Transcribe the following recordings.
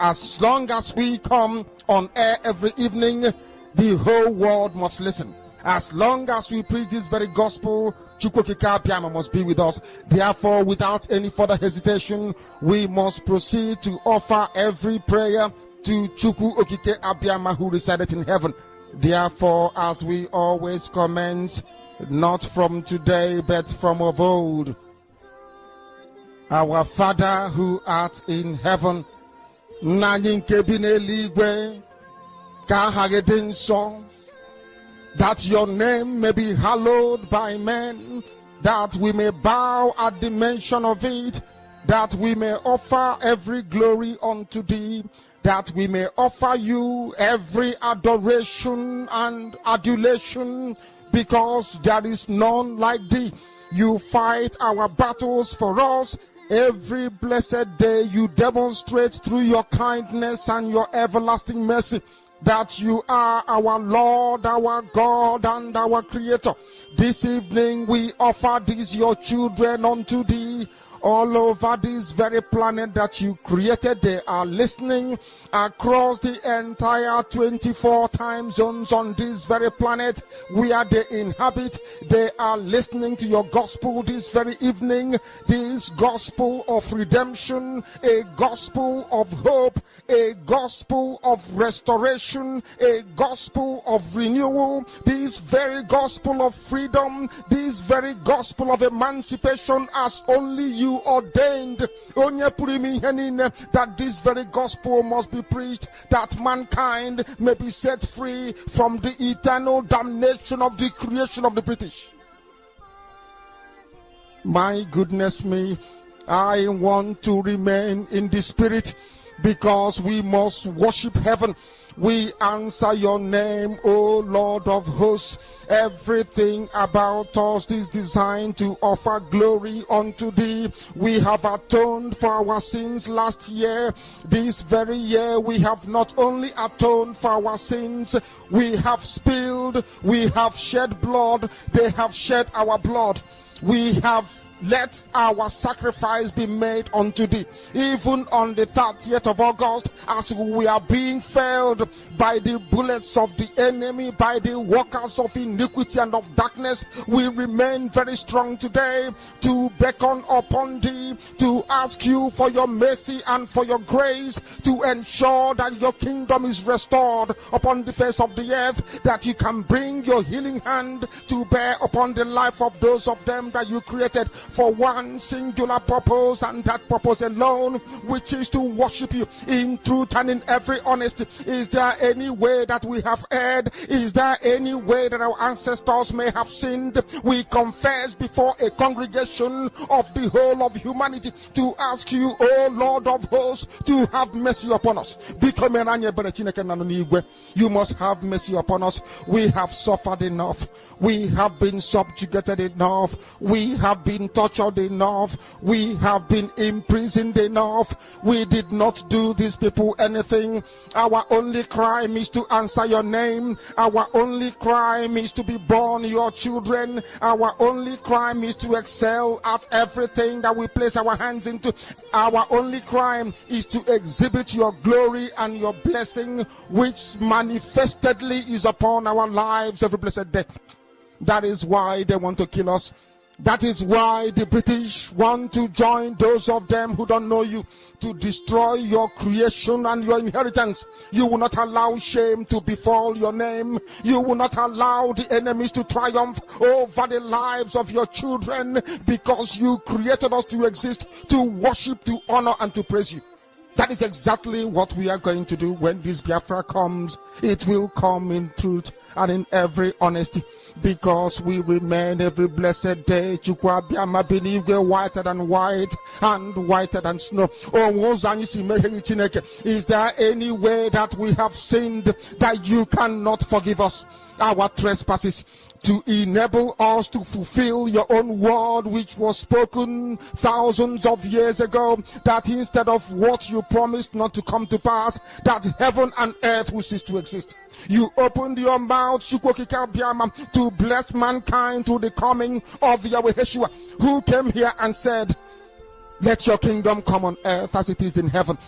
As long as we come on air every evening, the whole world must listen. As long as we preach this very gospel, Chukwokika Abiyama must be with us. Therefore, without any further hesitation, we must proceed to offer every prayer to Chukwu Okike Abiyama who resided in heaven. Therefore, as we always commence, not from today, but from of old, our Father who art in heaven, that your name may be hallowed by men, that we may bow at the mention of it, that we may offer every glory unto thee, that we may offer you every adoration and adulation, because there is none like thee. You fight our battles for us. Every blessed day you demonstrate through your kindness and your everlasting mercy that you are our Lord, our God, and our Creator. This evening we offer these your children unto thee. All over this very planet that you created, they are listening across the entire 24 time zones on this very planet where they inhabit. They are listening to your gospel this very evening, this gospel of redemption, a gospel of hope, a gospel of restoration, a gospel of renewal, this very gospel of freedom, this very gospel of emancipation as only you ordained, that this very gospel must be preached, that mankind may be set free from the eternal damnation of the creation of the British. My goodness me, I want to remain in the spirit, because we must worship heaven. We answer your name, O Lord of hosts. Everything about us is designed to offer glory unto thee. We have atoned for our sins last year. This very year we have not only atoned for our sins, we have spilled, we have shed blood, they have shed our blood. We have let our sacrifice be made unto thee. Even on the 30th of August, as we are being felled by the bullets of the enemy, by the workers of iniquity and of darkness, we remain very strong today to beckon upon thee, to ask you for your mercy and for your grace, to ensure that your kingdom is restored upon the face of the earth, that you can bring your healing hand to bear upon the life of those of them that you created for one singular purpose, and that purpose alone, which is to worship you in truth and in every honesty. Is there any way that we have erred? Is there any way that our ancestors may have sinned? We confess before a congregation of the whole of humanity to ask you, O Lord of hosts, to have mercy upon us. You must have mercy upon us. We have suffered enough. We have been subjugated enough. We have been tortured enough. We have been imprisoned enough. We did not do these people anything. Our only crime is to answer your name. Our only crime is to be born your children. Our only crime is to excel at everything that we place our hands into. Our only crime is to exhibit your glory and your blessing, which manifestedly is upon our lives every blessed day. That is why they want to kill us. That is why the British want to join those of them who don't know you to destroy your creation and your inheritance. You will not allow shame to befall your name. You will not allow the enemies to triumph over the lives of your children, because you created us to exist, to worship, to honor, and to praise you. That is exactly what we are going to do when this Biafra comes. It will come in truth and in every honesty, because we remain every blessed day. Chukwabiama believe we're whiter than white and whiter than snow. Is there any way that we have sinned that you cannot forgive us our trespasses, to enable us to fulfill your own word, which was spoken thousands of years ago, that instead of what you promised not to come to pass, that heaven and earth will cease to exist? You opened your mouth to bless mankind to the coming of Yahweh Yeshua, who came here and said, let your kingdom come on earth as it is in heaven.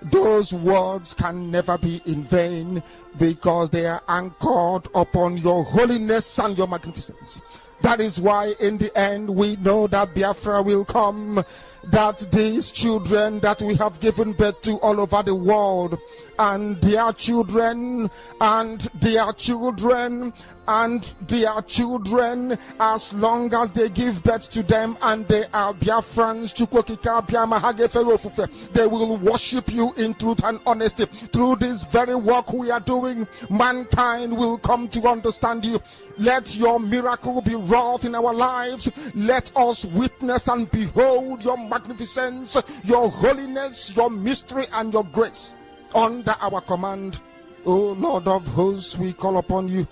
those words can never be in vain, because they are anchored upon your holiness and your magnificence. That is why in the end we know that Biafra will come, that these children that we have given birth to all over the world, and their children, and their children, and their children, as long as they give birth to them and they are Biafrans, they will worship you in truth and honesty. Through this very work we are doing, mankind will come to understand you. Let your miracle be wrought in our lives. Let us witness and behold your magnificence, your holiness, your mystery, and your grace under our command. O Lord of hosts, we call upon you.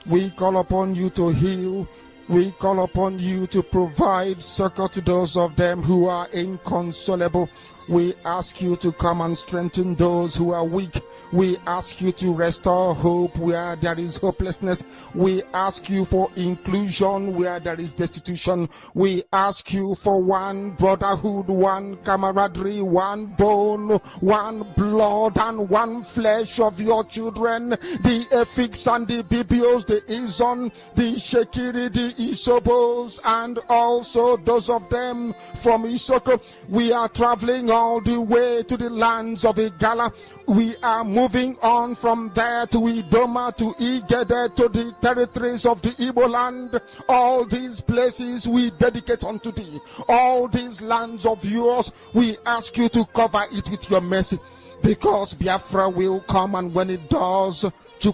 We call upon you to heal. We call upon you to provide succor to those of them who are inconsolable. We ask you to come and strengthen those who are weak. We ask you to restore hope where there is hopelessness. We ask you for inclusion where there is destitution. We ask you for one brotherhood, one camaraderie, one bone, one blood, and one flesh of your children. The Efiks and the Bibios, the Izon, the Shekiri, the Isobos, and also those of them from Isoko. We are traveling all the way to the lands of Igala. We are moving on from there to Idoma, to Igede, to the territories of the Igbo land. All these places we dedicate unto thee. All these lands of yours, we ask you to cover it with your mercy. Because Biafra will come, and when it does, we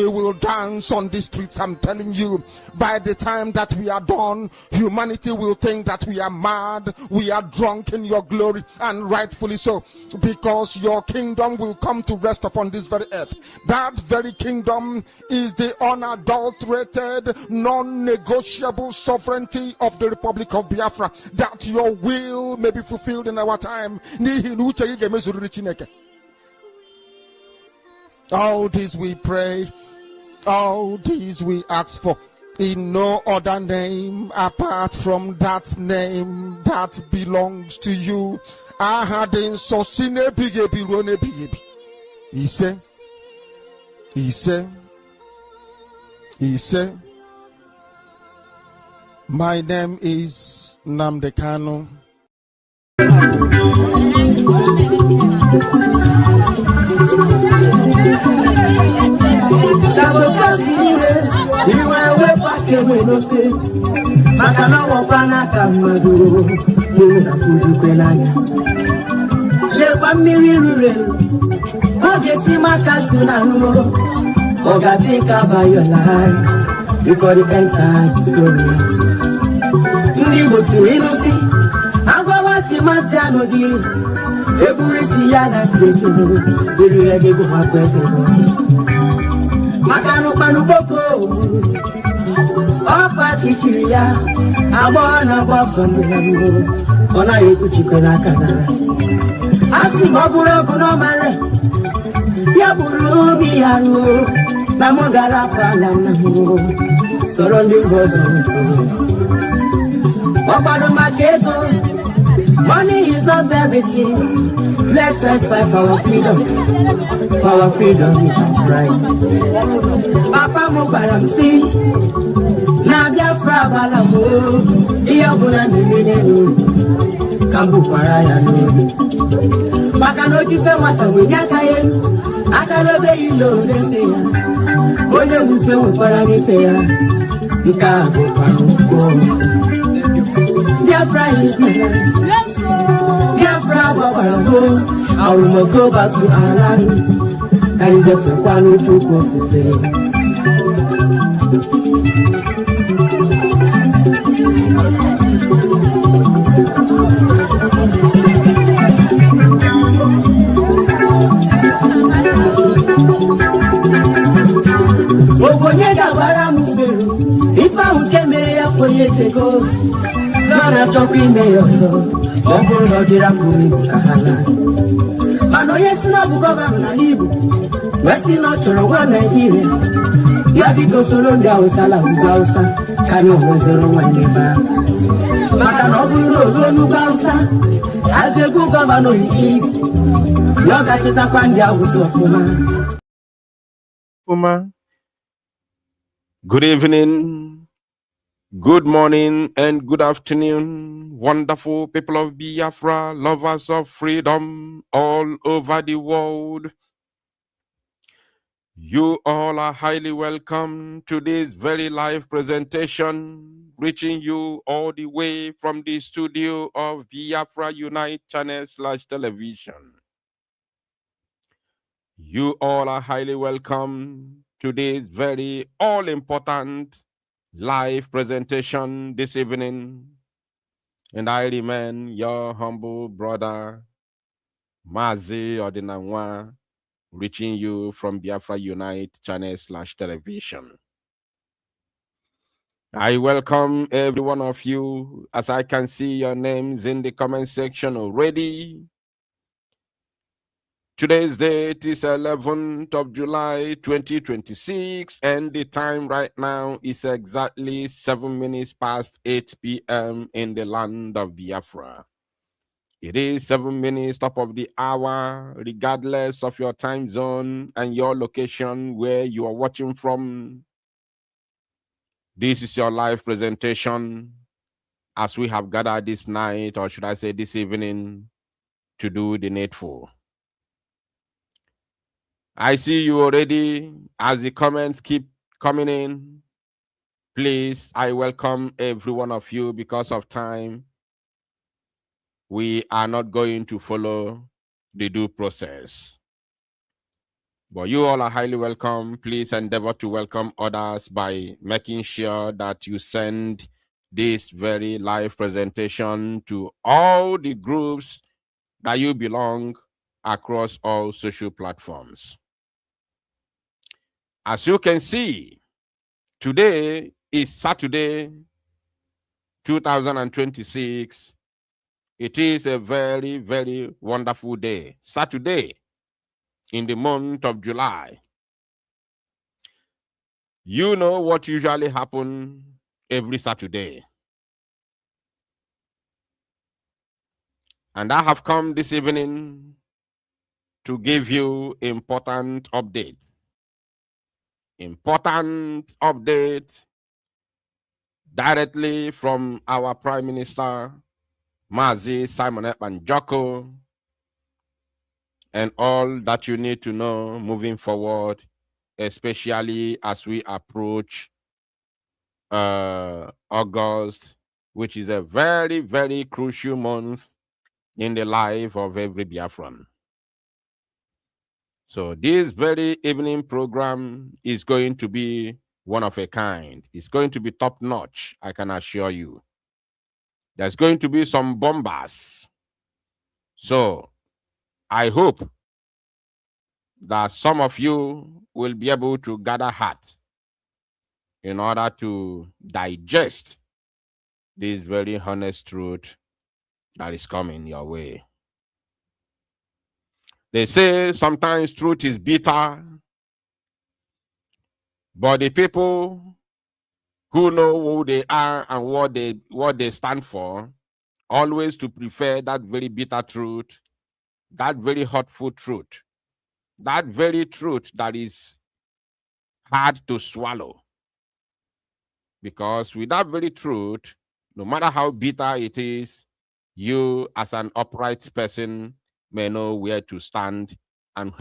will dance on the streets. I'm telling you, by the time that we are done, humanity will think that we are mad, we are drunk in your glory, and rightfully so, because your kingdom will come to rest upon this very earth. That very kingdom is the unadulterated, non-negotiable sovereignty of the Republic of Biafra, that your will may be fulfilled in our time. All this we pray, all these we ask for, in no other name apart from that name that belongs to you. He said, my name is Namdekano. Because the end time is so near. Makano panuboko, opa tichiria, abona bosomu, ona yukuchikona kana. Asi maburo kuno male, ya buru miyaru, namogara pala namu, sorondi bozo. Opado maketo, money is not everything. Let's fight for our freedom. For our freedom is our right. Papa mo baramsi, na Biafra balamo, iyabuna nemene, kambu paraya no. Makano kife wata winyakaye, akalobe ilo neseya, oye ufe waparani feya, nkabu paruko. Biafra is my life. Biafra waparamo, and we must go back to our land. Can you get the one to go to the if I would get married 4 years ago, gonna jump in there, so I'm going to get up with Kahala. Mano yes na bugaba na libu wesi no choro wa Nigeria ya bigo solo ndia usala ugausa kanyo mozoro wa neba maka no buro lo lugausa egwu gọvanọ isi ya ọ ga-achịtakwa ndị awụsa ọfụma. Good evening, good morning, and good afternoon, wonderful people of Biafra, lovers of freedom all over the world. You all are highly welcome to this very live presentation, reaching you all the way from the studio of Biafra Unite channel/television. You all are highly welcome to this very all-important live presentation this evening. And I remain your humble brother, Mazi Odinanwa, reaching you from Biafra Unite channel/television. I welcome every one of you, as I can see your names in the comment section already. Today's date is 11th of July 2026, and the time right now is exactly 7 minutes past 8 p.m. in the land of Biafra. It is 7 minutes top of the hour, regardless of your time zone and your location where you are watching from. This is your live presentation as we have gathered this night, or should I say this evening, to do the needful. I see you already as the comments keep coming in. Please, I welcome every one of you. Because of time, we are not going to follow the due process. But you all are highly welcome. Please endeavor to welcome others by making sure that you send this very live presentation to all the groups that you belong across all social platforms. As you can see, today is Saturday, 2026. It is a very, very wonderful day. Saturday in the month of July. You know what usually happens every Saturday. And I have come this evening to give you important updates. Important update directly from our Prime Minister, Mazi Simon Ekpa Njoko, and all that you need to know moving forward, especially as we approach August, which is a very, very crucial month in the life of every Biafran. So this very evening program is going to be one of a kind. It's going to be top notch, I can assure you. There's going to be some bombas. So I hope that some of you will be able to gather heart in order to digest this very honest truth that is coming your way. They say sometimes truth is bitter, but the people who know who they are and what they stand for always to prefer that very bitter truth, that very hurtful truth, that very truth that is hard to swallow. Because with that very truth, no matter how bitter it is, you as an upright person may know where to stand and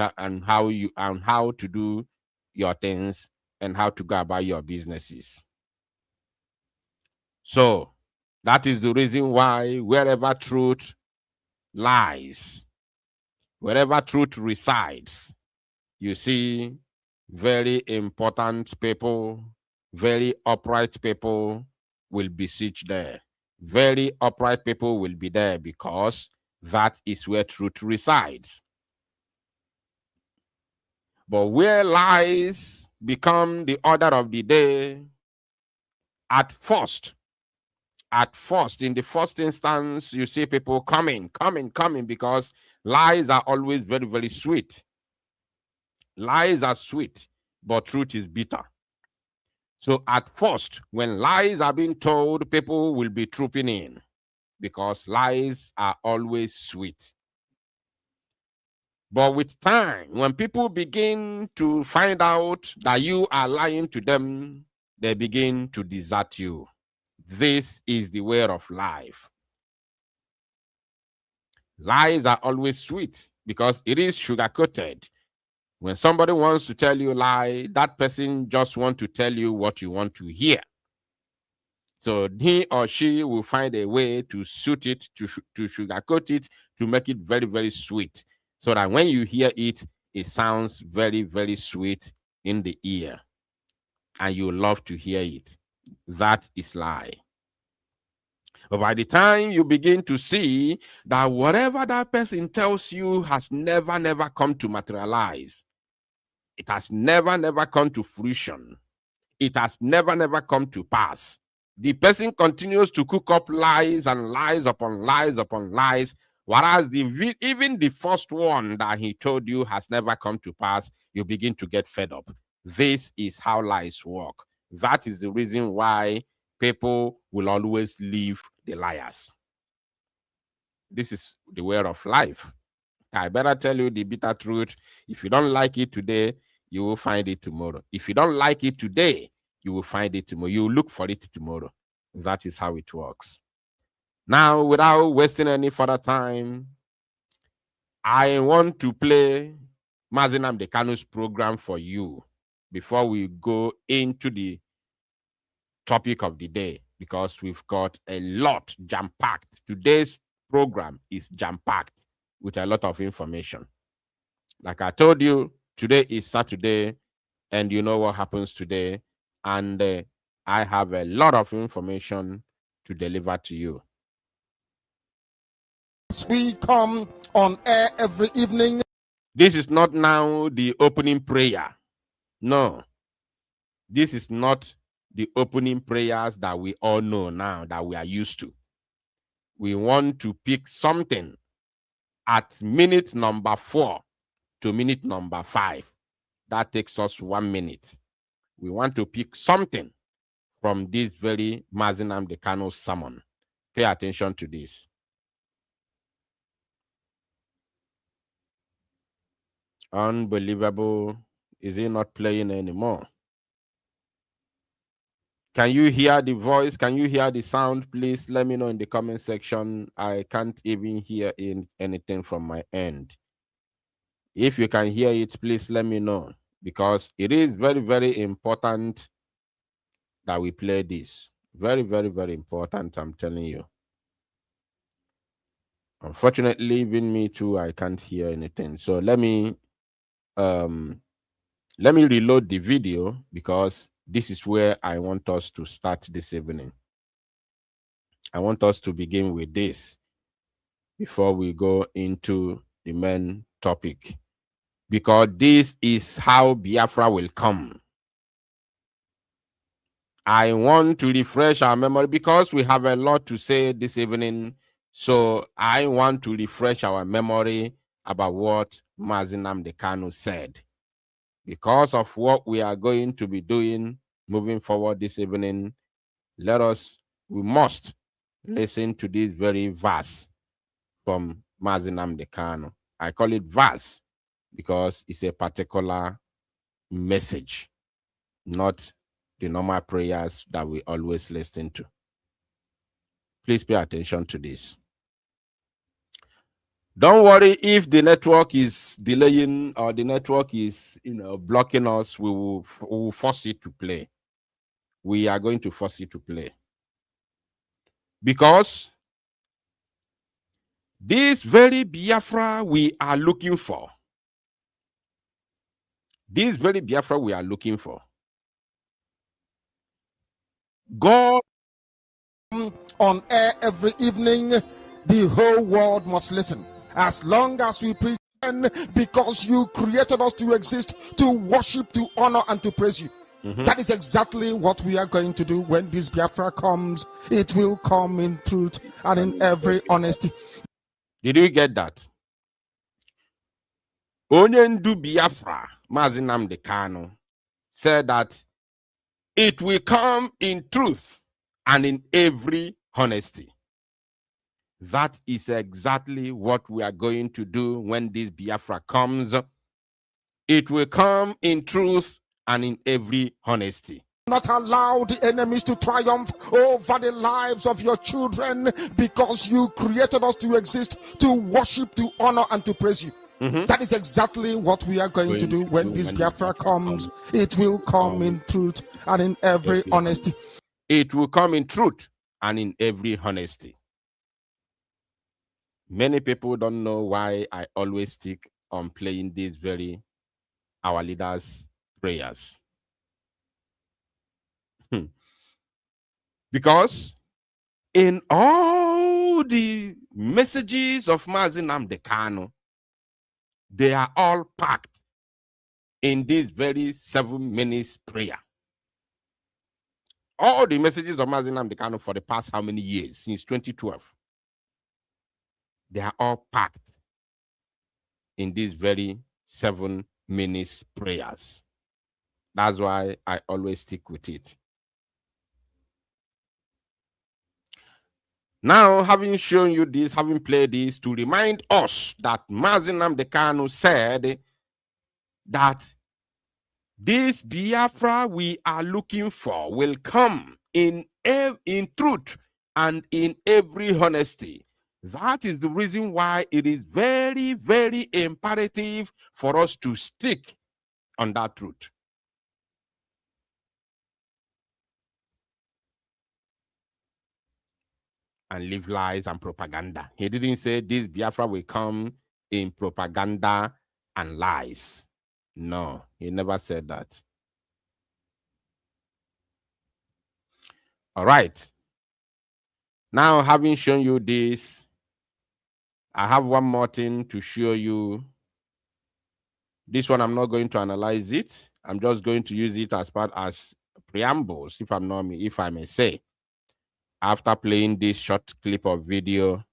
how to do your things and how to go about your businesses. So that is the reason why wherever truth lies, wherever truth resides, you see very important people, very upright people will beseech there. Very upright people will be there because that is where truth resides. But where lies become the order of the day, at first, in the first instance, you see people coming, because lies are always very, very sweet. Lies are sweet, but truth is bitter. So at first, when lies are being told, people will be trooping in. because lies are always sweet. But with time, when people begin to find out that you are lying to them, they begin to desert you. This is the way of life. Lies are always sweet because it is sugar-coated. When somebody wants to tell you a lie, that person just wants to tell you what you want to hear. So he or she will find a way to suit it, to sugarcoat it, to make it very, very sweet. So that when you hear it, it sounds very, very sweet in the ear. And you love to hear it. That is lie. But by the time you begin to see that whatever that person tells you has never come to materialize, it has never come to fruition, it has never come to pass, the person continues to cook up lies and lies upon lies upon lies, whereas even the first one that he told you has never come to pass, you begin to get fed up. This is how lies work. That is the reason why people will always leave the liars. This is the way of life. I better tell you the bitter truth. If you don't like it today, you will find it tomorrow. If you don't like it today, you will find it tomorrow. You will look for it tomorrow. That is how it works. Now, without wasting any further time, I want to play Mazi Nnamdi Kanu's program for you before we go into the topic of the day, because we've got a lot jam-packed. Today's program is jam-packed with a lot of information. Like I told you, today is Saturday, and you know what happens today. And I have a lot of information to deliver to you. We come on air every evening. This is not now the opening prayer. No. This is not the opening prayers that we all know now, that we are used to. We want to pick something at minute number 4 to minute number 5. That takes us 1 minute. We want to pick something from this very Mazi Nnamdi Kanu sermon. Pay attention to this. Unbelievable. Is it not playing anymore? Can you hear the voice? Can you hear the sound? Please let me know in the comment section. I can't even hear anything from my end. If you can hear it, please let me know, because it is very, very important that we play this. Very, very, very important, I'm telling you. Unfortunately, even me too, I can't hear anything. So let me reload the video, because this is where I want us to start this evening. I want us to begin with this before we go into the main topic, because this is how Biafra will come. I want to refresh our memory, because we have a lot to say this evening. So I want to refresh our memory about what Mazi Nnamdi Kanu said. Because of what we are going to be doing moving forward this evening, we must listen to this very verse from Mazi Nnamdi Kanu. I call it verse because it's a particular message, not the normal prayers that we always listen to. Please pay attention to this. Don't worry if the network is delaying or the network is, blocking us. We will force it to play. We are going to force it to play, because this very Biafra we are looking for. This very Biafra we are looking for. God On air every evening, the whole world must listen. As long as we preach, because you created us to exist, to worship, to honor, and to praise you. That is exactly what we are going to do when this Biafra comes. It will come in truth and in every honesty. Did you get that? Onyendu Biafra, Mazi Nnamdi Kanu, said that it will come in truth and in every honesty. That is exactly what we are going to do when this Biafra comes. It will come in truth and in every honesty. Not allow the enemies to triumph over the lives of your children, because you created us to exist, to worship, to honor, and to praise you. That is exactly what we are going to do when this Biafra comes. It will come in truth and in every honesty. It will come in truth and in every honesty. Many people don't know why I always stick on playing these our leaders' prayers. Because in all the messages of Mazi Nnamdi Kanu, they are all packed in this very 7 minutes prayer. All the messages of Mazi Nnamdi Kanu for the past how many years, since 2012, they are all packed in these very 7 minutes prayers. That's why I always stick with it. Now, having shown you this, having played this, to remind us that Mazi Nnamdi Kanu said that this Biafra we are looking for will come in truth and in every honesty. That is the reason why it is very, very imperative for us to stick on that truth. And live lies and propaganda. He didn't say this Biafra will come in propaganda and lies. No, he never said that. All right. Now, having shown you this, I have one more thing to show you. This one, I'm not going to analyze it. I'm just going to use it as part as preambles, if I may say. After playing this short clip of video,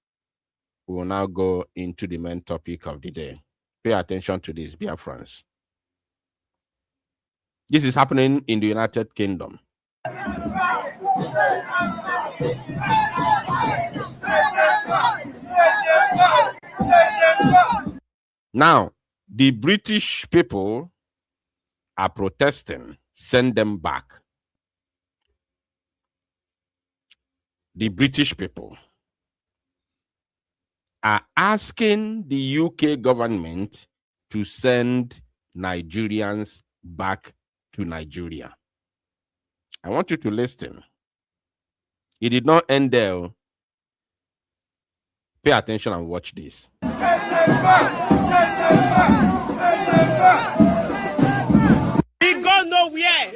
we will now go into the main topic of the day. Pay attention to this, dear friends. This is happening in the United Kingdom. Now, the British people are protesting. Send them back. The British people are asking the UK government to send Nigerians back to Nigeria. I want you to listen. It did not end there. Pay attention and watch this. Send them back! Send them back! Send them back! We go nowhere.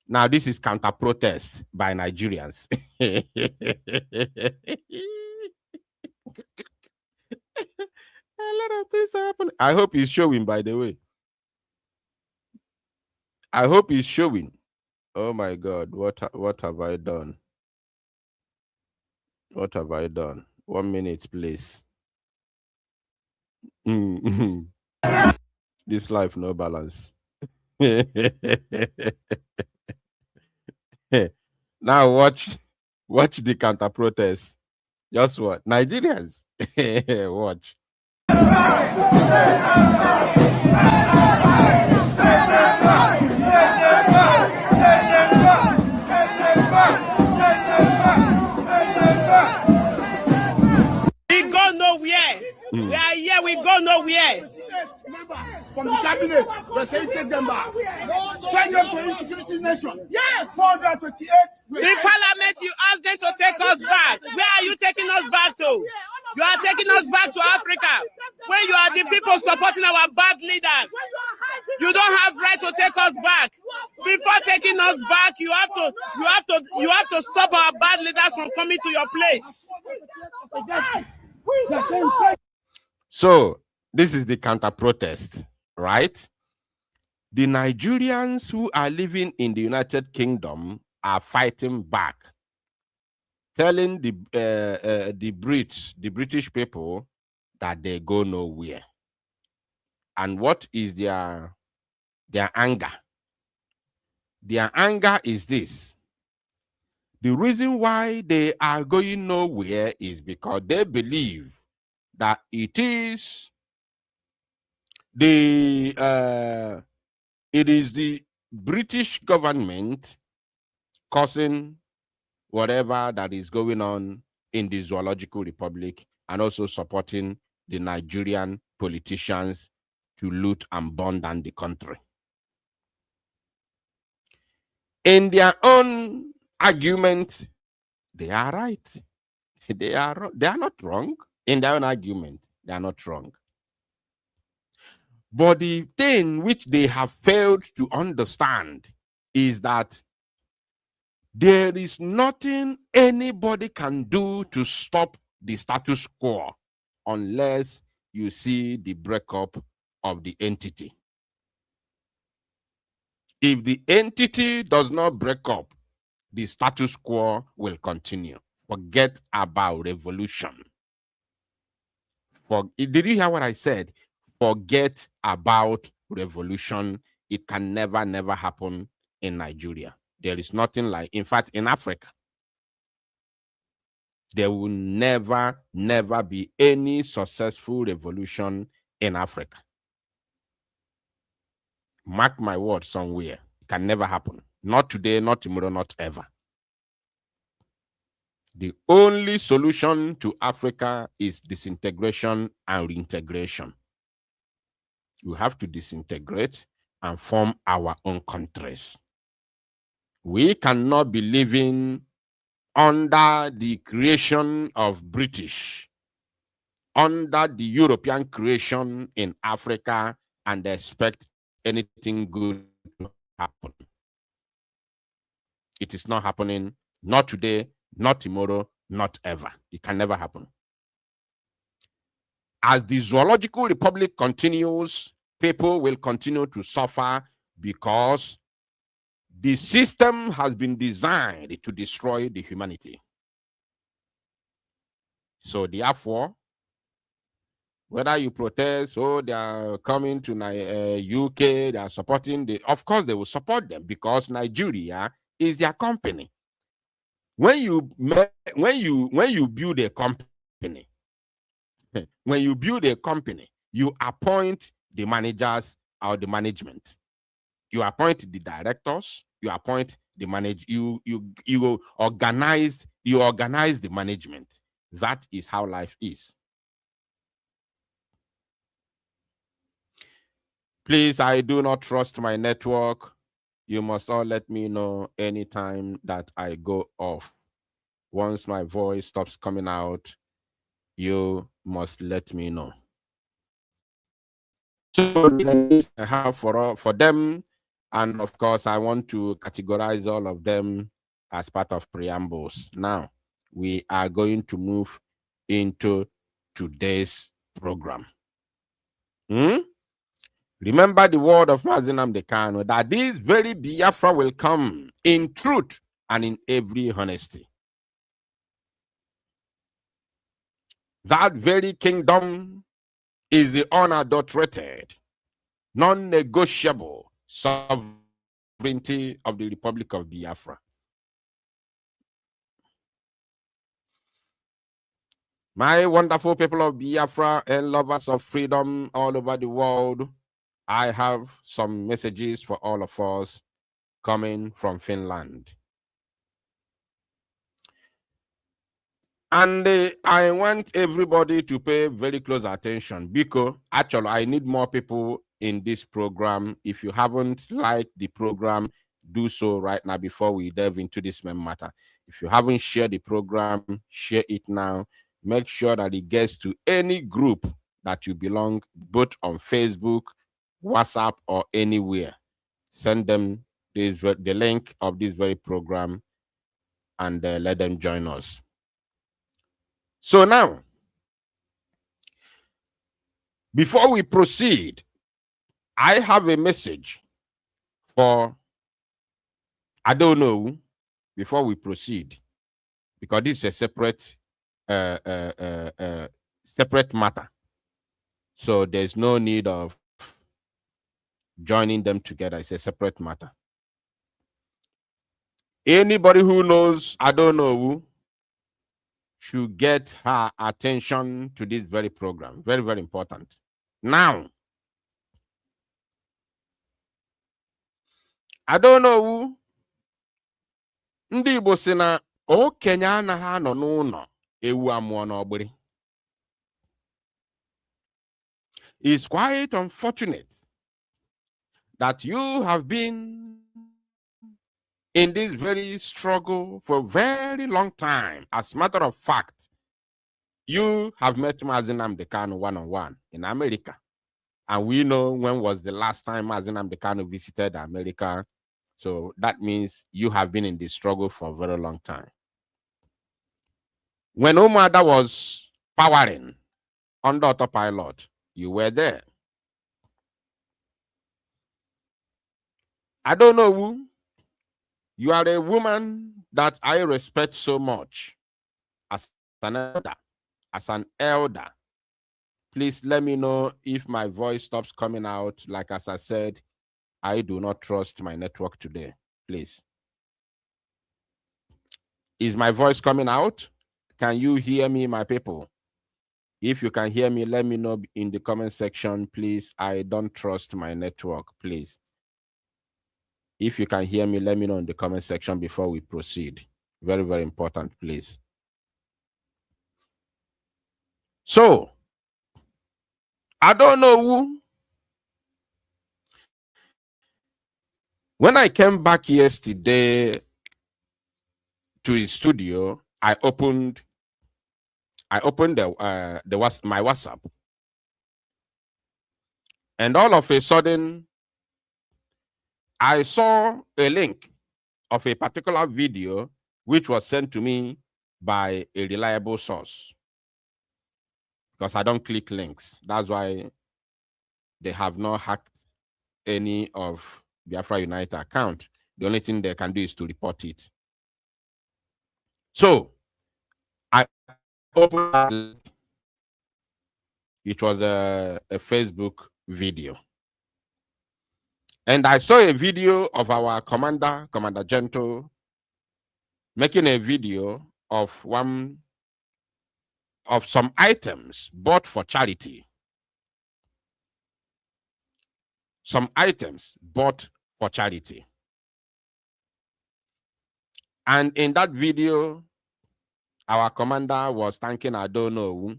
Now, this is counter-protest by Nigerians. A lot of things happen. I hope he's showing, by the way. I hope he's showing. Oh my God, what have I done? What have I done? 1 minute, please. This life, no balance. Now watch the counter protest. Just what? Nigerians. Watch. We go nowhere. We are here, we go nowhere. Members from the cabinet, they say take them back. Take them to insecurity nation. Yes. 428. In parliament, you asked them to take us back. Where are you taking us back to? You are taking us back to Africa, when you are the people supporting our bad leaders. You don't have right to take us back. Before taking us back, you have to stop our bad leaders from coming to your place. So this is the counter protest, right? The Nigerians who are living in the United Kingdom are fighting back, telling the British people that they go nowhere. And what is their anger? Their anger is this. The reason why they are going nowhere is because they believe that it is the British government causing whatever that is going on in the Zoological Republic, and also supporting the Nigerian politicians to loot and burn down the country. In their own argument, they are right. They are not wrong. In their own argument, they are not wrong. But the thing which they have failed to understand is that there is nothing anybody can do to stop the status quo unless you see the breakup of the entity. If the entity does not break up, the status quo will continue. Forget about revolution. Did you hear what I said? Forget about revolution. It can never happen in Nigeria. There is nothing like, in fact, in Africa, there will never be any successful revolution in Africa. Mark my word somewhere. It can never happen. Not today, not tomorrow, not ever. The only solution to Africa is disintegration and reintegration. You have to disintegrate and form our own countries. We cannot be living under the creation of British, under the European creation in Africa, and expect anything good to happen. It is not happening, not today, not tomorrow, not ever. It can never happen. As the Zoological Republic continues, people will continue to suffer because the system has been designed to destroy the humanity. So therefore, whether you protest, they are coming to UK, they are supporting of course they will support them because Nigeria is their company. When you build a company, you appoint the managers or the management. You appoint the directors, you appoint the you organize the management. That is how life is. Please, I do not trust my network. You must all let me know anytime that I go off. Once my voice stops coming out, you must let me know. So I have for them, and of course I want to categorize all of them as part of preambles. Now we are going to move into today's program. Remember the word of Mazi Nnamdi Kanu that this very Biafra will come in truth and in every honesty. That very kingdom is the unadulterated, non-negotiable sovereignty of the Republic of Biafra. My wonderful people of Biafra and lovers of freedom all over the world, I have some messages for all of us coming from Finland. And I want everybody to pay very close attention because actually I need more people in this program. If you haven't liked the program, do so right now before we delve into this main matter. If you haven't shared the program, share it now. Make sure that it gets to any group that you belong, both on Facebook, WhatsApp, or anywhere. Send them the link of this very program and let them join us. So now, before we proceed, I have a message for, I don't know, before we proceed, because this is a separate matter. So there's no need of joining them together. It's a separate matter. Anybody who knows, I don't know who, should get her attention to this very program. Very, very important. Now, I don't know who. Ndị Igbo sị na okenye anaghị anọ n'ụlọ ewu amụọ n'ọgbịrị. It's quite unfortunate that you have been in this very struggle for a very long time. As a matter of fact, you have met Mazi Nnamdi Kanu one-on-one in America. And we know when was the last time Mazi Nnamdi Kanu visited America. So that means you have been in this struggle for a very long time. When Umada was powering under autopilot, you were there. I don't know who. You are a woman that I respect so much as an elder. Please let me know if my voice stops coming out. Like as I said, I do not trust my network today. Please. Is my voice coming out? Can you hear me, my people? If you can hear me, let me know in the comment section, please. I don't trust my network, please. If you can hear me, let me know in the comment section before we proceed. Very, very important, please. So, I don't know who. When I came back yesterday to the studio, I opened my WhatsApp, and all of a sudden, I saw a link of a particular video which was sent to me by a reliable source. Because I don't click links. That's why they have not hacked any of Biafra United account. The only thing they can do is to report it. So I opened that link. It was a Facebook video. And I saw a video of our Commander Gento, making a video of some items bought for charity. Some items bought for charity. And in that video, our commander was thanking Adono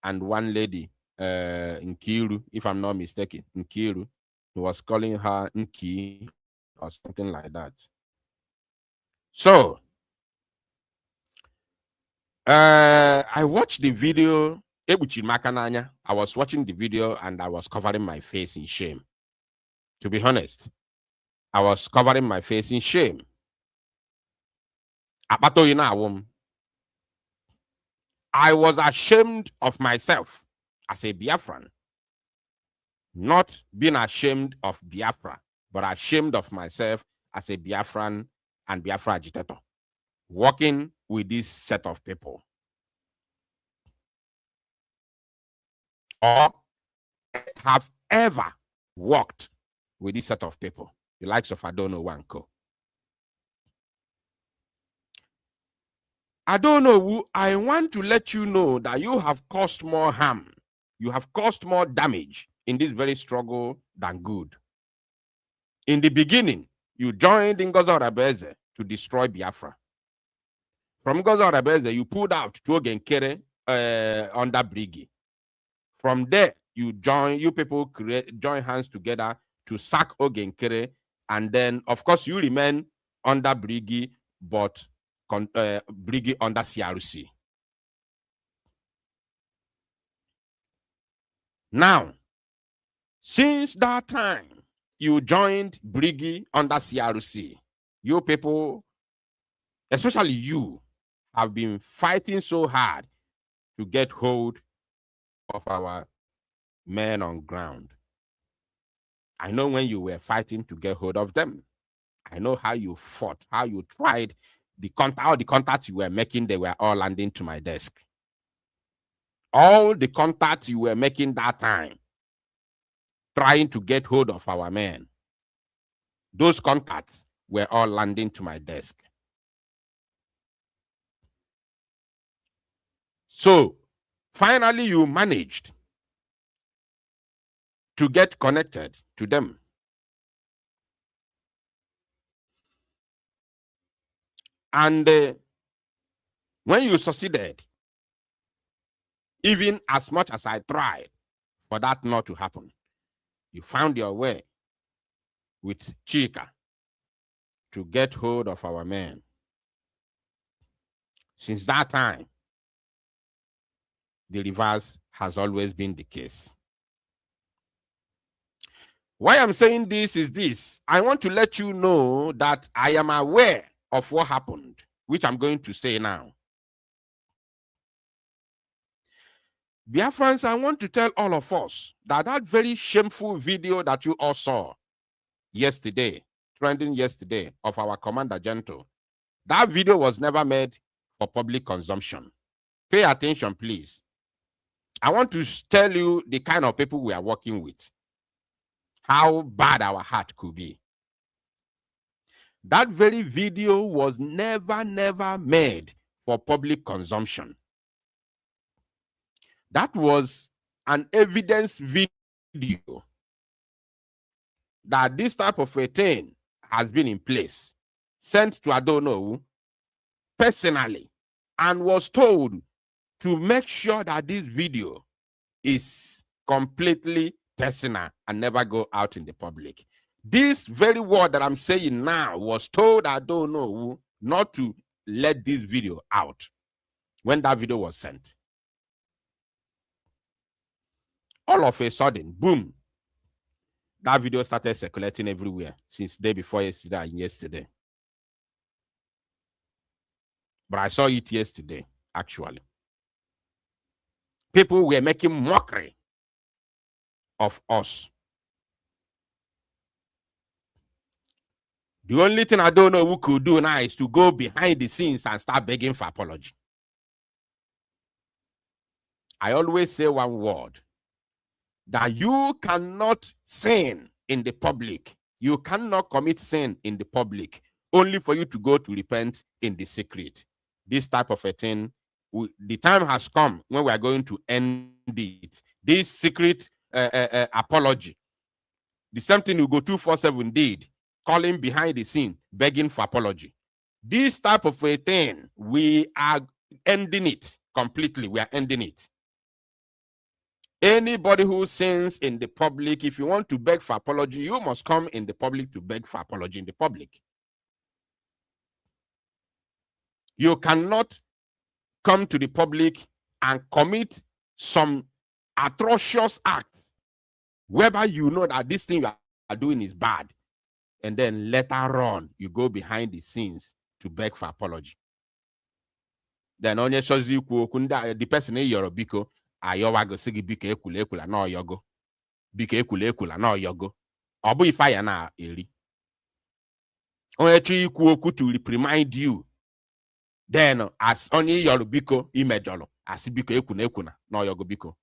and one lady, Nkiru, if I'm not mistaken, Nkiru. He was calling her Nki or something like that. So, I watched the video. I was watching the video and I was covering my face in shame. To be honest, I was covering my face in shame. I was ashamed of myself as a Biafran. Not being ashamed of Biafra, but ashamed of myself as a Biafran and Biafra agitator, working with this set of people. Or have ever worked with this set of people, the likes of Adono Wanko. Adono, I want to let you know that you have caused more harm. You have caused more damage in this very struggle than good. In the beginning, you joined in Ngozi Orebeze to destroy Biafra. From Ngozi Orebeze, you pulled out to Ogenkere under Brigi. From there, you people join hands together to sack Ogenkere, and then, of course, you remain under Brigi, but Brigi under CRC. Now, since that time, you joined Brigi under CRC. You people, especially you, have been fighting so hard to get hold of our men on ground. I know when you were fighting to get hold of them. I know how you fought, how you tried. All the contacts you were making, they were all landing to my desk. All the contacts you were making that time, trying to get hold of our men, those contacts were all landing to my desk. So finally, you managed to get connected to them. And when you succeeded, even as much as I tried for that not to happen, you found your way with Chika to get hold of our men. Since that time, the reverse has always been the case. Why I'm saying this is this. I want to let you know that I am aware of what happened, which I'm going to say now. Biafrans, I want to tell all of us that that very shameful video that you all saw yesterday, trending yesterday, of our Commander Gentle, that video was never made for public consumption. Pay attention, please. I want to tell you the kind of people we are working with, how bad our heart could be. That very video was never made for public consumption. That was an evidence video that this type of a thing has been in place, sent to I don't know personally, and was told to make sure that this video is completely personal and never go out in the public. This very word that I'm saying now was told I don't know not to let this video out when that video was sent. All of a sudden, boom, that video started circulating everywhere since day before yesterday and yesterday. But I saw it yesterday, actually. People were making mockery of us. The only thing I don't know who could do now is to go behind the scenes and start begging for apology. I always say one word, that you cannot sin in the public. You cannot commit sin in the public, only for you to go to repent in the secret. This type of a thing, the time has come when we are going to end it. This secret apology, the same thing you go 247 did, calling behind the scene, begging for apology. This type of a thing, we are ending it completely. We are ending it. Anybody who sins in the public, if you want to beg for apology, you must come in the public to beg for apology in the public. You cannot come to the public and commit some atrocious act whereby you know that this thing you are doing is bad, and then later on you go behind the scenes to beg for apology. Then only shows you the person in your biko ayowago sigi biko ekula no yogo biko ekula no yogo obu ifaya na eri onye chu ikwu okwu to remind you, then as only your biko imejolo as biko ekuna no yogo biko.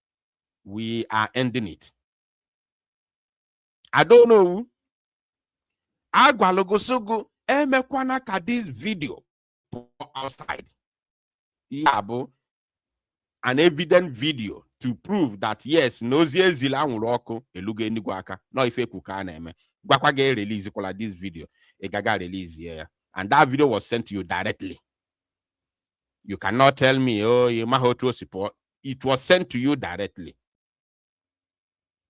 We are ending it. I don't know. Agwalogosogo emekwana ka this video outside. Yeah, bo. An evident video to prove that yes, nozie zila nwuru oku elugo enigwe aka no ife kuka na eme gwakwa ga release kola this video e gaga release here, and that video was sent to you directly. You cannot tell me oh you mahoto support. It was sent to you directly.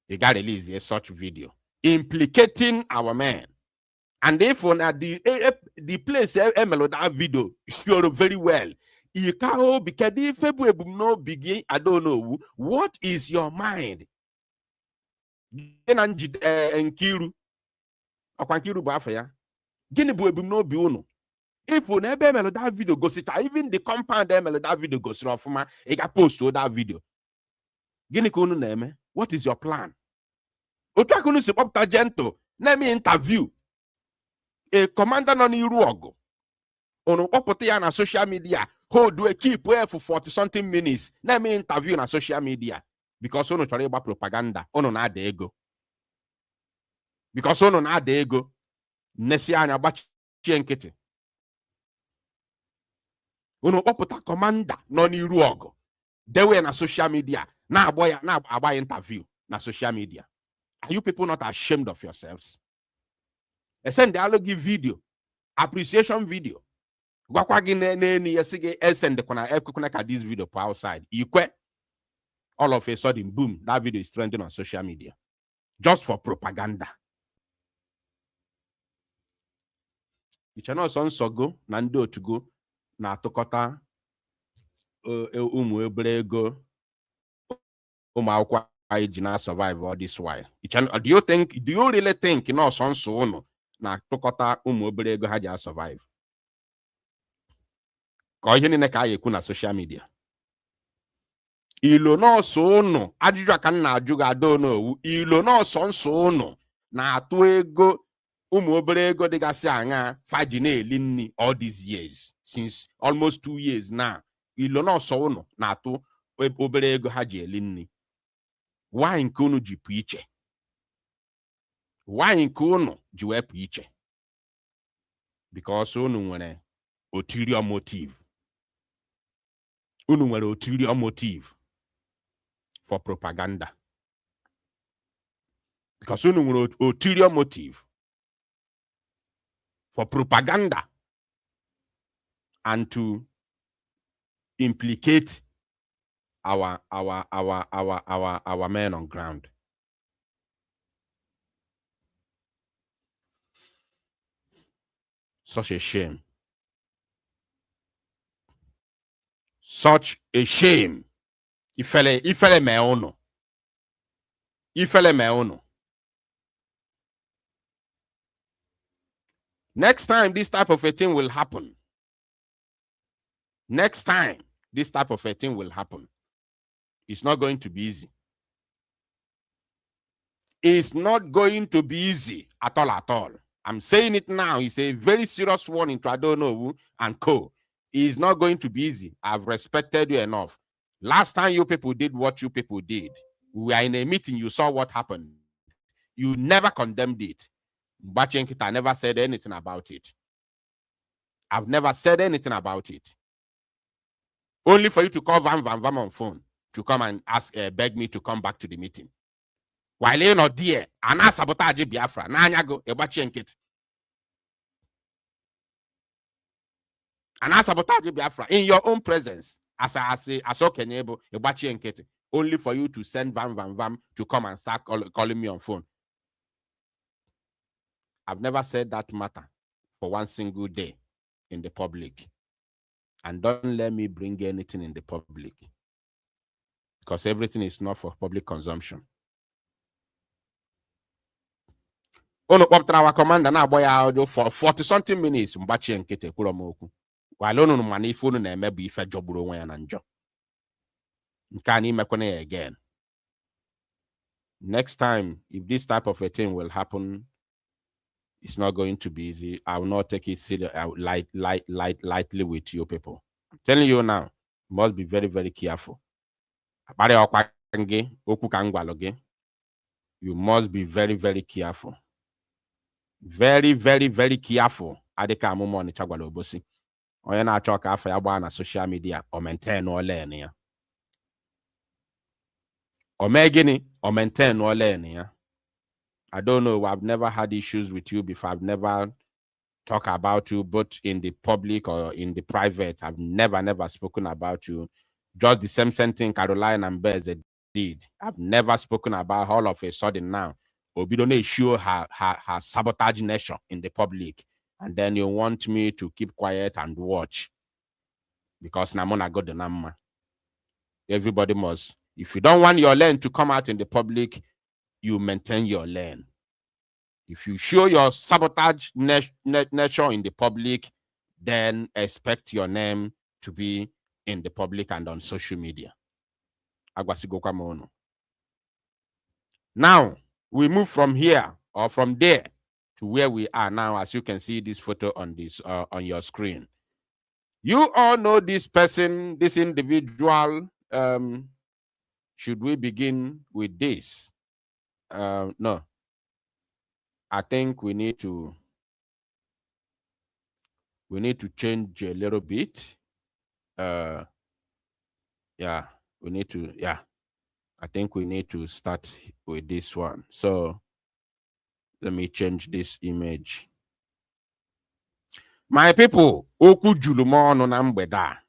E got release here such video implicating our men, and therefore the place emelo that video sure very well. You can't because if no begin, I don't know what is your mind. Nkiru akwankiru bu afa ya gini bu ebum bi unu if you never emelo that video go sit even the compound emelo that video go sit ofuma e ga post that video gini ka unu na eme. What is your plan? Otu akunu si popta Gentle na me interview a commander no n'iru ogu onu popota ya na social media hold we keep where for 40 something minutes na me interview na social media because onu chọrọ ịgba propaganda. Onu na ada ego because onu na ada ego nesi anya gbachie nkịtị. Onu popota commander no n'iru ogu They were on social media. Now boy interview na social media. Are you people not ashamed of yourselves? I send the allogi video, appreciation video. Send this video outside. All of a sudden, boom, that video is trending on social media. Just for propaganda. Ichano son sogo, nando to go, na tokota ego survive all this while. Do you really think son so na tokota ego ha survive? Ka ihe niile ka ekwu na social media. Ilo no so no ajụjụ aka na ajụ ga-ada n'owu ilo no so nso no na-atụ ego ụmụ obere ego dịgasị anya faji na-eli nni all these years since almost 2 years now. Ilo no so no na-atụ obere ego ha ji eli nni. Why nke unu ji pụ iche? Why nke unu ji wee pụ iche? Because unu nwere ulterior motive. Unu nwere ulterior motive for propaganda. Because unu nwere ulterior motive for propaganda and to implicate our men on ground. Such a shame. Such a shame. Ifele me ono. Ifele me ono. Next time this type of a thing will happen. Next time this type of a thing will happen. It's not going to be easy. It's not going to be easy at all. I'm saying it now. It's a very serious warning to Adonowu and co. It's not going to be easy. I've respected you enough. Last time you people did what you people did, we were in a meeting, you saw what happened. You never condemned it. Bachenkita never said anything about it. I've never said anything about it. Only for you to call Vam on phone to come and ask, beg me to come back to the meeting. While you're not there, and I sabotage Biafra. Nanyago, Ebachenkit. And I sabotage Biafra in your own presence. As I say, as Okenebo, Ebachenkit. Only for you to send Vam to come and start calling me on phone. I've never said that matter for one single day in the public. And don't let me bring anything in the public. Because everything is not for public consumption. Ono poptra our commander na boy audio for 40 something minutes mbachi nkete kwuro moku. While ono mana ife unu na-eme bụ ife jogburu onwe ya na njọ. Nke a n'imekwana again. Next time, if this type of a thing will happen, it's not going to be easy. I will not take it lightly with you people. I'm telling you now, you must be very, very careful. You must be very, very careful. Very, very, very careful. Adika amumo ni chagwalo obosi. Onye na-achọ ka afọ ya gbaa na social media o maintain ole ni ya. O mee gịnị o maintain ole ni ya. I don't know. I've never had issues with you before. I've never talked about you, both in the public or in the private. I've never spoken about you. Just the same thing Caroline and Bez did. I've never spoken about all of a sudden now. Obidone show her sabotage nation in the public. And then you want me to keep quiet and watch. Because Namona got the number. Everybody must. If you don't want your lane to come out in the public, you maintain your lane. If you show your sabotage nature in the public, then expect your name to be in the public and on social media. Now, we move from here or from there to where we are now, as you can see this photo on this on your screen. You all know this person, this individual. Should we begin with this? No. I think we need to change a little bit. Yeah. We need to, yeah. I think we need to start with this one. So let me change this image. My people, oku julumono na mgbeda.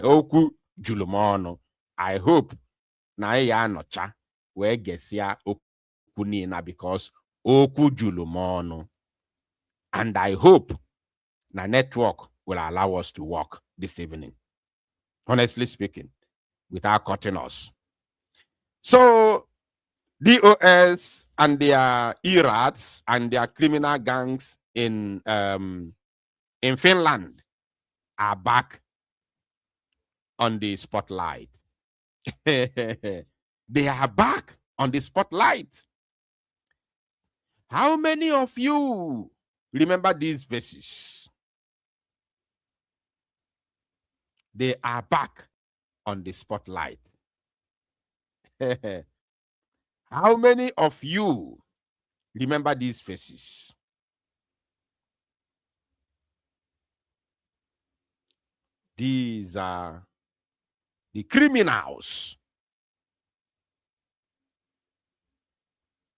Oku julumono. I hope na ya nocha we gesia oku nina because oku julumono. And I hope na network will allow us to work this evening. Honestly speaking, without cutting us. So DOS and their ERATs and their criminal gangs in Finland are back on the spotlight. They are back on the spotlight. How many of you remember these verses? They are back on the spotlight. How many of you remember these verses? These are the criminals.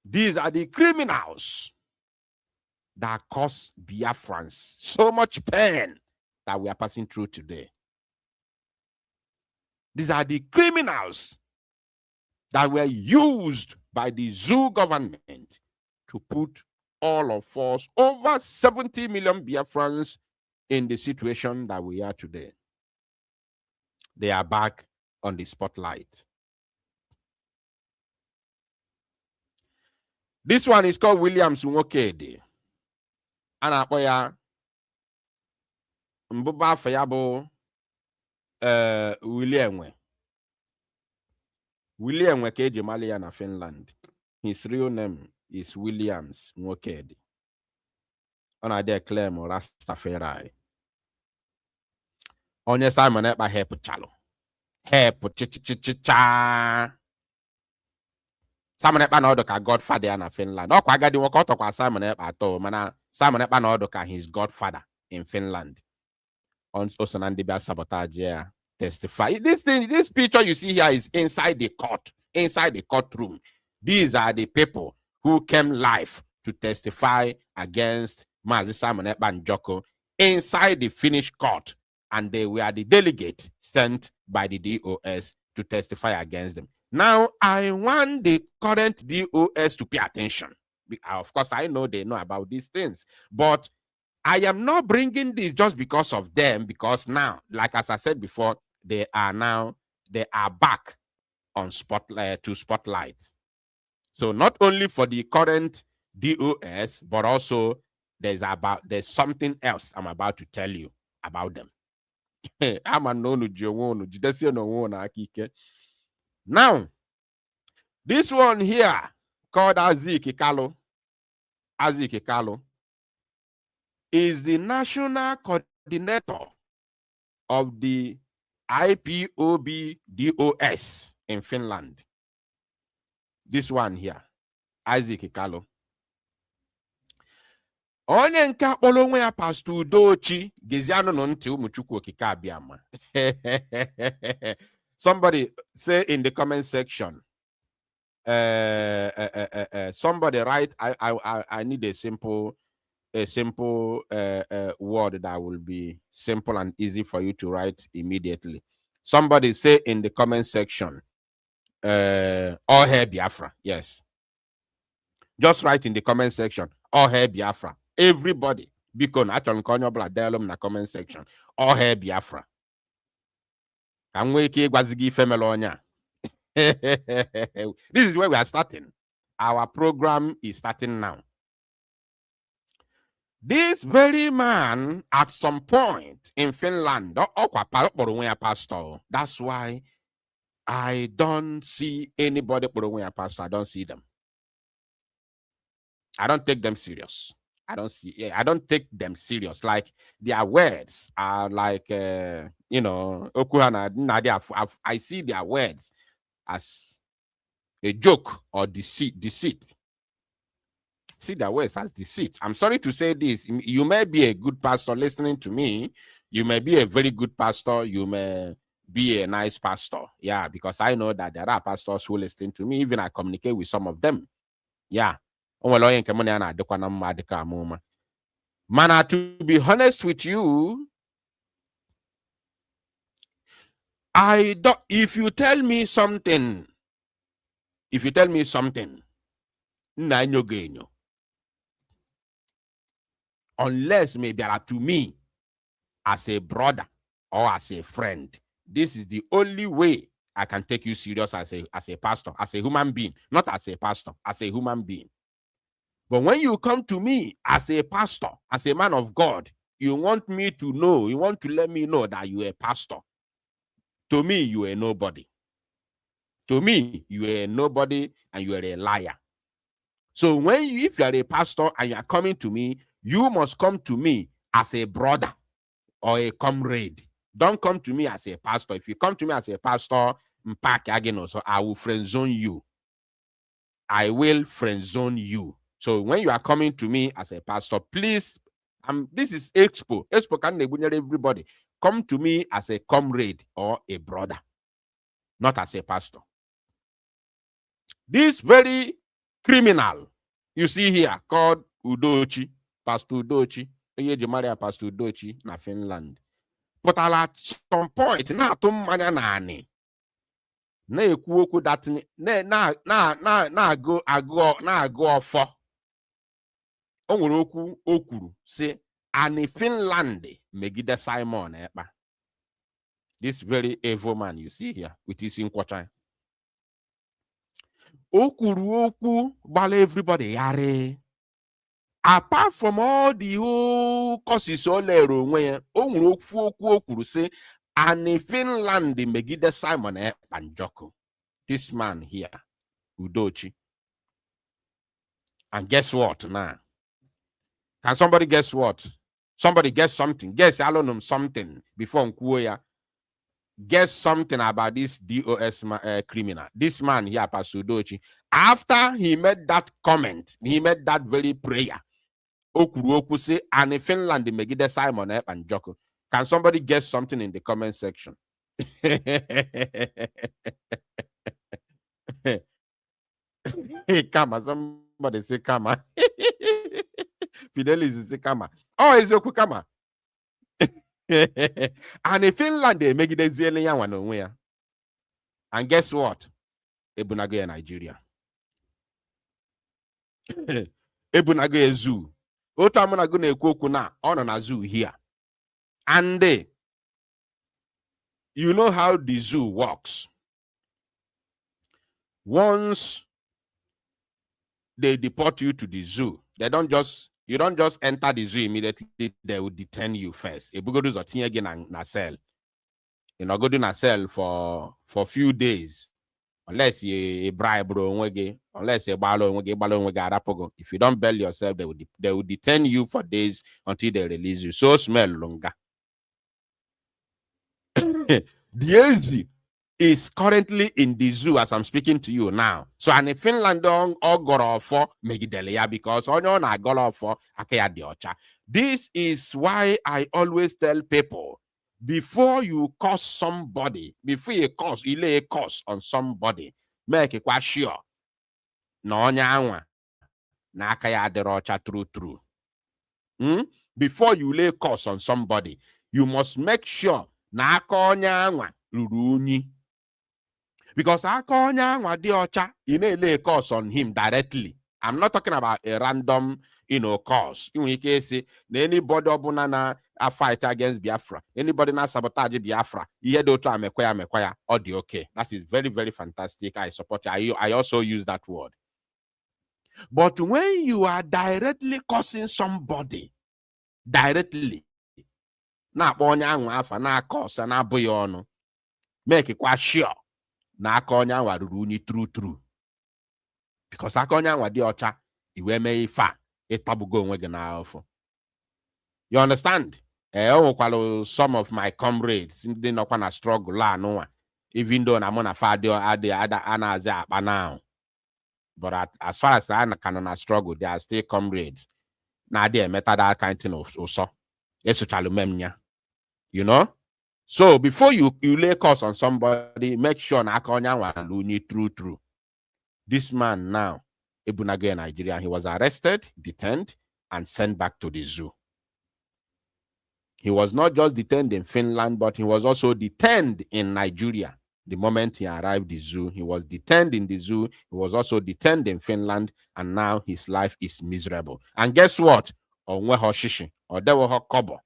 These are the criminals that cause Biafrans so much pain that we are passing through today. These are the criminals that were used by the zoo government to put all of us, over 70 million Biafrans, in the situation that we are today. They are back on the spotlight. This one is called Williams Nwokedi. Anapoya Mbuba Fayabo William Nwekeji Malia na Finland. His real name is Williams Nwokedi. On their claim Rastafari. Onye Simon Ekpa hepu chalo. Hepu chichichicha. Simon Ekpa na odoka godfather na Finland. Okwa agadi nwoke otokwa Simon Ekpa ato. Mana Simon Ekpa na odoka his godfather in Finland. Also Nandibia sabotage, yeah. Testify. This picture you see here is inside the court, inside the courtroom. These are the people who came live to testify against Mazi Simon Ekpa Njoko inside the Finnish court, and they were the delegate sent by the DOS to testify against them. Now, I want the current DOS to pay attention. Of course, I know they know about these things, but I am not bringing this just because of them, because now, like as I said before, they are back on spotlight. So not only for the current DOS, but also there's something else I'm about to tell you about them. Now, this one here called Azikikalo is the national coordinator of the IPOB DOS in Finland. This one here, Isaac Ikalo. Onye nke akpọrọ onwe ya Pastor Udochi gezianụ nụ ntị ụmụ Chukwu okike abịama. Somebody say in the comment section. Somebody write. I need a simple word that will be simple and easy for you to write immediately. Somebody say in the comment section, all hair Biafra. Yes. Just write in the comment section, all hair Biafra. Everybody. Because actually, in the comment section, all hair Biafra. This is where we are starting. Our program is starting now. This very man, at some point in Finland, that's why I don't see anybody pastor. I don't see them. I don't take them serious. I don't take them serious. Like their words are like, I see their words as a joke or deceit. See their words as deceit. I'm sorry to say this. You may be a good pastor listening to me. You may be a very good pastor. You may be a nice pastor. Yeah, because I know that there are pastors who listen to me. Even I communicate with some of them. Yeah. Mana, to be honest with you, I don't, if you tell me something, unless maybe to me as a brother or as a friend, this is the only way I can take you serious as a pastor, as a human being, not as a pastor, as a human being. But when you come to me as a pastor, as a man of God, you want me to know, you want to let me know that you're a pastor. To me, you are nobody. To me, you are nobody and you are a liar. So when if you are a pastor and you are coming to me, you must come to me as a brother or a comrade. Don't come to me as a pastor. If you come to me as a pastor, so I will friend zone you. I will friend zone you. So when you are coming to me as a pastor, please, this is Expo. Expo can everybody. Come to me as a comrade or a brother, not as a pastor. This very criminal you see here called Udochi, Pastor Udochi, Pastor Udochi na Finland. But at some point, na tumanya nani. Na ekwu okwu that na go ofo. O nwere okwu o kwuru say ani Finland megide Simon Ekpa. This very evil man you see here with his nkwocha. O kwuru okwu gbala everybody yare. Apart from all the whole causes o lere onwe ya, o nwere okwu o kwuru say ani Finland megide Simon Ekpa Njoko. This man here, Udochi. And guess what now? Can somebody guess what? Somebody guess something. Guess alone something before Nkuoya. Guess something about this DOS criminal. This man here, Pastor Udochi. After he made that comment, he made that very prayer. Okuruoku say, and in Finland, the Megide Simon and Joko. Can somebody guess something in the comment section? Hey, Kama, somebody say Kama. Fidelis say Kama. Oh, it's Yoku Kama. And in Finland, they make it a one. And guess what? Ebunagoya, Nigeria. Ebunagoya Zoo. Otamunago Kokuna on a zoo here. And you know how the zoo works. Once they deport you to the zoo, you don't just enter the zoo immediately. They will detain you first. You go to again na cell. You know, go to na cell for a few days, unless you bribe unless you balo. If you don't bail yourself, they will detain you for days until they release you. So smell longer. The LG is currently in the zoo as I'm speaking to you now. So and in Finland all got for Megidelia because on I got for Akaya Diocha. This is why I always tell people, before you curse somebody, before you lay a curse on somebody, make it quite sure. No nyanwa na Akaya Derocha true. Before you lay a curse on somebody, you must make sure na nyanwa ruruni. Because you may lay a curse on him directly. I'm not talking about a random, curse. In which case, anybody a fight against Biafra, anybody na sabotage Biafra, mekwaya, audio okay. That is very, very fantastic. I support you. I also use that word. But when you are directly cursing somebody, directly, na afa na curse na boyono, make it quite sure. Na akonya wa ruru true. Because akonya wa di ocha, iwe me ifa, itabugo onwe na afo. You understand? Some of my comrades, they no na struggle la no. Even though na mona fadio ade anaza apa now. But as far as I can struggle, they are still comrades. Na they meta that kind of so. Yesu chalu memnya. You know? So before you lay curse on somebody, make sure na true. This man now, Ebunago, Nigeria, he was arrested, detained, and sent back to the zoo. He was not just detained in Finland, but he was also detained in Nigeria. The moment he arrived the zoo, he was detained in the zoo. He was also detained in Finland, and now his life is miserable. And guess what? Onweho shishi, odeweho kobo.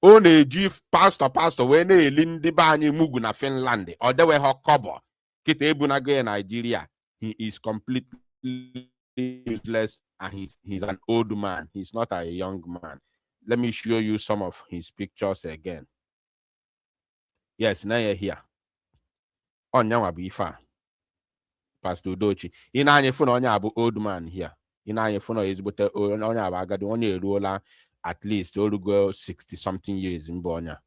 O na-eji pastor wee na-eli ndị be anyị mugwu na Finland, odeweho kobo. Kita Ebunago Nigeria, he is completely useless, and he's an old man. He's not a young man. Let me show you some of his pictures again. Yes, now you're here. Onyawa bifa. Pastor Dochi. In anye phone onya abu old man here. In anye phone is but onya agadi onye eruola at least orugo 60 something years in Bonya.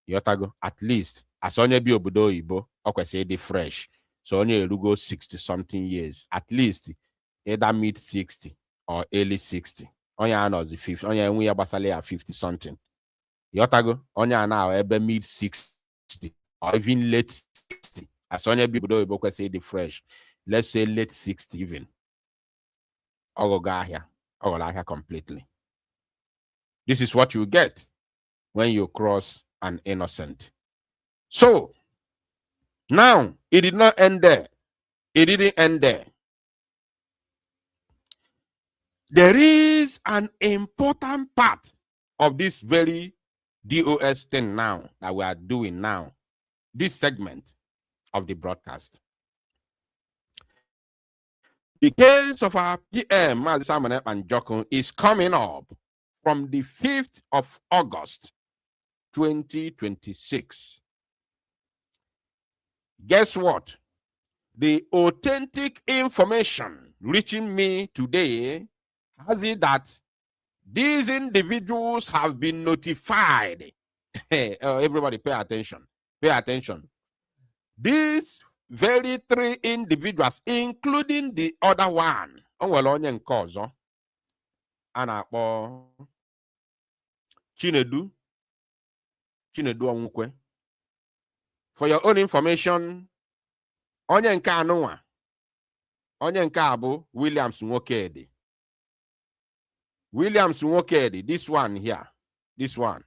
Yotago at least as onye bi obodo oyibo okwese dey fresh. So onye erugo 60 something years at least either mid 60 or early 60. Onya anozi 50. Onya enwe ya gbasale ya 50 something. Yotago onya now ebe mid 60 or even late 60. As onya bi obodo oyibo kwese dey fresh. Let's say late 60 even. Ogogahia completely. This is what you get when you cross an innocent. So now it did not end there. It didn't end there. There is an important part of this very DOS thing now that we are doing now, this segment of the broadcast. The case of our PM, Mazi and Jokun, is coming up from the 5th of August, 2026. Guess what? The authentic information reaching me today has it that these individuals have been notified. Everybody pay attention. Pay attention. These very 3 individuals, including the other one, Chinedu Onwukwe. For your own information, onye nke anụnwa, onye nke abụ Williams Nwokedi. Williams Nwokedi, this one here, this one,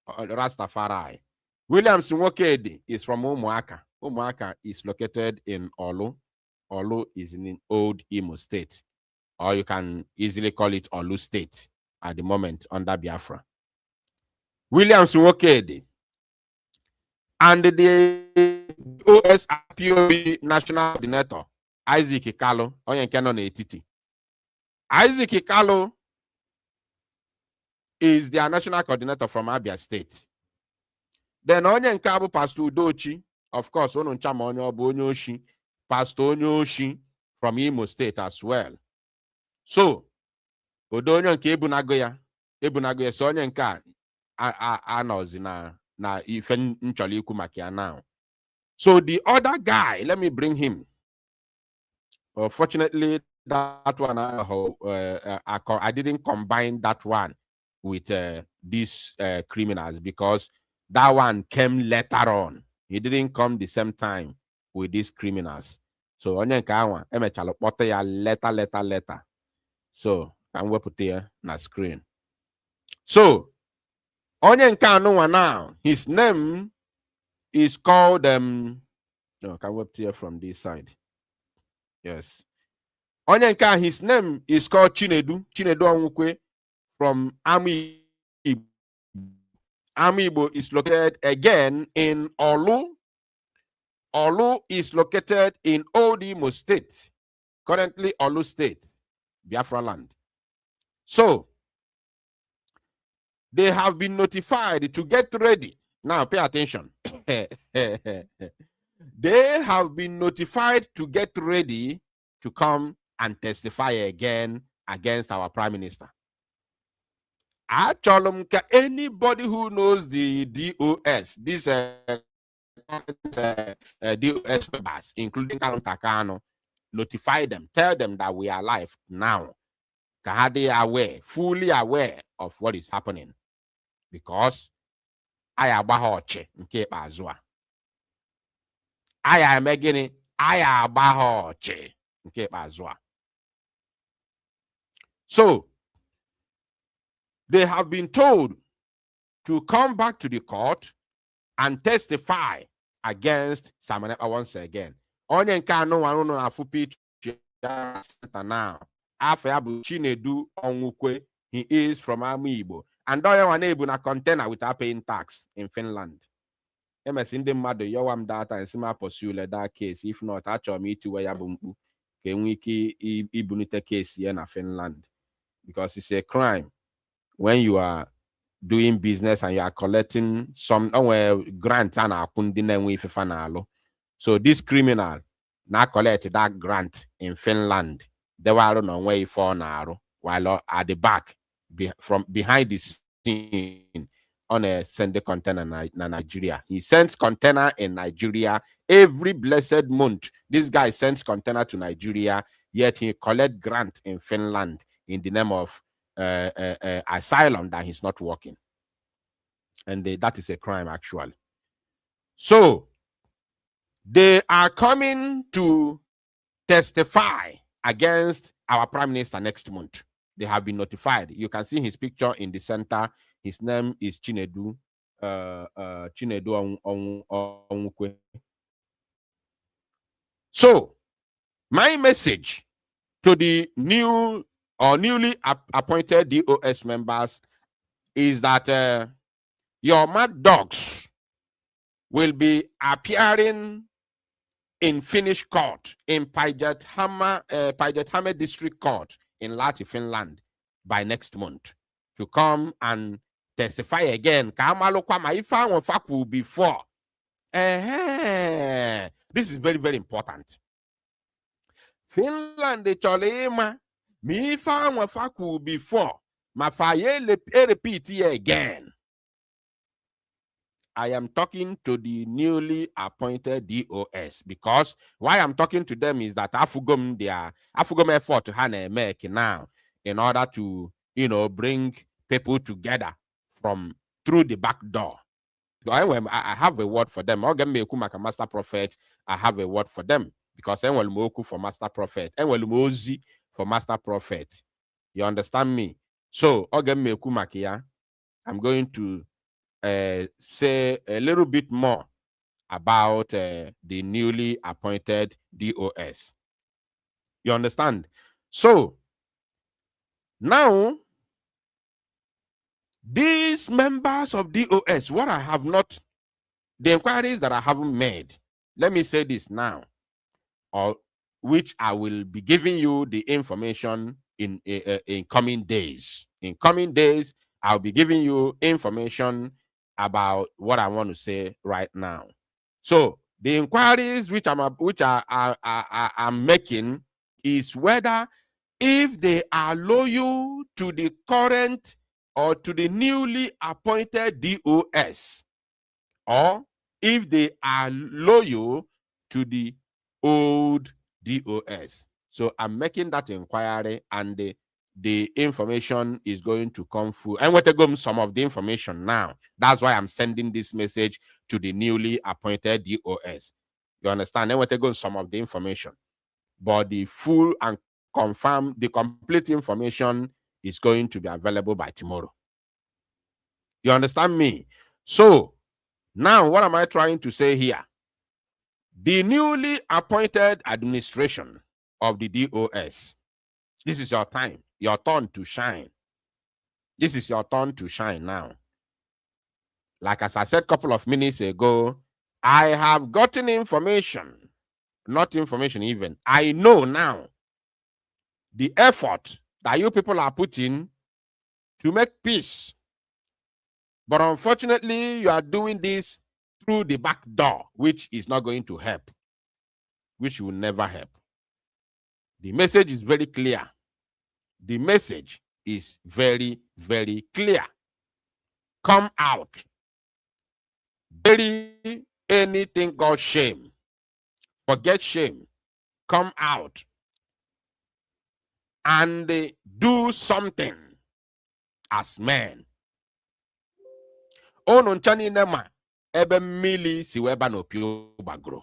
Rastafari. Williams Nwokedi is from Umuaka. Umuaka is located in Olu. Olu is in old Imo State, or you can easily call it Olu State at the moment under Biafra. Williams Nwokedi and the OSPOB National Coordinator, Isaac Ikalo, onye nke nọ n'etiti. Isaac Ikalo is their national coordinator from Abia State. Then onye nke abụ Pastor Udochi, of course, onu nchama onye obu onye oshi, Pastor onye oshi from Imo State as well. So, odo onye nke Ebunago ya, so onye nke a anọzi na ife nchọrọ ikwu maka ya now. So the other guy, let me bring him. Fortunately, that one I didn't combine that one with these criminals because that one came later on. He didn't come the same time with these criminals. So onye nke anwa emechalo kpọta ya later. So can we put here na screen? So onye nke anụnwa now, his name is called no, can we put here from this side? Yes. Onye nke, his name is called Chinedu Onwukwe from Ami Igbo. Ami Igbo is located again in Olu. Olu is located in Old Imo State. Currently Olu State, Biafra land. So they have been notified to get ready. Now pay attention. They have been notified to get ready to come and testify again against our Prime Minister. I tell them, anybody who knows the DOS, this DOS members, including Kalum Takano, notify them, tell them that we are live now. Are they aware, fully aware of what is happening? Because aya agbahoche nke ikpeazụ a. Aya eme gịnị? Aya agbahoche nke ikpeazụ a. So they have been told to come back to the court and testify against Simon Ekpa once again. Onye nke anụ nwa na afụ picture now. Afọ ya bụ Chinedu Onwukwe. He is from Igbo. And onye nwa na-ebu na container without paying tax in Finland. MS ndị mmadụ yọwa m data and sima pursue that case. If not, achọrọ m itiwe ya bụ mkpu ka enwe ike ibunite case ya na Finland. Because it's a crime when you are doing business and you are collecting some grant and akundi nenwe ifefa na alo. So this criminal now collect that grant in Finland. They were no way for na while at the back from behind the scene on a send container na Nigeria. He sends container in Nigeria every blessed month. This guy sends container to Nigeria, yet he collect grant in Finland in the name of asylum that he's not working. And that is a crime, actually. So they are coming to testify against our prime minister next month. They have been notified. You can see his picture in the center. His name is Chinedu Onwukwe. So my message to the new or newly appointed DOS members is that your mad dogs will be appearing in Finnish court in Päijät-Häme District Court in Lahti, Finland by next month to come and testify again. Before. This is very, very important. Finland, the Cholema, me found faku before. Mafaye repeat here again. I am talking to the newly appointed DOS because why I'm talking to them is that Afugum effort to make now in order to bring people together from through the back door. I have a word for them. Master Prophet, I have a word for them because for Master Prophet, for Master Prophet. You understand me? So I'm going to say a little bit more about the newly appointed DOS. You understand? So now these members of DOS, what I have not, the inquiries that I haven't made, let me say this now, or which I will be giving you the information in coming days. In coming days, I'll be giving you information about what I want to say right now. So the inquiries which I'm making is whether if they are loyal to the current or to the newly appointed DOS, or if they are loyal to the old DOS. So I'm making that inquiry, and the information is going to come through. And we're going to some of the information now. That's why I'm sending this message to the newly appointed DOS. You understand? And we're going to some of the information. But the full and confirmed, the complete information is going to be available by tomorrow. You understand me? So now what am I trying to say here? The newly appointed administration of the DOS, this is your time, your turn to shine. This is your turn to shine now. Like as I said a couple of minutes ago, I have gotten information, not information even. I know now the effort that you people are putting to make peace. But unfortunately, you are doing this through the back door, which is not going to help, which will never help. The message is very clear. The message is very, very clear. Come out. Bury anything called shame. Forget shame. Come out and do something as men. Ono nchani nema ebe mmili si weba no pio bagro.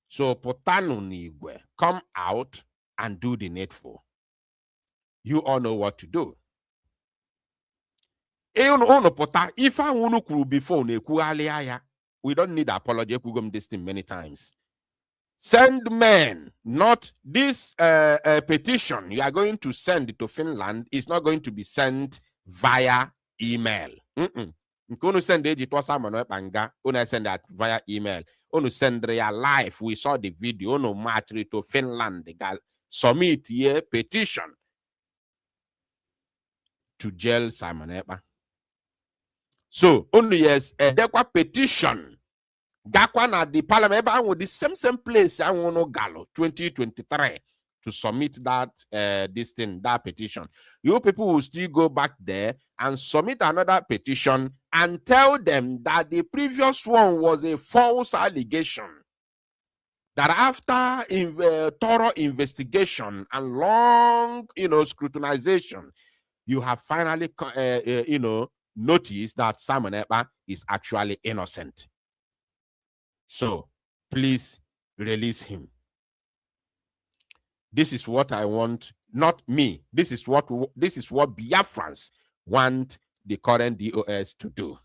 So potanu n'igwe, come out and do the needful. You all know what to do. Ono pota, if I want to kuru before we don't need apology. We go this thing many times. Send men, not this petition you are going to send to Finland is not going to be sent via email. Unu send it to Panga, Unu send that via email. Unu send real life. We saw the video. Unu match to Finland. They got submit here petition to jail Simon Ekpa. So only yes, a petition. Gakwa na the parliament with the same place I want to Gallo 2023 to submit that this thing, that petition. You people will still go back there and submit another petition and tell them that the previous one was a false allegation. That after thorough investigation and long, scrutinization, you have finally, noticed that Simon Ekpa is actually innocent. So please release him. This is what I want, not me. This is what Biafrans want the current DOS to do.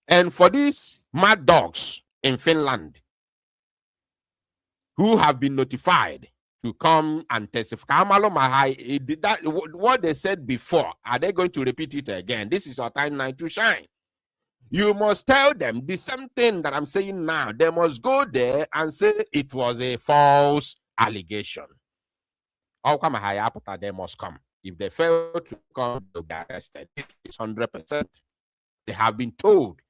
And for these mad dogs in Finland who have been notified to come and testify, what they said before, are they going to repeat it again? This is your time now to shine. You must tell them the same thing that I'm saying now. They must go there and say it was a false allegation. They must come. If they fail to come, they'll be arrested. It's 100%. They have been told.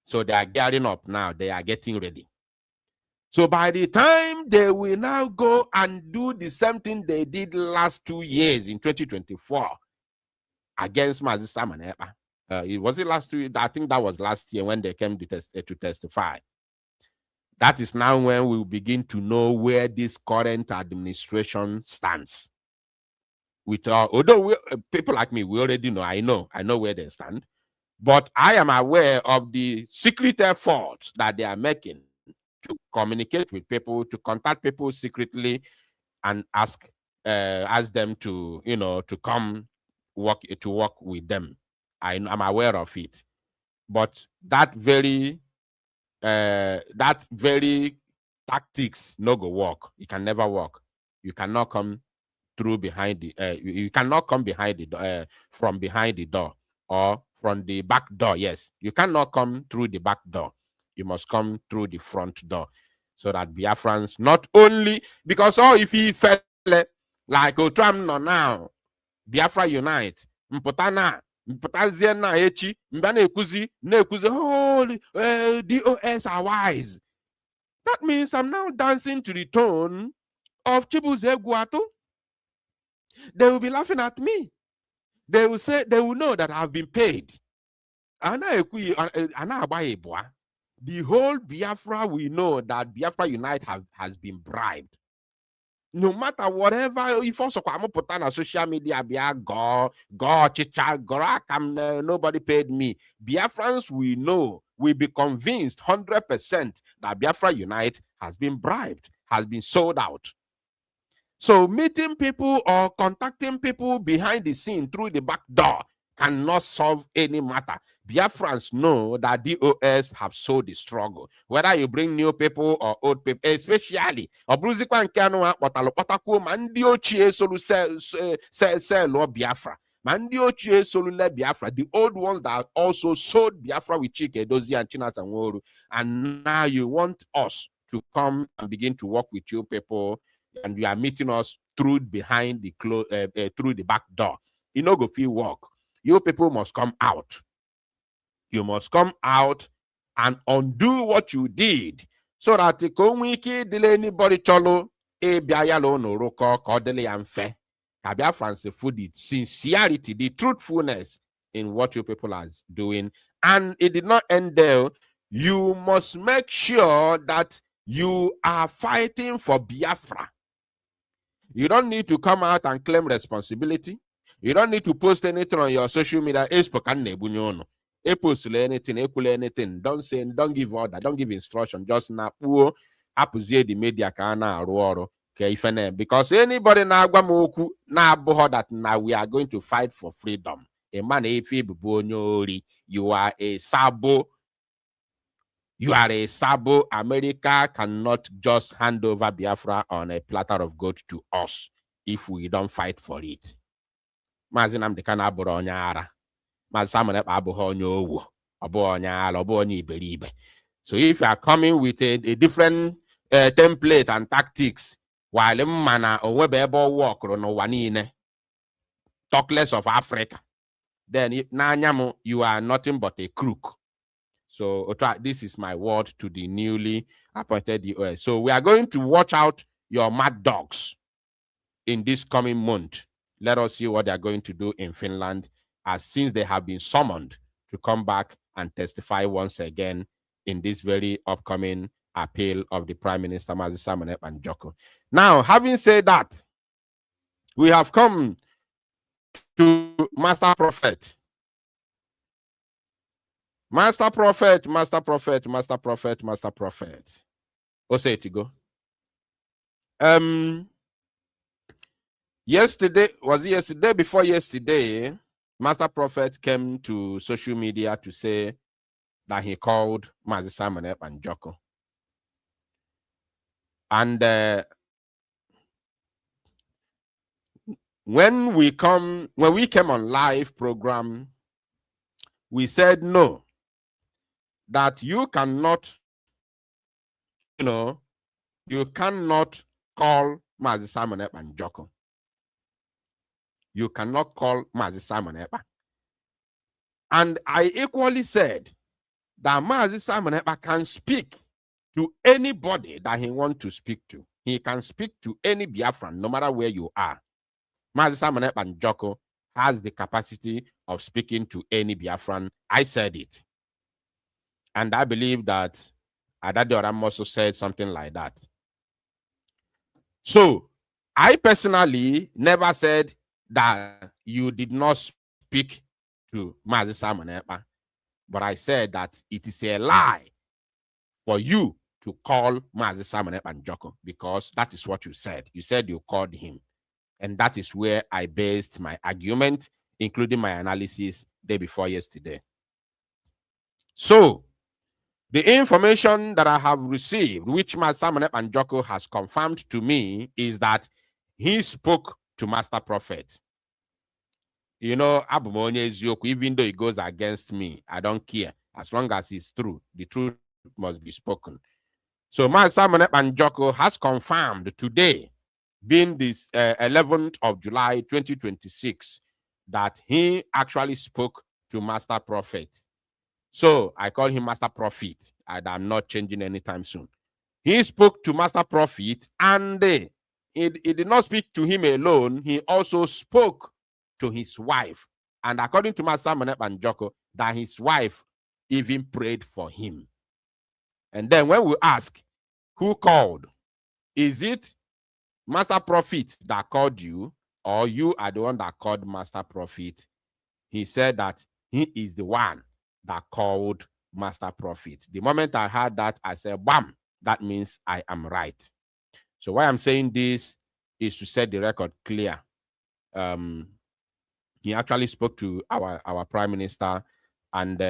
So they are gearing up now. They are getting ready. So by the time they will now go and do the same thing they did last 2 years in 2024 against Mazi Simon Ekpa. It was it last year? I think that was last year when they came to testify. That is now when we will begin to know where this current administration stands. Although people like me, we already know. I know where they stand, but I am aware of the secret efforts that they are making to communicate with people, to contact people secretly, and ask them to to come work with them. I'm aware of it, but that very tactics no go work. It can never work. You cannot come through behind the. You cannot come behind the door from behind the door or from the back door. Yes, you cannot come through the back door. You must come through the front door, so that Biafrans not only because if he fell like Otram now, Biafra unite, Mpotana. Echi, holy DOS are wise. That means I'm now dancing to the tone of Chibuze Guato. They will be laughing at me. They will say, they will know that I've been paid. The whole Biafra, we know that Biafra Unite has been bribed. No matter whatever, if also put on social media, nobody paid me. Biafrans, we know, we be convinced 100% that Biafra Unite has been bribed, has been sold out. So meeting people or contacting people behind the scene through the back door cannot solve any matter. Biafrans know that DOS have sold the struggle. Whether you bring new people or old people, especially Biafra. The old ones that also sold Biafra with Chike, Dozie, and Chinas and Woru. And now you want us to come and begin to work with you people, and you are meeting us through behind the through the back door. You know, go feel work. You people must come out. You must come out and undo what you did, so that the wiki delay anybody cholo e biayalo no roko kodele and fe. Kabia France food the sincerity, the truthfulness in what you people are doing, and it did not end there. You must make sure that you are fighting for Biafra. You don't need to come out and claim responsibility. You don't need to post anything on your social media. anything, don't give order, don't give instruction, just na apụzie the media ka a na-arụ ọrụ ka ife na, because anybody na-agwa m okwu na-abụghọ that now we are going to fight for freedom. A man if you are a sabo. You are a sabo. America cannot just hand over Biafra on a platter of gold to us if we don't fight for it. Mazinam de kana abụrụ onye ara. Mazinam abụghị onye owu. Ọ bụ onye ara, ọ bụ onye iberibe. So if you are coming with a different template and tactics, while mana onwebe ebe work n'ụwa niile, talk less of Africa, then you are nothing but a crook. So this is my word to the newly appointed US. So we are going to watch out your mad dogs in this coming month. Let us see what they are going to do in Finland, as since they have been summoned to come back and testify once again in this very upcoming appeal of the Prime Minister Mazi Simon Ekpa Njoko. Now, having said that, we have come to Master Prophet. Master Prophet. Oh, say it to go. Yesterday, was it yesterday? Before yesterday, Master Prophet came to social media to say that he called Mazi Simon Ekpa Njoko. And when we came on live program, we said no, that you cannot, you cannot call Mazi Simon Ekpa Njoko. You cannot call Mazi Simon Ekpa. And I equally said that Mazi Simon Ekpa can speak to anybody that he wants to speak to. He can speak to any Biafran, no matter where you are. Mazi Simon Ekpa Njoko has the capacity of speaking to any Biafran. I said it. And I believe that Adade Oram also said something like that. So, I personally never said that you did not speak to Mazi Simon Ekpa, but I said that it is a lie for you to call Mazi Simon Ekpa Njoko, because that is what you said. You said you called him. And that is where I based my argument, including my analysis day before yesterday. So, the information that I have received, which Mazi Simon Ekpa Njoko has confirmed to me, is that he spoke to Master Prophet. Even though it goes against me, I don't care. As long as it's true, the truth must be spoken. So Mazi Simon Ekpa Njoko has confirmed today, being this 11th of July 2026, that he actually spoke to Master Prophet. So I call him Master Prophet, and I'm not changing anytime soon. He spoke to Master Prophet, and he did not speak to him alone. He also spoke to his wife. And according to Master Simon Ekpa Njoko, that his wife even prayed for him. And then when we ask, who called? Is it Master Prophet that called you, or you are the one that called Master Prophet? He said that he is the one that called Master Prophet. The moment I heard that, I said, bam, that means I am right. So why I'm saying this is to set the record clear. He actually spoke to our Prime Minister, and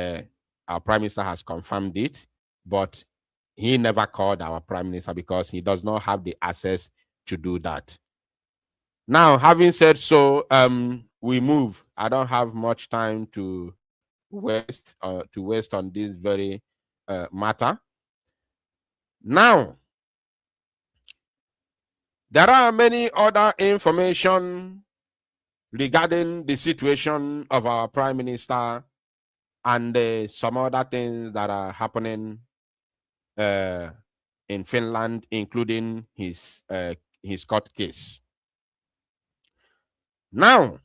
our Prime Minister has confirmed it, but he never called our Prime Minister because he does not have the access to do that. Now, having said so, we move. I don't have much time to waste on this very matter. Now, there are many other information regarding the situation of our Prime Minister and some other things that are happening in Finland, including his court case. Now,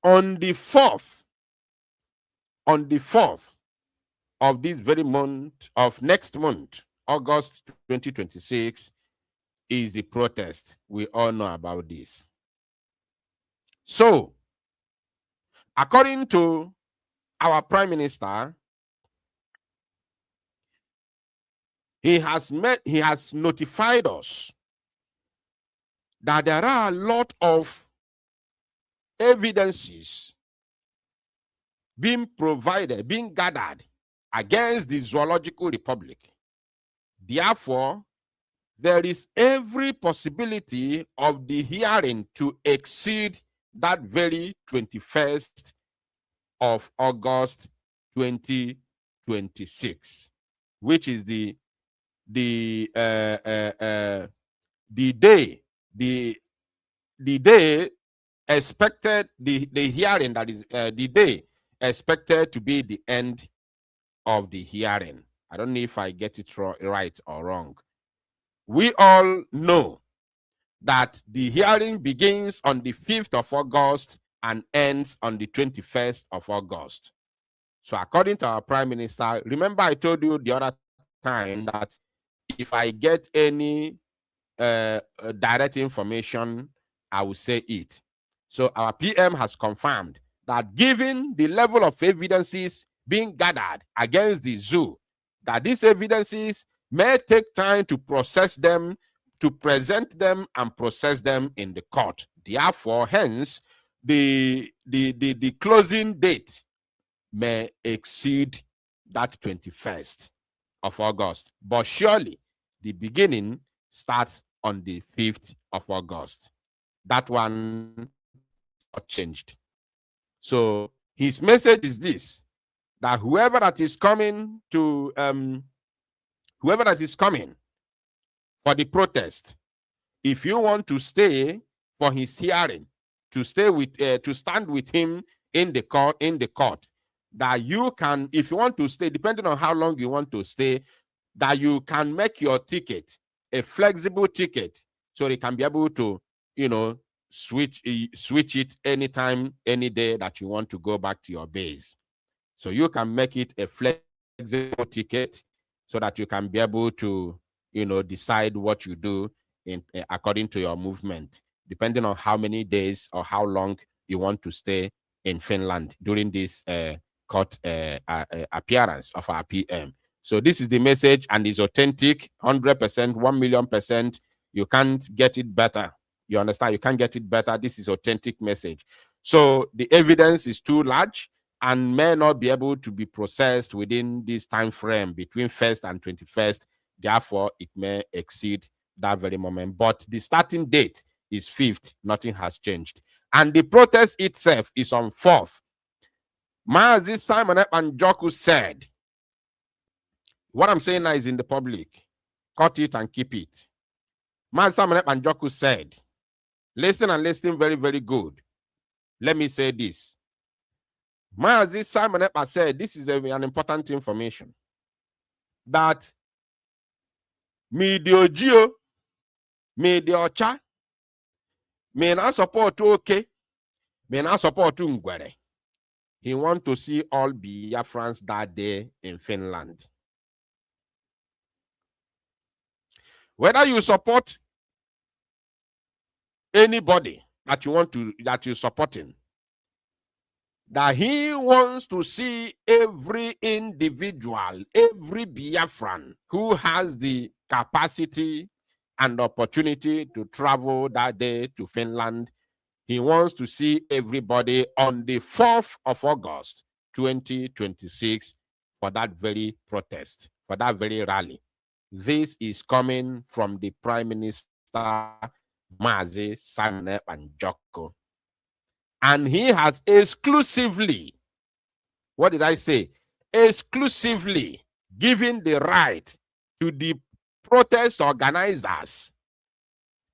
on the 4th of this very month, of next month, August 2026, is the protest. We all know about this. So, According to our Prime Minister, he has notified us that there are a lot of evidences being provided, being gathered against the Zoological Republic. Therefore, there is every possibility of the hearing to exceed that very 21st of August 2026, which is the day expected, the hearing, that is the day expected to be the end of the hearing. I don't know if I get it right or wrong. We all know that the hearing begins on the 5th of August and ends on the 21st of August. So according to our Prime Minister, remember I told you the other time that if I get any direct information, I will say it. So our PM has confirmed that given the level of evidences being gathered against the zoo, that these evidences may take time to process them, to present them and process them in the court. Therefore, hence, the closing date may exceed that 21st of August. But surely the beginning starts on the 5th of August. That one not changed. So his message is this, that whoever that is coming for the protest, if you want to stay for his hearing, to stand with him in the court, that you can, if you want to stay, depending on how long you want to stay, that you can make your ticket a flexible ticket, so they can be able to, switch it anytime, any day that you want to go back to your base. So you can make it a flexible ticket so that you can be able to, decide what you do according to your movement, depending on how many days or how long you want to stay in Finland during this court appearance of our PM. So this is the message, and it's authentic, 100%, 1,000,000%. You can't get it better. You understand? You can't get it better. This is authentic message. So the evidence is too large and may not be able to be processed within this time frame between 1st and 21st. Therefore, it may exceed that very moment. But the starting date is 5th. Nothing has changed. And the protest itself is on 4th. Mazi Simon Ekpa said, what I'm saying now is in the public. Cut it and keep it. Mazi Simon Ekpa said, listen and listen very, very good. Let me say this. Mazi Simon Ekpa said, this is an important information, that Medio Geo, Medio Cha, may not support okay, may not support Ngwere. He wants to see all Biafrans that day in Finland. Whether you support anybody that you're supporting, that he wants to see every individual, every Biafran who has the capacity and opportunity to travel that day to Finland. He wants to see everybody on the 4th of August, 2026, for that very protest, for that very rally. This is coming from the Prime Minister, Mazi Simon Ekpa. And he has exclusively, what did I say? Exclusively given the right to the protest organizers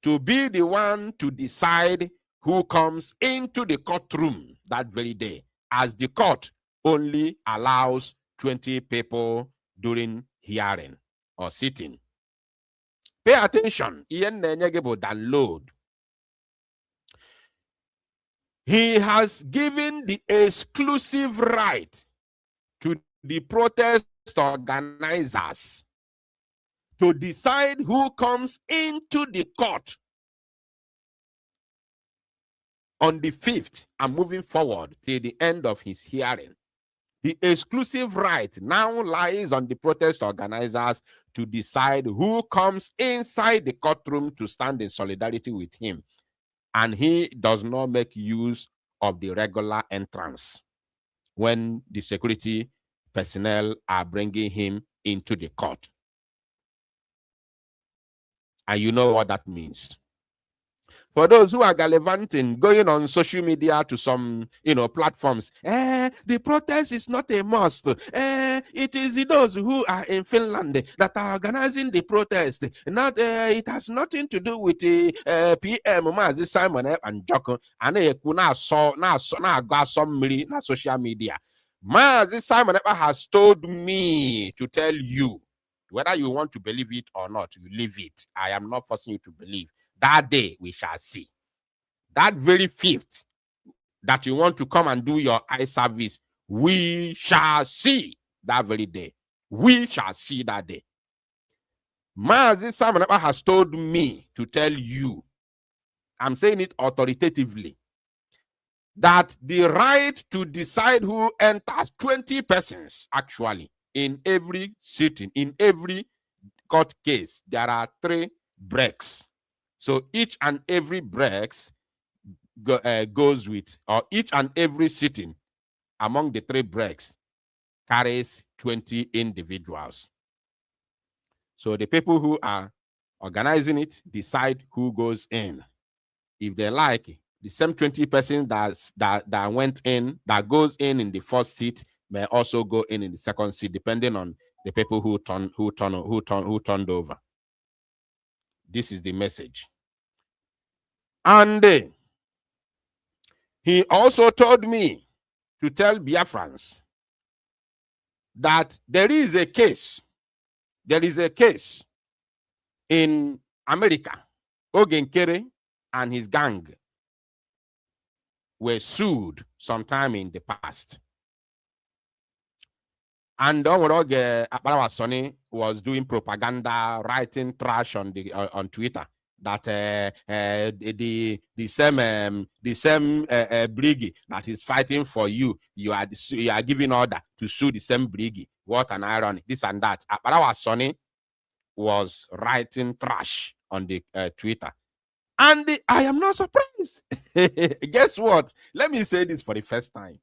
to be the one to decide who comes into the courtroom that very day, as the court only allows 20 people during hearing or sitting. Pay attention. Download. He has given the exclusive right to the protest organizers to decide who comes into the court On the 5th, and moving forward till the end of his hearing, the exclusive right now lies on the protest organizers to decide who comes inside the courtroom to stand in solidarity with him. And he does not make use of the regular entrance when the security personnel are bringing him into the court. And you know what that means. For those who are gallivanting, going on social media to some, platforms, the protest is not a must. It is those who are in Finland that are organizing the protest. It has nothing to do with the PM Mazi Simon and Joko. And na some social media. Mazi Simon has told me to tell you, whether you want to believe it or not, you leave it. I am not forcing you to believe. That day we shall see. That very 5th that you want to come and do your eye service, we shall see that very day. We shall see that day. Mazi Simon has told me to tell you, I'm saying it authoritatively, that the right to decide who enters, 20 persons actually, in every sitting, in every court case, there are 3 breaks. So each and every breaks goes with, or each and every sitting among the 3 breaks carries 20 individuals. So the people who are organizing it decide who goes in. If they like, the same 20 persons that went in, that goes in the first seat, may also go in the second seat, depending on the people who turned over. This is the message. And he also told me to tell Biafrans that there is a case in America. Ogenkere and his gang were sued sometime in the past. And Ekpa Sonny was doing propaganda, writing trash on Twitter that the same brigade that is fighting for you are giving order to sue the same brigade. What an irony! This and that. Ekpa Sonny was writing trash on the Twitter, and I am not surprised. Guess what? Let me say this for the first time.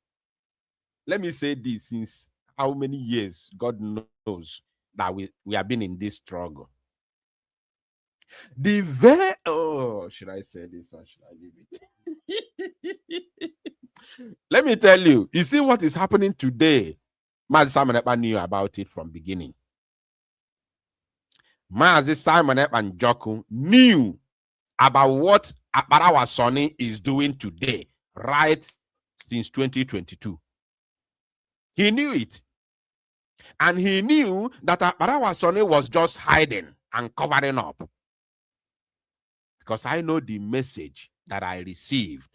Let me say this since how many years? God knows that we have been in this struggle. Should I say this or should I leave it? Let me tell you. You see what is happening today? Mazi Simon Ekpa knew about it from beginning. Mazi Simon Ekpa and Joko knew about what Ekpa Sonny is doing today, right since 2022. He knew it. And he knew that Ekpa Sonny was just hiding and covering up. Because I know the message that I received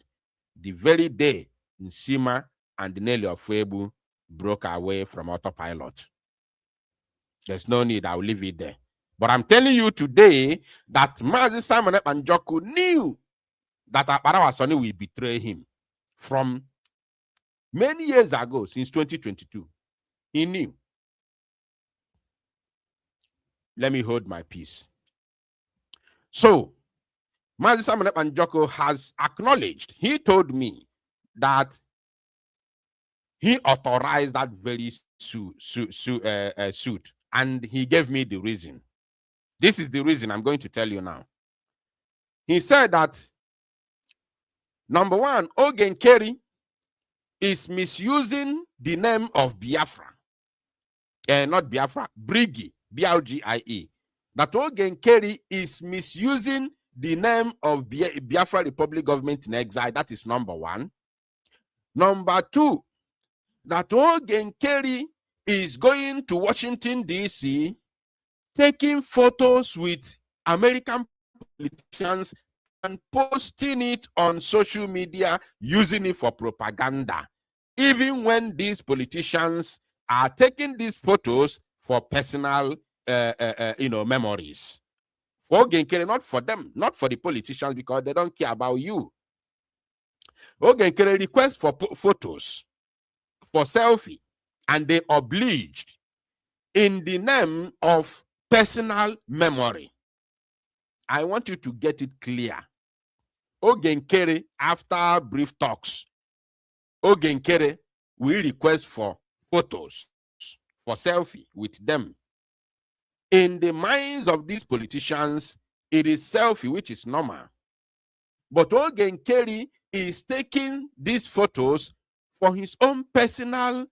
the very day Nsima and Nelly Ofebu broke away from autopilot. There's no need, I'll leave it there. But I'm telling you today that Mazi Simon Ekpa and Joko knew that Ekpa Sonny will betray him from many years ago, since 2022. He knew. Let me hold my peace. So, Mazi Simon Ekpa and Joko has acknowledged, he told me that he authorized that very suit, and he gave me the reason. This is the reason I'm going to tell you now. He said that, number one, Ogenkere is misusing the name of Biafra. Not Biafra, Brigi, B-R-G-I-E. That Ogenkere is misusing the name of Biafra Republic Government in Exile. That is number one. Number two, that Ogenkere is going to Washington, D.C., taking photos with American politicians and posting it on social media, using it for propaganda, even when these politicians are taking these photos for personal memories. For Ogenkere, not for them, not for the politicians, because they don't care about you. Ogenkere request for photos, for selfie, and they obliged in the name of personal memory. I want you to get it clear. Ogenkere, after brief talks, Ogenkere will request for photos, for selfie with them. In the minds of these politicians, it is selfie which is normal. But Ogenkere is taking these photos for his own personal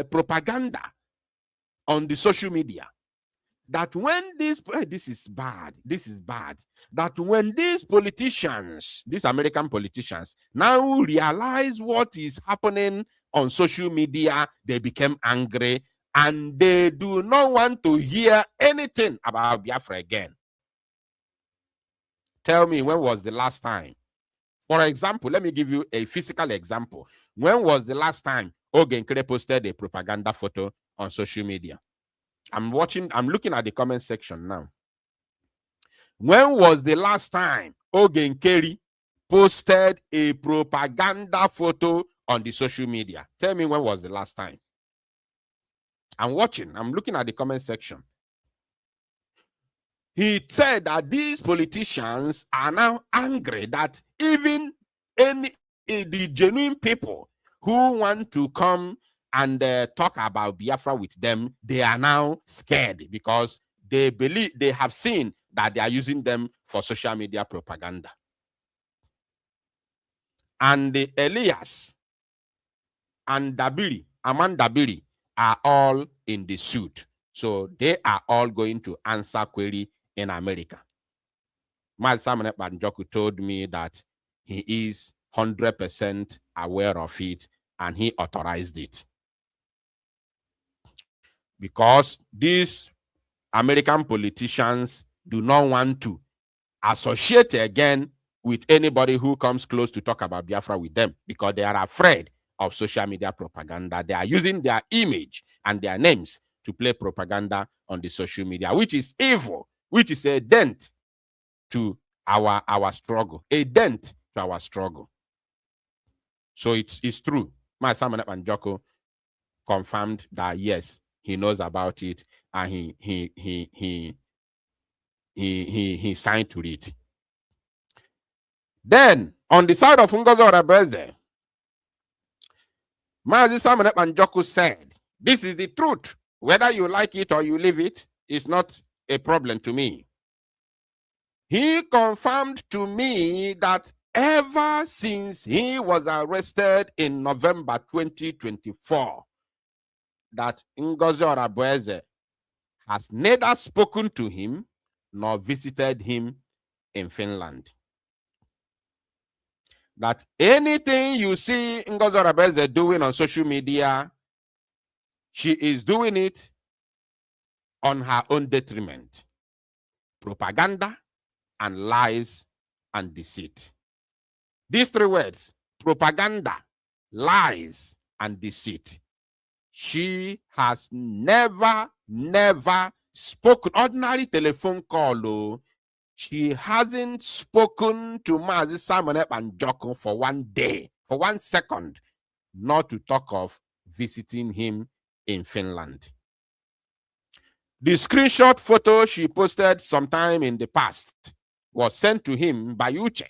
propaganda on the social media. That when this is bad, that when these politicians, these American politicians, now realize what is happening on social media, they become angry and they do not want to hear anything about Biafra again. Tell me, when was the last time? For example, let me give you a physical example. When was the last time Ogenkere posted a propaganda photo on social media? I'm looking at the comment section now. When was the last time Ogenkere posted a propaganda photo on the social media? Tell me, when was the last time? I'm looking at the comment section. He said that these politicians are now angry that even the genuine people who want to come and talk about Biafra with them, they are now scared because they have seen that they are using them for social media propaganda. And the Elias and Aman Dabiri are all in the suit. So they are all going to answer query in America. Simon Ekpa Njoku told me that he is 100% aware of it and he authorized it. Because these American politicians do not want to associate again with anybody who comes close to talk about Biafra with them, because they are afraid of social media propaganda. They are using their image and their names to play propaganda on the social media, which is evil, which is a dent to our struggle, a dent to our struggle. So it's true. My Simon Ekpa Njoku confirmed that yes, he knows about it and he signed to it. Then on the side of Ngozi Orebeze, Mazi Simon Ekpa Njoku said, "This is the truth. Whether you like it or you leave it, it's not a problem to me." He confirmed to me that ever since he was arrested in November 2024, that Ngozi Orebeze has neither spoken to him nor visited him in Finland. That anything you see Ngozi Orebeze doing on social media, she is doing it on her own detriment. Propaganda and lies and deceit. These three words, propaganda, lies, and deceit. She has never spoken. Ordinary telephone call, she hasn't spoken to Mazi Simon Ekpa Njoku for 1 day, for 1 second, not to talk of visiting him in Finland. The screenshot photo she posted sometime in the past was sent to him by Uche,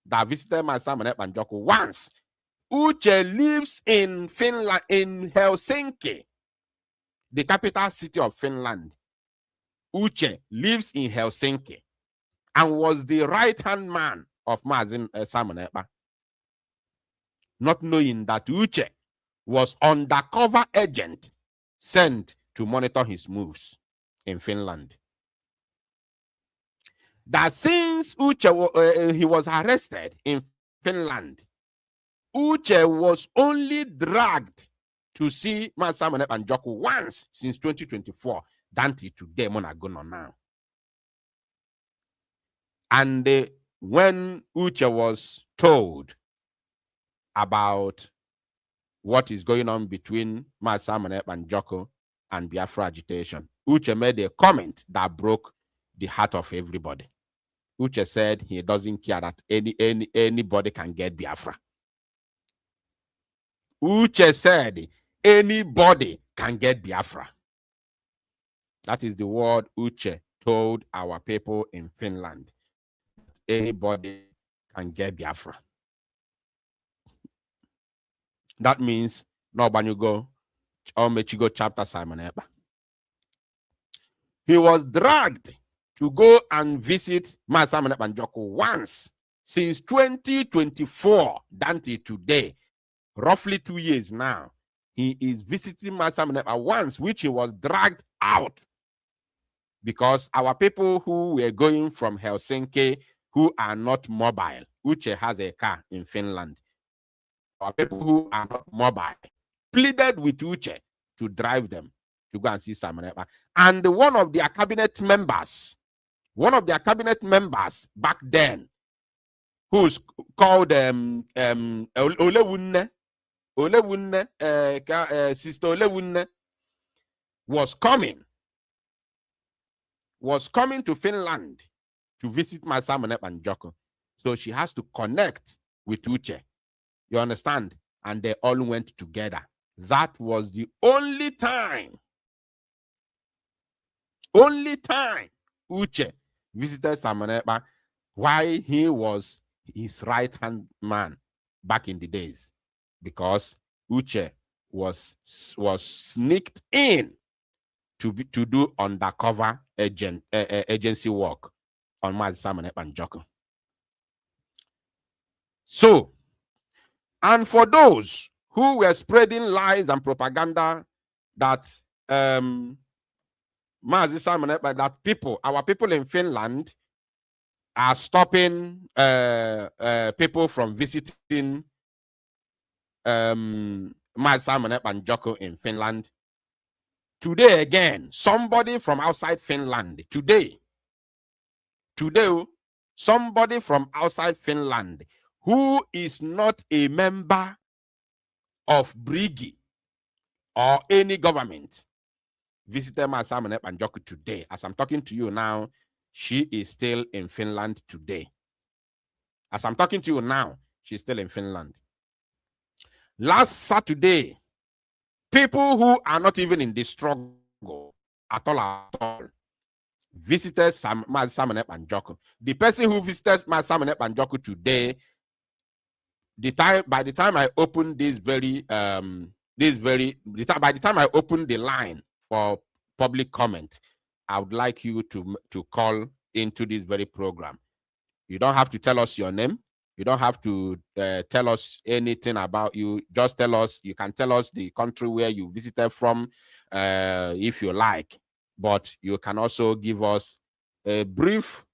that visited Mazi Simon Ekpa Njoku once. Uche lives in Finland, in Helsinki, the capital city of Finland. Uche lives in Helsinki and was the right-hand man of Mazi Simon Ekpa, not knowing that Uche was undercover agent sent to monitor his moves in Finland. That since Uche he was arrested in Finland, Uche was only dragged to see Mazi Simon Ekpa Njoku once since 2024. Dante today, Monagono now. And when Uche was told about what is going on between Mazi Simon Ekpa Njoku and Biafra agitation, Uche made a comment that broke the heart of everybody. Uche said he doesn't care that anybody can get Biafra. Uche said anybody can get Biafra. That is the word Uche told our people in Finland. Anybody can get Biafra. That means no Banyugo or Mechigo chapter Simon Ekpa. He was dragged to go and visit Simon Ekpa Njoko once since 2024 down to today, roughly 2 years now. He is visiting Simon Ekpa once, which he was dragged out because our people who were going from Helsinki, who are not mobile, Uche has a car in Finland. Our people who are not mobile pleaded with Uche to drive them to go and see Simon Ekpa. And one of their cabinet members back then, who's called Olewunne, Sister Olewunne, was coming to Finland to visit my Simon Ekpa Njoko. So she has to connect with Uche. You understand? And they all went together. That was the only time Uche visited Simon Ekpa while he was his right-hand man back in the days, because Uche was sneaked in to do undercover agency work on my Simon Ekpa Njoko. So, and for those who were spreading lies and propaganda that Mazi Simon Ekpa, that our people in Finland are stopping people from visiting Mazi Simon Ekpa Njoko in Finland. Today again, somebody from outside Finland, today, somebody from outside Finland who is not a member of Brigi or any government visited my Simon Ekpa Njoko today. As I'm talking to you now, she is still in Finland today. As I'm talking to you now, she's still in Finland. Last Saturday, people who are not even in the struggle at all visited my Simon Ekpa Njoko. The person who visited my Simon Ekpa Njoko today, by the time I opened by the time I opened the line for public comment, I would like you to call into this very program. You don't have to tell us your name. You don't have to tell us anything about you. Just tell us. You can tell us the country where you visited from, if you like. But you can also give us a brief,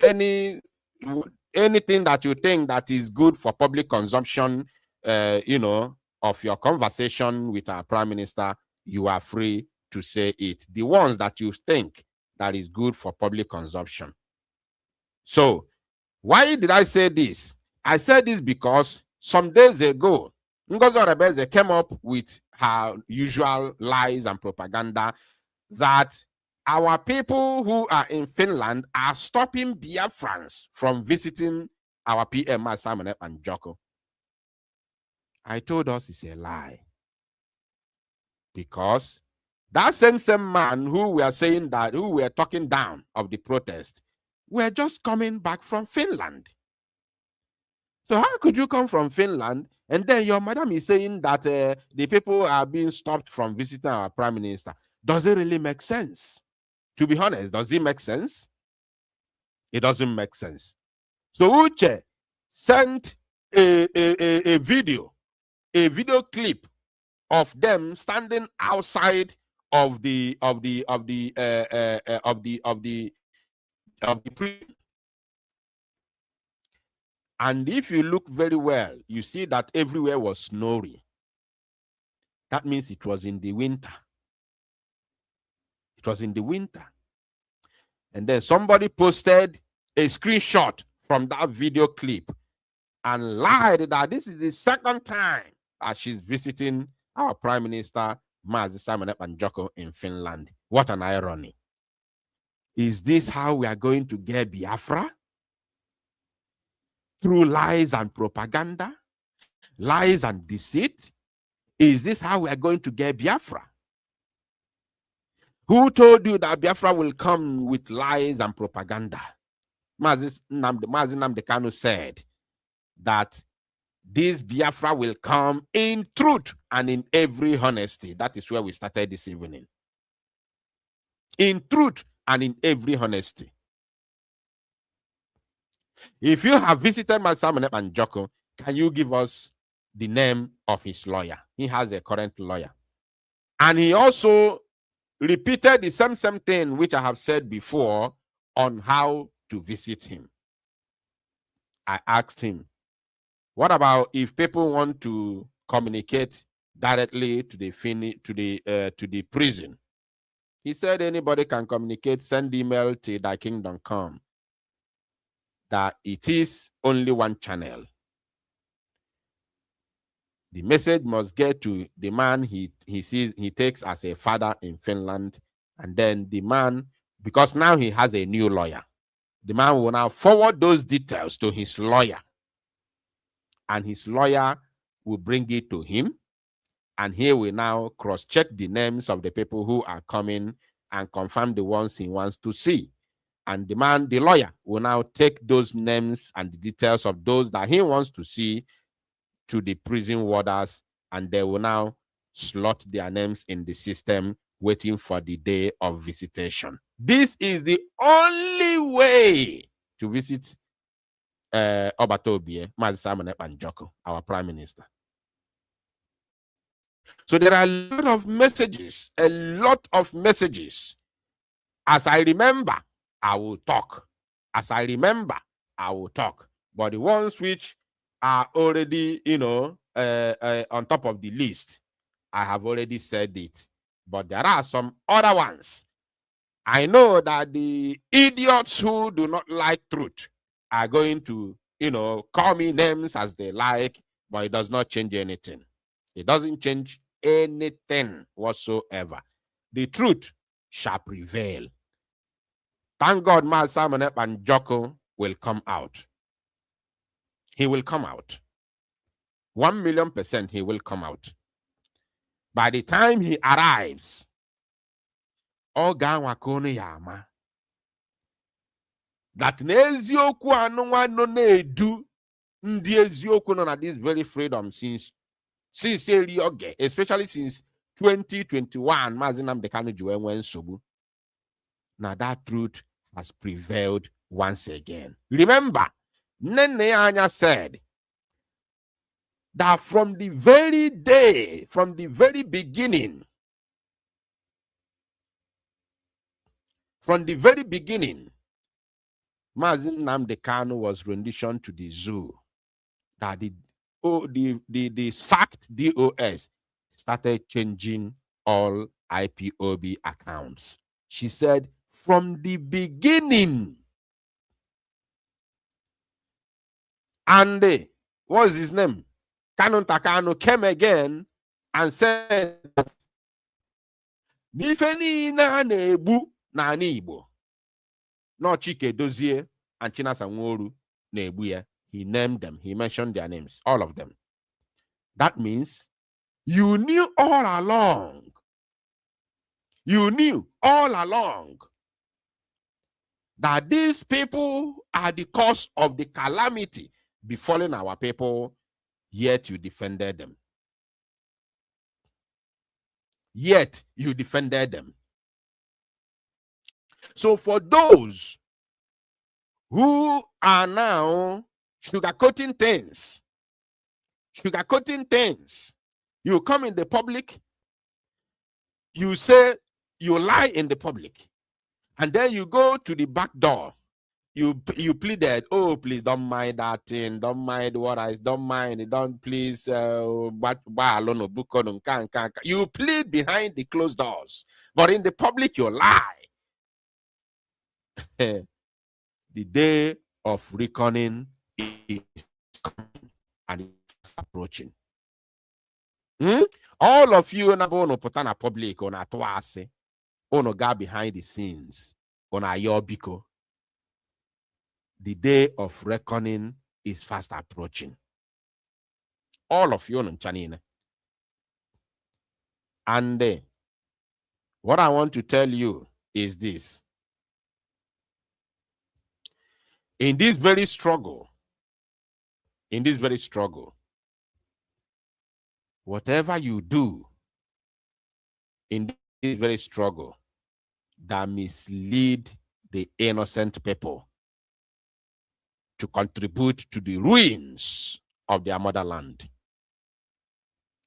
anything that you think that is good for public consumption, of your conversation with our Prime Minister. You are free to say it. The ones that you think that is good for public consumption. So, why did I say this? I said this because some days ago, Ngozi Orebeze came up with her usual lies and propaganda that our people who are in Finland are stopping Biafrans from visiting our PM Simon Ekpa Njoko. I told us it's a lie. Because that same man who were talking down of the protest, were just coming back from Finland. So how could you come from Finland and then your madam is saying that the people are being stopped from visiting our Prime Minister? Does it really make sense? To be honest, does it make sense? It doesn't make sense. So Uche sent a video clip of them standing outside of the prison. And if you look very well, you see that everywhere was snowy. That means it was in the winter. It was in the winter. And then somebody posted a screenshot from that video clip and lied that this is the second time that she's visiting our Prime Minister, Mazi Simon Ekpa Njoko, in Finland. What an irony. Is this how we are going to get Biafra? through lies and propaganda, lies and deceit? Is this how we are going to get Biafra? Who told you that Biafra will come with lies and propaganda? Mazi Nnamdi Kanu said that this Biafra will come in truth and in every honesty. That is where we started this evening. In truth and in every honesty. If you have visited Mazi Nnamdi Kanu, can you give us the name of his lawyer? He has a current lawyer. And he also repeated the same thing which I have said before on how to visit him. I asked him, what about if people want to communicate directly to the prison? He said anybody can communicate, send email to thy-kingdom-come. That it is only one channel. The message must get to the man he sees, he takes as a father in Finland, and then the man, because now he has a new lawyer, the man will now forward those details to his lawyer, and his lawyer will bring it to him, and he will now cross-check the names of the people who are coming and confirm the ones he wants to see. And the lawyer, will now take those names and the details of those that he wants to see to the prison warders, and they will now slot their names in the system, waiting for the day of visitation. This is the only way to visit Obatobie, Mazi Simon Ekpa Njoku, our Prime Minister. So there are a lot of messages, As I remember, I will talk. As I remember, I will talk. But the ones which are already, on top of the list, I have already said it. But there are some other ones. I know that the idiots who do not like truth are going to, call me names as they like, but it does not change anything. It doesn't change anything whatsoever. The truth shall prevail. Thank God Mazi Simon Ekpa Njoku will come out. He will come out. 1,000,000% he will come out. By the time he arrives, that n'eziokwu anụnwa no na-edu ndị eziokwu nọ na this very freedom since especially since 2021, Mazi Nnamdi Kanu ji wee nwee nsogbu. Now that truth has prevailed once again. Remember, Nene Anya said that from the very beginning, Mazi Nnamdi Kanu was rendition to the zoo. That the sacked DOS started changing all IPOB accounts. She said, from the beginning. And what is his name? Kanu Takano came again and said, Nifeni na nebu na Igbo. No Chike Dozie and Chinasa Nworu nebu ya. He named them. He mentioned their names, all of them. That means you knew all along. You knew all along that these people are the cause of the calamity befalling our people, yet you defended them. Yet you defended them. So for those who are now sugarcoating things, you come in the public, you say, you lie in the public, and then you go to the back door. You pleaded, oh, please don't mind that thing, don't mind what I don't mind, don't please you plead behind the closed doors, but in the public you lie. The day of reckoning is coming and it's approaching. All of you na bono putana public on atwase, ono ga behind the scenes on ayobiko. The day of reckoning is fast approaching. All of you on Chanine. And what I want to tell you is this. In this very struggle, whatever you do in this very struggle that mislead the innocent people to contribute to the ruins of their motherland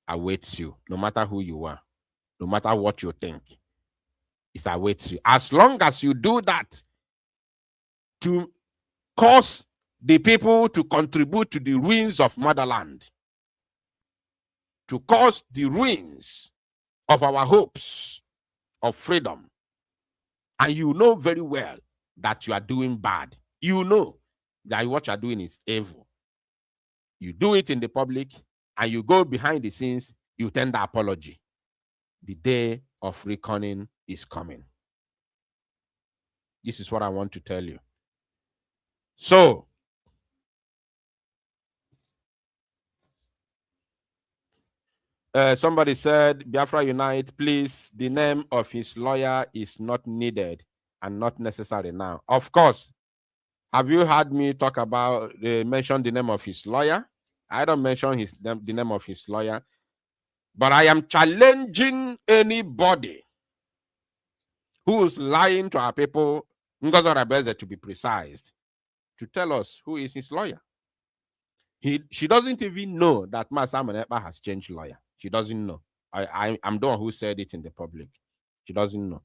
awaits you, no matter who you are, no matter what you think. It awaits you. As long as you do that to cause the people to contribute to the ruins of motherland, to cause the ruins of our hopes of freedom, and you know very well that you are doing bad, you know that what you are doing is evil, you do it in the public, and you go behind the scenes, you tender apology. The day of reckoning is coming. This is what I want to tell you. So, somebody said, Biafra Unite, please, the name of his lawyer is not needed and not necessary now. Of course. Have you heard me talk about, mention the name of his lawyer? I don't mention the name of his lawyer. But I am challenging anybody who is lying to our people, Ngozi Rabeze to be precise, to tell us who is his lawyer. She doesn't even know that Simon Ekpa has changed lawyer. She doesn't know. I'm the one who said it in the public. She doesn't know.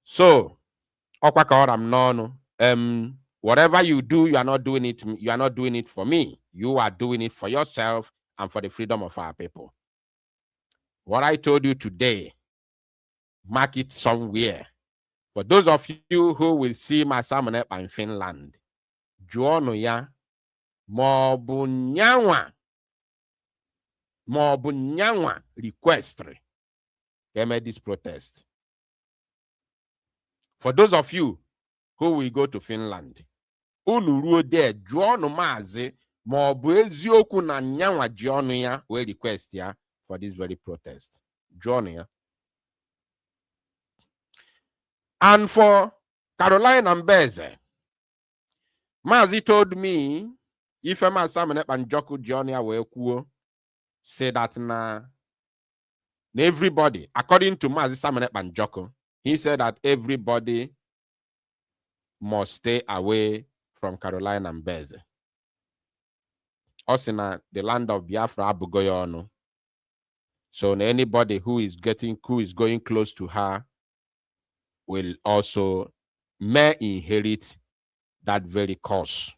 So, whatever you do, you are not doing it. You are not doing it for me. You are doing it for yourself and for the freedom of our people. What I told you today, mark it somewhere. For those of you who will see my Simon Ekpa in Finland, Juono ya Mobunyawa request made this protest. For those of you who will go to Finland, unu there, Juono mazi Mobu ezioku na nyanwa Juono ya we request ya for this very protest. Juono ya. And for Caroline Ambeze, Mazi told me, if a man Simon Ekpa Njoku Juono we kuo, say that na everybody, according to Mazi Simon Ekpa Njoku, he said that everybody must stay away from Caroline Ambeze. Osina, the land of Biafra Abugoyono. So anybody who is going close to her will also may inherit that very curse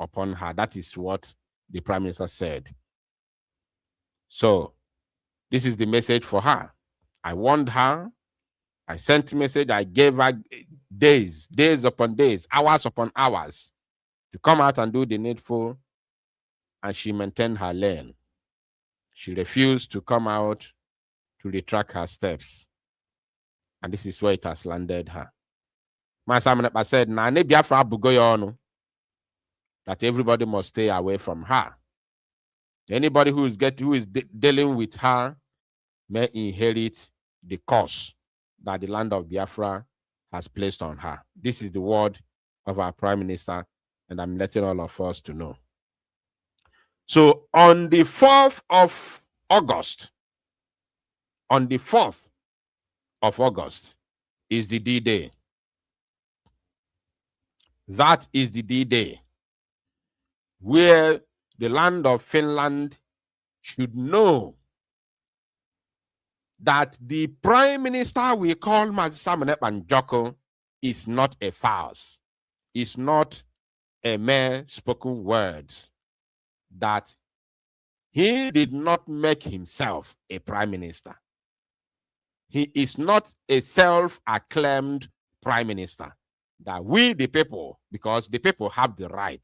upon her. That is what the Prime Minister said. So this is the message for her. I warned her. I sent a message. I gave her days upon days, hours upon hours to come out and do the needful. And she maintained her lane. She refused to come out to retract her steps. And this is where it has landed her. My Simon Ekpa said, that everybody must stay away from her. Anybody who is dealing with her may inherit the curse that the land of Biafra has placed on her. This is the word of our Prime Minister, and I'm letting all of us to know. So on the 4th of August, is the D-Day. That is the D-Day where the land of Finland should know that the Prime Minister we call Simon Ekpa Njoku is not a farce. It's not a mere spoken words. That he did not make himself a prime minister. He is not a self-acclaimed prime minister. That we the people, because the people have the right,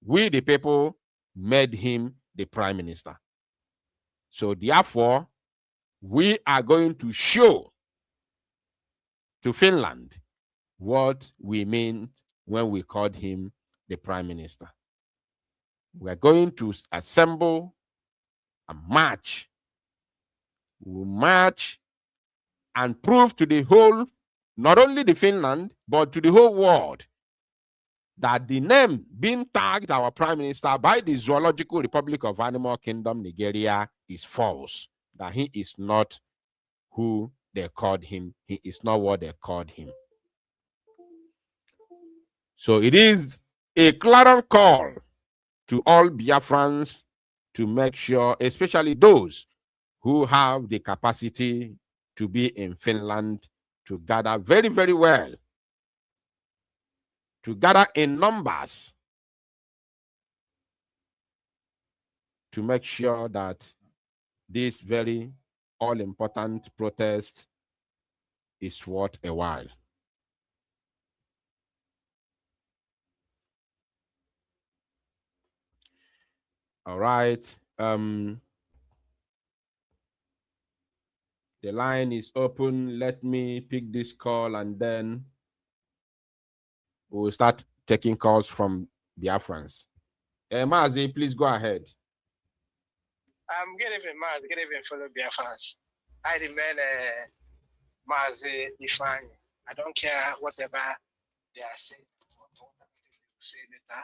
we the people made him the prime minister. So therefore, we are going to show to Finland what we mean when we called him the prime minister. We are going to assemble a march. We'll march and prove to the whole, not only the Finland, but to the whole world, that the name being tagged our prime minister by the Zoological Republic of Animal Kingdom, Nigeria, is false. That he is not who they called him. He is not what they called him. So it is a clarion call to all Biafrans to make sure, especially those who have the capacity to be in Finland, to gather very, very well, to gather in numbers, to make sure that this very all-important protest is worth a while. All right. The line is open. Let me pick this call and then we'll start taking calls from Biafrans. Mazi, please go ahead. Good evening, Mazi. Good evening, fellow Biafrans. I remain Mazi Ifani. I don't care whatever they are saying. Say later.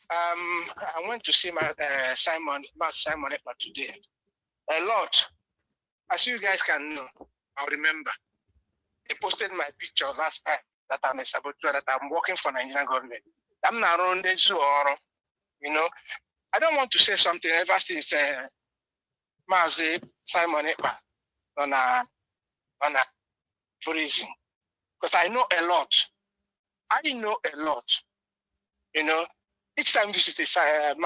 I went to see my Simon Ekpa today. A lot. As you guys can know, I remember. They posted my picture last time that I'm a saboteur, that I'm working for Nigerian government. I'm not around the zoo, you know. I don't want to say something ever since Mazi Simon Ekpa on a prison. Because I know a lot. I know a lot. You know, each time visited Simon,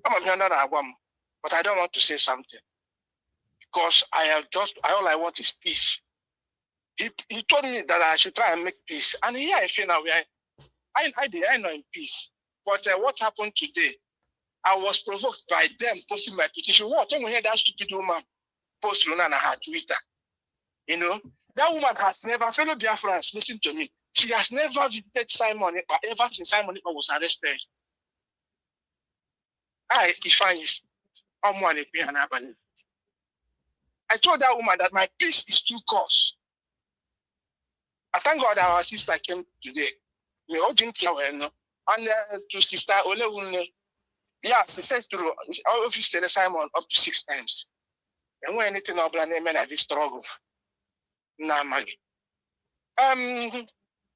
I'm here not one, but I don't want to say something. Because all I want is peace. He told me that I should try and make peace. And here I feel now I know in peace. But what happened today, I was provoked by them posting my petition. What? When we hear that stupid woman post on her Twitter, you know, that woman has never, fellow Biafrans, listen to me. She has never visited Simon Ekpa ever since Simon Ekpa was arrested. I told that woman that my peace is too cost. I thank God our sister came today. And to Sister Olewunle, yeah, she says to office Simon up to 6 times. And when anything of the name and this struggle. Nah, Maggie.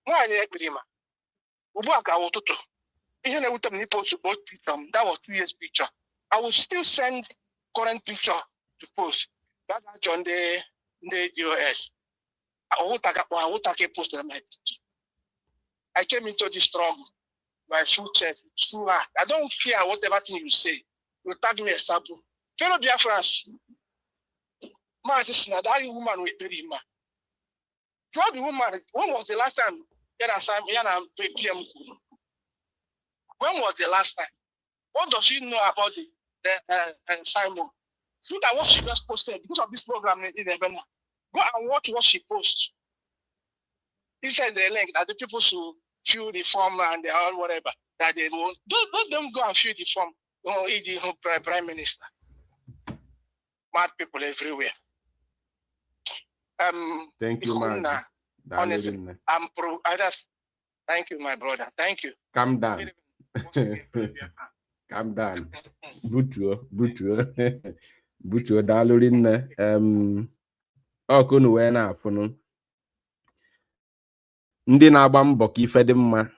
Why Ekrima? Ubaka Wototo. Even with them nipples to both picture. That was 2 years picture. I will still send current picture to post. That on the DOS. I will take post on my picture. I came into this struggle. My full chest, full heart. I don't care whatever thing you say. You tag me a sample. Fellow Biafrans, man, this is that woman with Perima. The woman, when was the last time? PM. When was the last time? What does she know about the Simon? See that what she just posted because of this program in the event. Go and watch what she posts. He said the link that the people should fill the form and they all whatever that they won't. Let them go and fill the form. Prime Minister. Mad people everywhere. Thank you, man. Honestly, I'm pro. Thank you, my brother. Thank you. Calm down. Calm down. Butuo dalurinne. Okunu wena afunu. Ndị na-agba mbọ ka ife dị mma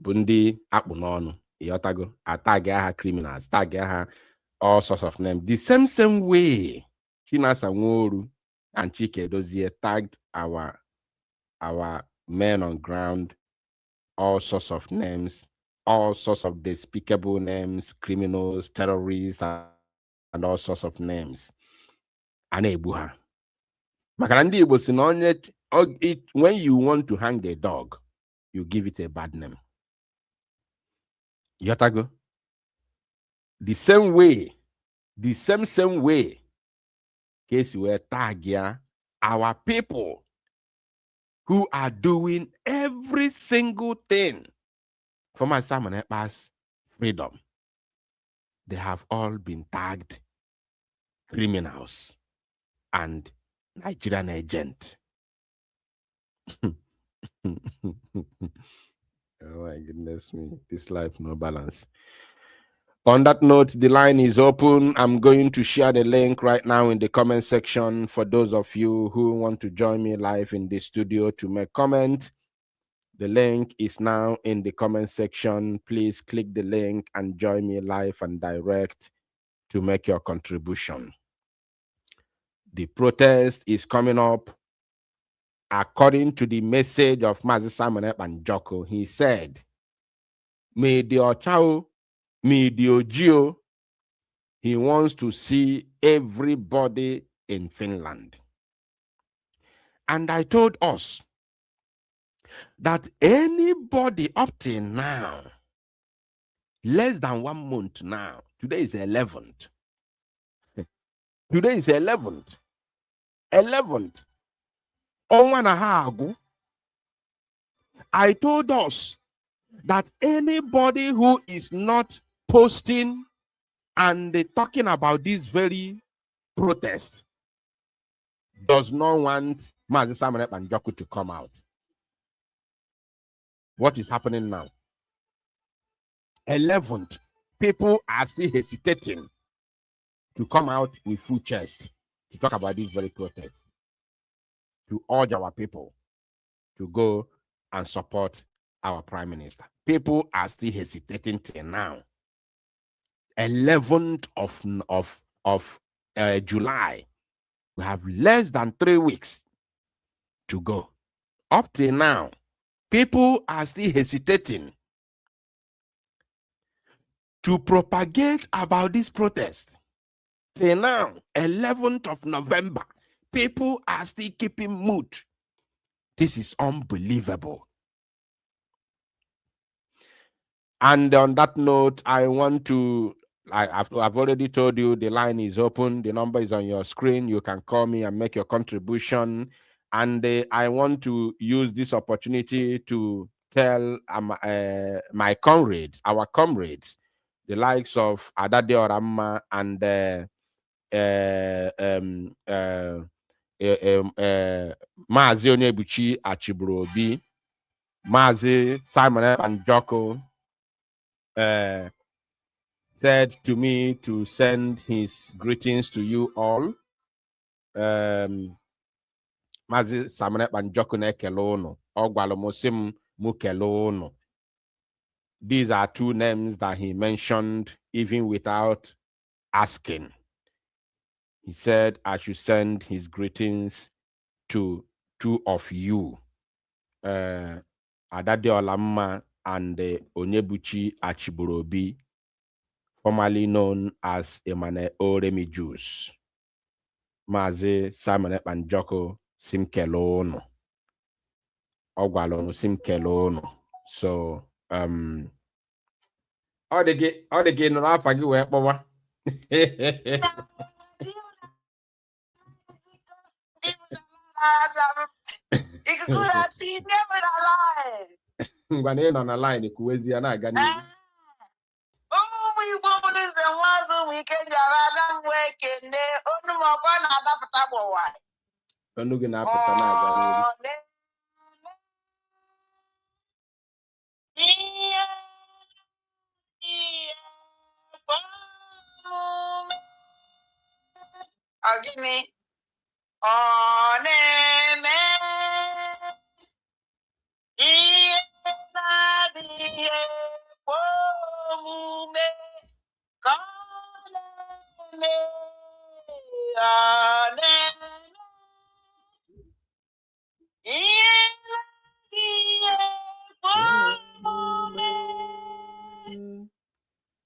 bụ ndị akpụ n'ọnụ. Ịghọtago, atag ha criminals, tag ha all sorts of names. The same way Chinasa Nworu and Chike Dozie tagged our men on ground, all sorts of names, all sorts of despicable names, criminals, terrorists, and all sorts of names. Anebuha. Makarandi Igbo si na onye when you want to hang a dog, you give it a bad name. Yotago. The same way, case where tag our people who are doing every single thing for my Simon Ekpa's freedom, they have all been tagged criminals and Nigerian agent. Oh my goodness me, this life no balance. On that note, the line is open. I'm going to share the link right now in the comment section for those of you who want to join me live in the studio to make comment. The link is now in the comment section. Please click the link and join me live and direct to make your contribution. The protest is coming up according to the message of Mazi Simon Ekpa Njoko. He said, "Me the Ochao, me the Ojio." He wants to see everybody in Finland. And I told us that anybody up till now, less than 1 month now, today is 11th. Today is 11th. 11th. I told us that anybody who is not posting and talking about this very protest does not want Mazi Simon Ekpa Njoko to come out. What is happening now? 11th, people are still hesitating to come out with full chest to talk about this very protest, to urge our people to go and support our prime minister. People are still hesitating till now. 11th of July. We have less than 3 weeks to go. Up till now, people are still hesitating to propagate about this protest. Till now, 11th of November, people are still keeping mute. This is unbelievable. And on that note, I want to, I've already told you the line is open. The number is on your screen. You can call me and make your contribution. And I want to use this opportunity to tell my comrades, our comrades, the likes of Adade Oramma and Mazi Onyebuchi Achibrobi, Mazi Simon Ekpa Njoko, said to me to send his greetings to you all. Mazi Simon Ekpa Njoko na-ekele unu. Ọ gwara m sị m mụ kelee unu. These are two names that he mentioned even without asking. He said I should send his greetings to two of you, Adade Olamma and Onyebuchi Achibrobi, formerly known as Emmanuel Oremi Juice. Mazi Simon Ekpa Njoko sim kelono. Ogwalono sim kelono. So all the gay no afagi we kpowa. Ngwane nọ na line kuwezi ya na-aga n'ihu. Ụmụ Igbo bụrụze nwazụ ụmụ ike ji arada mgbe ekene onu m ọkwa na-adapụta gbọwa. Onu gị na-apụta na-aga n'ihu. Gịnị? Ọ na-eme ihe na-adịghị ekwe omume ka ọ na-eme ihe na-adịghị ekwe omume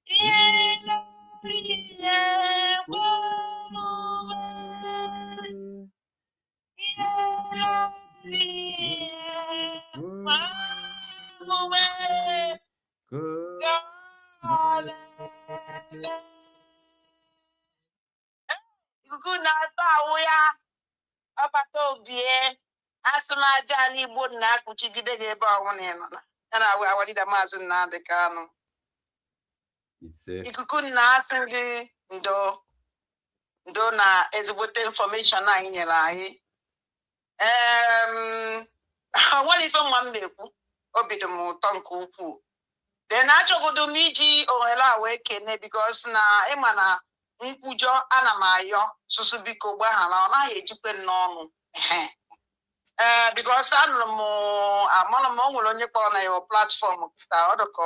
ihe na-adịghị ekwe omume ihe na-adịghị ekwe omume ka ọ na-eme. Ikuku na-ata ahụ ya ọbata obie asụmaja n'Igbo na-akpuchigide gị ebe ọnwụ na ịnọ na ya na-awụ awalida Maazị Nnamdi Kanu. ikuku na-asị gị ndo na ezigbote information anyị nyere anyị. Nwere ife nwa m na-ekwu obi dị m ụtọ nke ukwuu. Then achọgodo m iji ohere a wee kene because na ịma na nkwujọ ana m ayọ susu biko gbaghara ọ naghị ejikwe n'ọnụ. Because anụrụ m amara m o nwere onye kpọrọ na your platform ka ọ dịka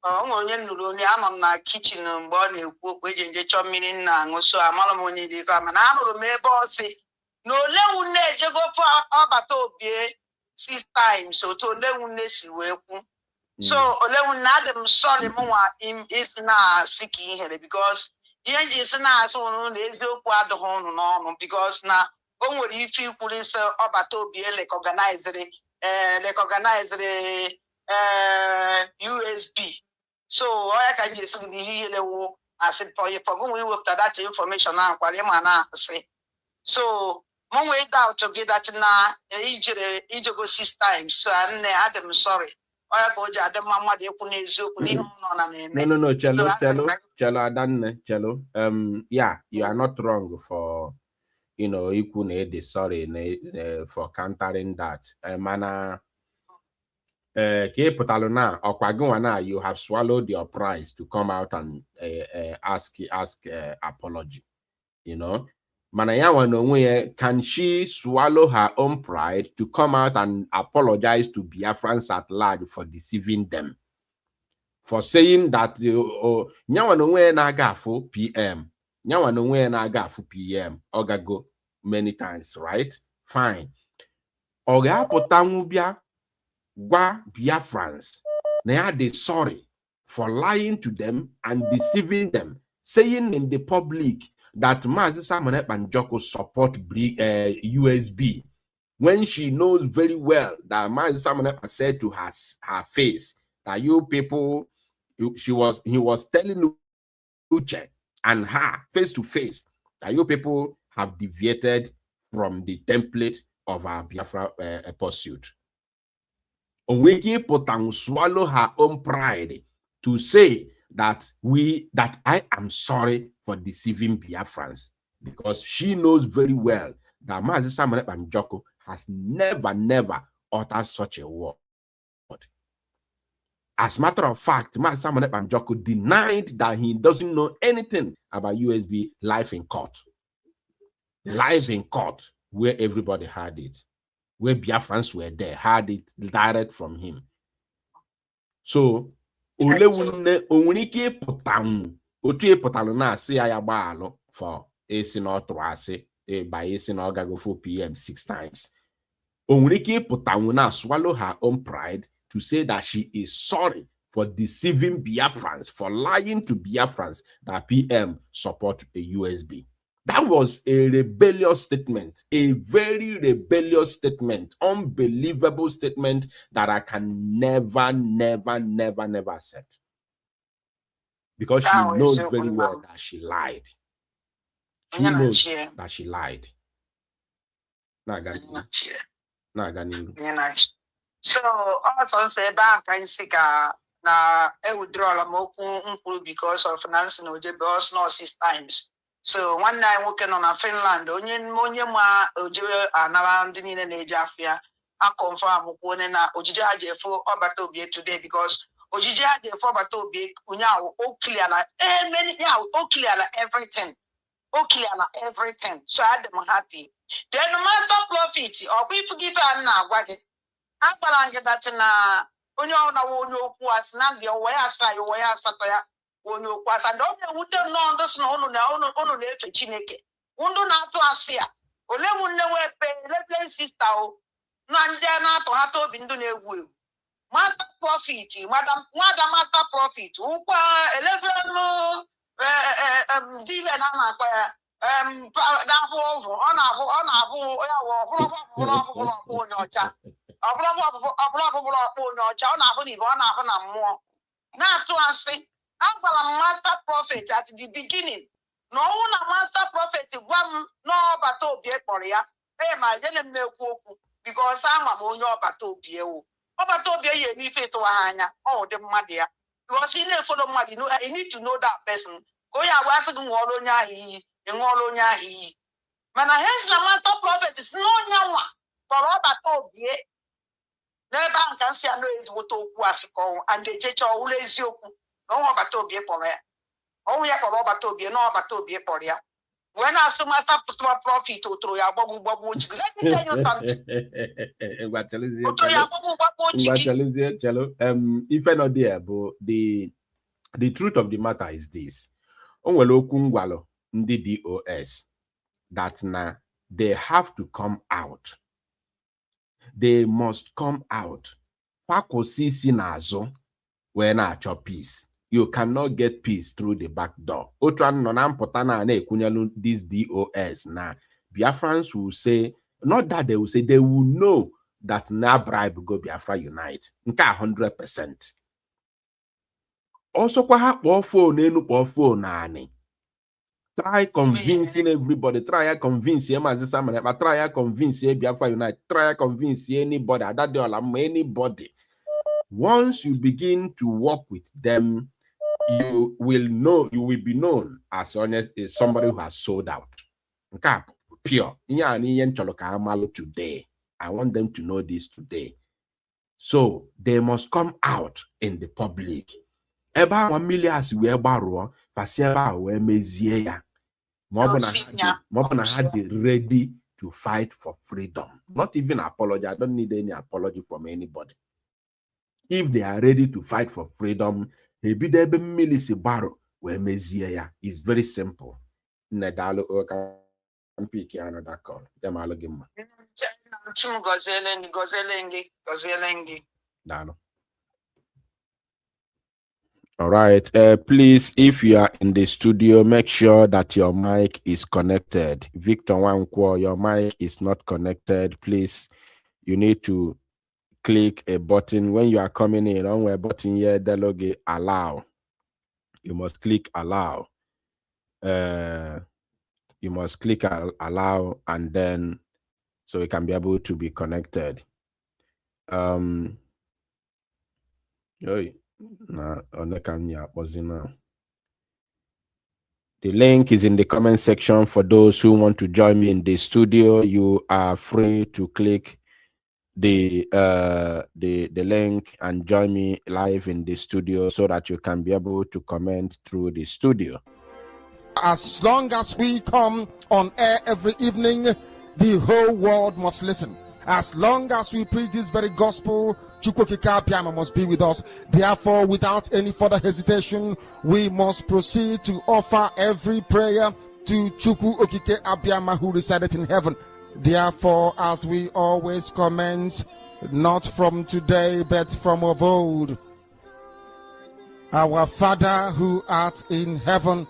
o nwere onye nụrụ onye anọ m na kichin mgbe ọ na-ekwu okwu eji nje chọọ mmiri nna aṅụ so amara m onye dị ife a mana anụrụ m ebe ọ sị na olewu nne ejego ọbata obie 6 times otu olewu nne si wee kwu. So olewu nne adị m sorry mụnwa isi na-asị ka ihere because ihe nji isi na-asị ụnụ na eziokwu adịghị ụnụ n'ọnụ because na o nwere ife ikwuru isi ọbata obie lekọganiziri USB. So ọ ya ka nji esi gị ihe lewu asị pọyị fọgụnwe iwepụta that information na kwara ịma na-asị. So mo nwee doubt gị that na ijego 6 times so nne adị m sorry. Ọ ya ka o ji adị mma mmadụ ekwu n'eziokwu n'ihe ọ nọ na-eme. No, chelo, Adanne, chelo. Yeah, you are not wrong for, ikwu na ede sorry for countering that. Mana ka ị pụtalụ na ọkwa gị nwa na you have swallowed your prize to come out and ask apology, Mana ya nwa n'onwe ya, can she swallow her own pride to come out and apologize to Biafrans at large for deceiving them? For saying that nyawa n'onwe ya na-aga afụ PM, nyawa n'onwe ya na-aga afụ PM, ọ gago many times, right? Fine. Ọ ga-apụta nwụbịa gwa Biafrans na ya dey sorry for lying to them and deceiving them, saying in the public that Mazi Simon Ekpa Njoko support USB when she knows very well that Mazi Simon Ekpa said to her face that you people, he was telling Uche and her face to face that you people have deviated from the template of our Biafra pursuit. Onweki Potang swallow her own pride to say that I am sorry for deceiving Biafrans, because she knows very well that Mazi Simon Ekpa Njoko has never uttered such a word. As a matter of fact, Mazi Simon Ekpa Njoko denied that he doesn't know anything about USB live in court. Live in court, where everybody heard it, where Biafrans were there, heard it direct from him. So, onwunike potam otu potalu na asị ya gbaalo for esi na ọtụrụ asị by esi na ọgago 4 PM 6 times. Onwunike potam na swallow her own pride to say that she is sorry for deceiving Biafrans, for lying to Biafrans that PM support a USB. That was a rebellious statement, a very rebellious statement, unbelievable statement that I can never accept. Because she knows very well that she lied. She knows that she lied. So also say back and sika na withdraw la because of Nancy Ojebe no 6 times. So one night working on a Finland, onye ma oje anaba ndị niile na-eje afia a confirm kwone na ojije aje fo ọbata obie today because ojije aje fo ọbata obie unyawo o clear na many ya o clear na everything. O clear na everything. So I am happy. Then master profit or we forgive and na agwa gị. Agbara nge that na onye ọ na onye okwu asị na ndị o ya asa yo ya asatọ ya. Onye okwasa ndị onye wute nọ ndị sị na unu na-efe Chineke ndụ na-atụ asị ya ole m nne wepe leble sista o na ndị na-atụ hata obi ndụ na-egwu egwu master profit nwada master profit ụkwa elefenu dive na na-akpa ya na-abụ ọvụ ọ na-abụ ya wụ ọbụrụ onye ọcha ọbụrụ onye ọcha ọ na-abụ n'ibe ọ na-abụ na mmụọ na-atụ asị. I'm master prophet at the beginning. No one master prophet one no batobie for ya. Hey, my gentleman because I'm a monyo batobie. Obatobie ye ni fit to hanya. Oh, the madia. Because he never follow money, you know, you need to know that person. Go ya was going on yahi, and all on yahi. Man, I hence the master prophet is no yawa. For Robert Obie, never can see I know is what was called, and the church always you. No one but Obie for me. Oh, yeah, for Robert Obie, no but Obie for ya. When I saw myself profit to throw your bubble, let me tell you something. If not there, but the truth of the matter is this. The DOS that now they have to come out. They must come out. When I chop peace. You cannot get peace through the back door. This DOS now. Biafrans will say, not that they will say, they will know that na bribe go Biafra unite. 100%. Also, try convincing everybody. Try convince but try convince Biafra unite. Try convince anybody. Anybody. Once you begin to work with them, you will be known as somebody who has sold out. Pure. Today. I want them to know this today. So they must come out in the public. Eba 1 million as we borrow, Pasiaba we mezie. Mobana had ready to fight for freedom. Not even apology. I don't need any apology from anybody. If they are ready to fight for freedom, it's very simple. All right. Please, if you are in the studio, make sure that your mic is connected. Victor Wankwo, your mic is not connected. Please, you need to click a button when you are coming in. On a button here, the logo allow. You must click allow. You must click allow, and then so you can be able to be connected. The link is in the comment section for those who want to join me in the studio. You are free to click the link and join me live in the studio so that you can be able to comment through the studio. As long as we come on air every evening, the whole world must listen. As long as we preach this very gospel, Chukwokika Abiyama must be with us. Therefore, without any further hesitation, we must proceed to offer every prayer to Chukwu Okike Abiyama who resided in heaven. Therefore, as we always commence, not from today, but from of old, our Father who art in heaven,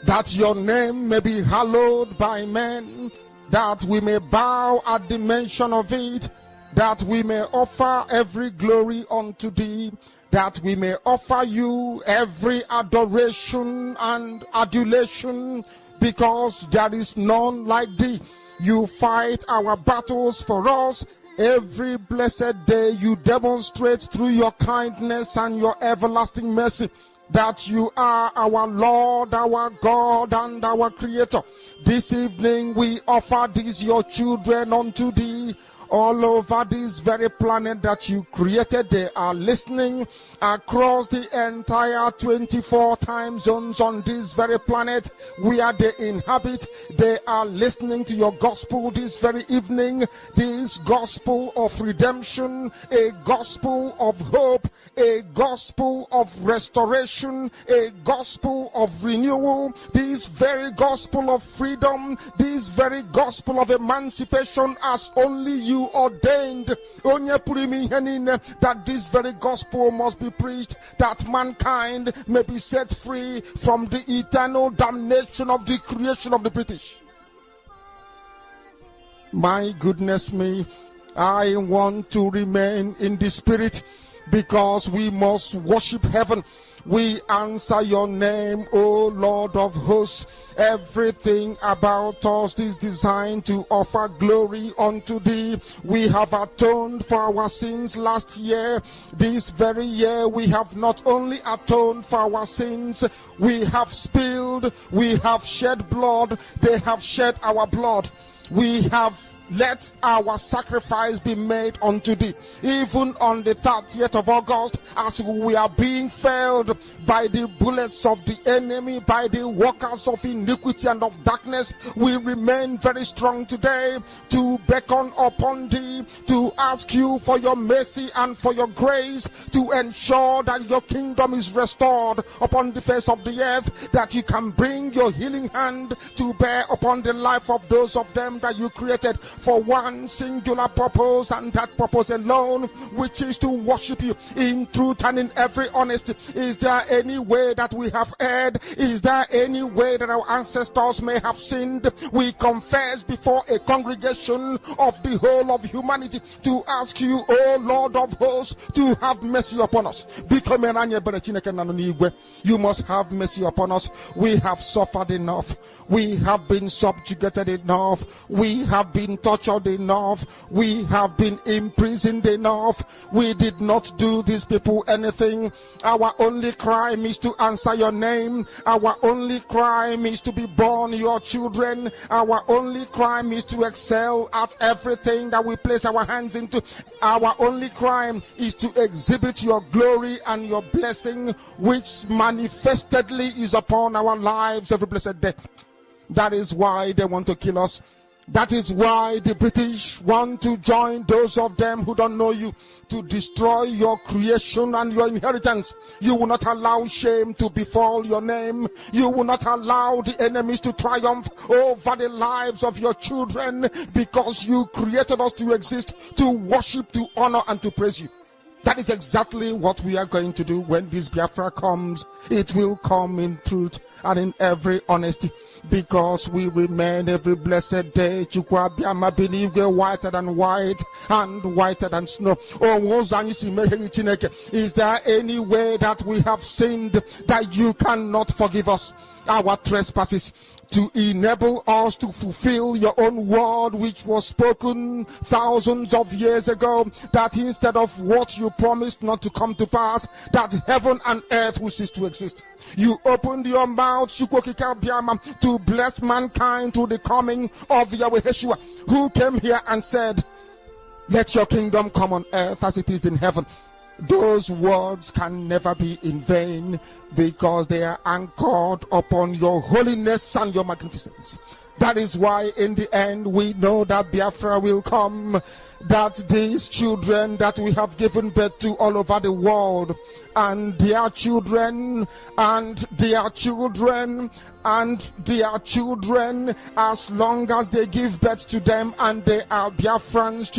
that your name may be hallowed by men, that we may bow at the mention of it, that we may offer every glory unto thee, that we may offer you every adoration and adulation, because there is none like thee. You fight our battles for us. Every blessed day you demonstrate through your kindness and your everlasting mercy that you are our Lord, our God, and our Creator. This evening we offer these your children unto thee. All over this very planet that you created, they are listening across the entire 24 time zones on this very planet where they inhabit. They are listening to your gospel this very evening, this gospel of redemption, a gospel of hope, a gospel of restoration, a gospel of renewal, this very gospel of freedom, this very gospel of emancipation as only you ordained, that this very gospel must be preached, that mankind may be set free from the eternal damnation of the creation of the British. My goodness me, I want to remain in the spirit, because we must worship heaven. We answer your name, O Lord of hosts. Everything about us is designed to offer glory unto thee. We have atoned for our sins last year. This very year we have not only atoned for our sins, we have spilled, we have shed blood, they have shed our blood. We have let our sacrifice be made unto thee. Even on the 30th of August, as we are being felled by the bullets of the enemy, by the workers of iniquity and of darkness, we remain very strong today to beckon upon thee, to ask you for your mercy and for your grace, to ensure that your kingdom is restored upon the face of the earth, that you can bring your healing hand to bear upon the life of those of them that you created for one singular purpose, and that purpose alone, which is to worship you in truth and in every honesty. Is there any way that we have erred? Is there any way that our ancestors may have sinned? We confess before a congregation of the whole of humanity to ask you, O Lord of hosts, to have mercy upon us. You must have mercy upon us. We have suffered enough. We have been subjugated enough. We have been tortured enough. We have been imprisoned enough. We did not do these people anything. Our only crime is to answer your name. Our only crime is to be born your children. Our only crime is to excel at everything that we place our hands into. Our only crime is to exhibit your glory and your blessing, which manifestedly is upon our lives every blessed day. That is why they want to kill us. That is why the British want to join those of them who don't know you to destroy your creation and your inheritance. You will not allow shame to befall your name. You will not allow the enemies to triumph over the lives of your children, because you created us to exist, to worship, to honor, and to praise you. That is exactly what we are going to do when this Biafra comes. It will come in truth and in every honesty, because we remain every blessed day. Chukwabiama, believe we're whiter than white and whiter than snow. Is there any way that we have sinned that you cannot forgive us our trespasses, to enable us to fulfill your own word, which was spoken thousands of years ago, that instead of what you promised not to come to pass, that heaven and earth will cease to exist? You opened your mouth to bless mankind to the coming of Yahweh Yeshua, who came here and said, let your kingdom come on earth as it is in heaven. Those words can never be in vain, because they are anchored upon your holiness and your magnificence. That is why in the end we know that Biafra will come, that these children that we have given birth to all over the world, and their children, and their children, and their children, as long as they give birth to them and they are Biafrans,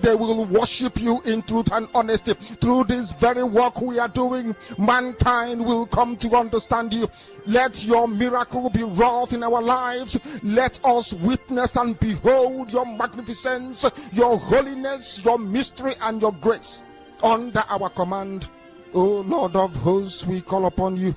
they will worship you in truth and honesty. Through this very work we are doing, mankind will come to understand you. Let your miracle be wrought in our lives. Let us witness and behold your magnificence, your holiness, your mystery, and your grace under our command. O Lord of hosts, we call upon you.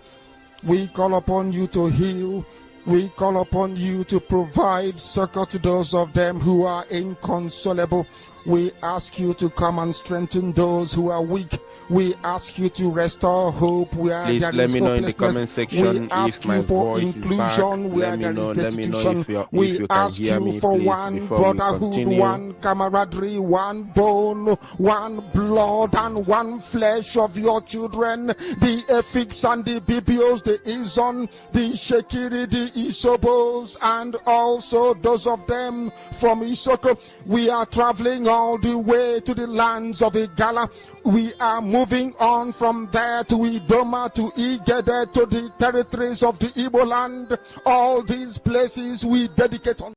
We call upon you to heal. We call upon you to provide succor to those of them who are inconsolable. We ask you to come and strengthen those who are weak. We ask you to restore hope where please there let is me know in the hopelessness. comment section We ask if my you for voice is back. inclusion where Let me there know. is Let me know destitution. if you We can ask hear you me, for please, one before we brotherhood, continue. one camaraderie, one bone, one blood, and one flesh of your children. The Efiks and the Bibios, the Izon, the Shekiri, the Isobos, and also those of them from Isoko. We are traveling all the way to the lands of Igala. We are moving on from there to Idoma, to Igede, to the territories of the Igbo land. All these places we dedicate on.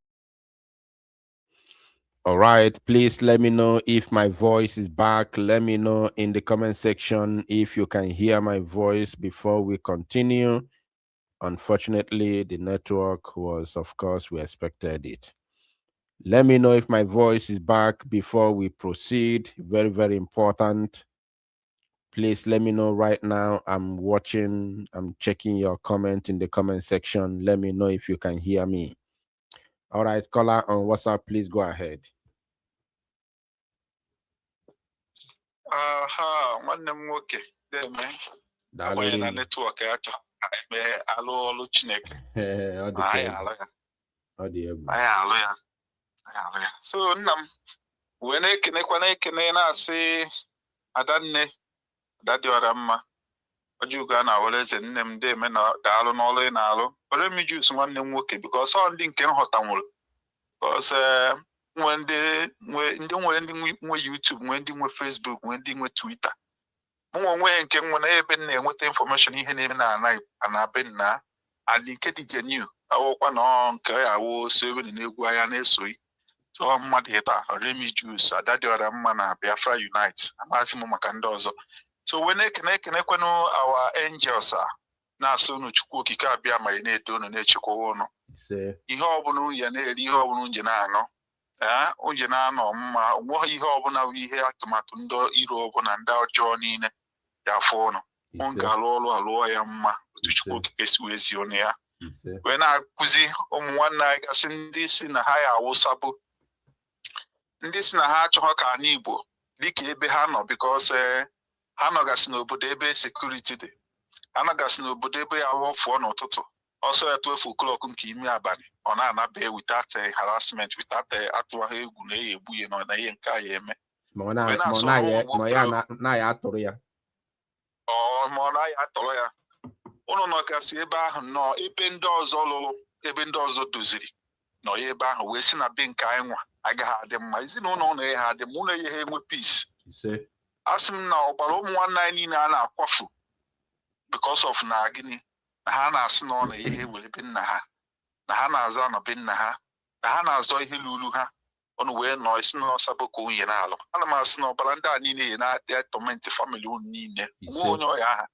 All right, please let me know if my voice is back. Let me know in the comment section if you can hear my voice before we continue. Unfortunately, the network was, of course, we expected it. Let me know if my voice is back before we proceed. Very, very important. Please let me know right now. I'm checking your comment in the comment section. Let me know if you can hear me. All right, caller on WhatsApp, please go ahead. Nwanne m nwoke na-eme agbanyeghị na netwọk ya chọ eme alụ ọlụ Chineke. Anyị alụ ya. So nna m wee na-ekene na-asị Adanne Adadịọra mma Ojuga na Awoleze nne m na-eme na daalụ n'ọlụ ị na-alụ. Ore m jus nwanne m nwoke because ọ ndị nke nghọtanwụrụ because ndị nwe YouTube, nwee ndị nwe Facebook, nwee ndị nwe Twitter. Mụ onwe nke nwe na ebe na-enweta information ihe na-eme na be na adị nke dị genuine awụkwa na nke ya awụ so ebe na-egwu anya na-esoghị. So mmadụ ịta Remi Juice Adadịọra mma na Biafra Unite amazi m maka ndị ọzọ. So we na-ekenekwenụ our angels na-asị unu Chukwu okike abịa ma ị na-edo unu na-echekwa unu. Ihe ọbụla unye na-eri, ihe ọbụla unye na-aṅụ onye na-anọ mma, onweghị ihe ọbụla bụ ihe atụmatụ ndị iro ọbụla ndị ọjọọ niile ya afọ ụnụ. M ga-alụ ọrụ alụọ ya mma otu Chukwu okike si wee zie ọnụ ya. Wee na-akụzi ụmụ nwanne anyị gasị ndị si na ha ya awụsabụ, ndị si na ha achọghọ ka anyị Igbo dịka ebe ha nọ because ha nọgasị n'obodo ebe Secrete dị, ha nọgasị n'obodo ebe ya wọfụọ n'ụtụtụ ọsọ ya 12 o'clock nke ime abalị ọ na-anabe without harassment, without atụwaghị egwu na ya egbu ya na ihe nke a ya eme ma ọ na-ya atụrụ ya. Ụnụ nọgasị ebe ahụ nọ ebe ndị ọzọ lụrụ, ebe ndị ọzọ doziri nọ ya ebe ahụ wee sị na be nke anyị nwa agaghị adị mma. Ezinụlọ ụlọ ya ha adị mma, ụlọ ya ha enwe peace. Asị m na ọgbara ụmụ nwanne anyị niile a na-akwafu because of na gịnị na ha na-asị na ọ na ihe were be nna ha, na ha na-azọ anọ be nna ha, na ha na-azọ ihe lulu ha ọnụ wee nọ isi na ọsabụ ka unye na-alụ. Ana m asị na ọbara ndị a niile ya na-adị tọmentị famili unu niile nwe onye ọya ha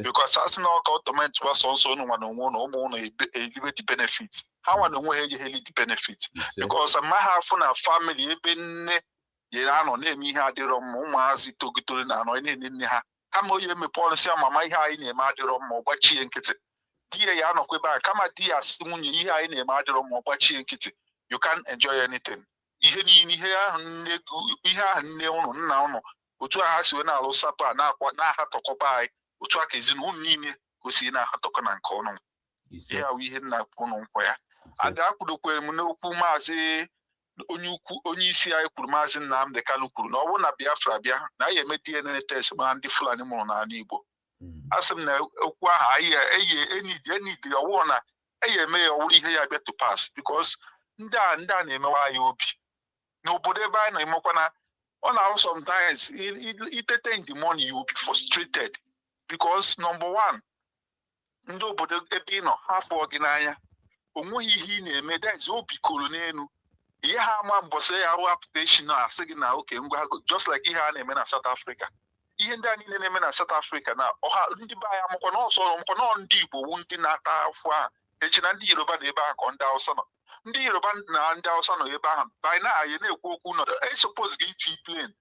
because asị na ọka tọmentị gbasọ nsọ unu nwa na onwe ụnụ ụmụ ụnụ elibe the benefit ha nwa na onwe ha ejigheli the benefit because ma ha afụ na famili ebe nne ya anọ na-eme ihe adịrọ mma, ụmụazị togitoro na anọ na-ene nne ha kama onye emepe ọnụ sị mama ihe anyị na-eme adịrọ mma ọgbachie nkịtị. Di ya anọkwa ebe a kama di ya asị nwunye ihe anyị na-eme adịrọ mma ọgbachie nkịtị, you can't enjoy anything. Ihe niile ihe ahụ nne ụnụ nna ụnụ otu ha si wee na-alụ sapụ a na-ahatọkọba anyị otu aka ezinụlọ niile kwesịrị na-ahatọkọ na nke ọnụ. Ihe ahụ ihe nna ụnụ nkwa ya. Ada kwudokwere m n'okwu maazị onye isi anyị kwuru, maazị Nnamdi Kanu kwuru na ọ bụrụ na Biafra bịa na anyị eme DNA test ma ndị Fulani mụrụ n'ala Igbo. Asị m na okwu ahụ enidiri ọwụrụ na eyi eme ya ọwụrụ ihe ya bịa to pass because ndị a na-emewa anyị obi n'obodo ebe anyị na-emekwa na ọ na-ahụ sometimes itete in the morning you will be frustrated because number one ndị obodo ebe ị nọ ha fụọ gị n'anya, onweghị ihe ị na-eme daiz obi koro n'elu ihe ha ama mbọsị ya ahụ application asị gị na oke ngwa just like ihe a na-eme na South Africa. Ihe ndị a niile na-eme na South Africa na ọha ndị be anyị amụkwa n'ọsọ mkwa nọ ndị Igbo wu ndị na-ata afọ ahụ echi na ndị Yoruba na ebe ahụ ka ndị Hausa nọ, ndị Yoruba na ndị Hausa nọ ebe ahụ by na anyị na-ekwu okwu nọ suppose gị iti plane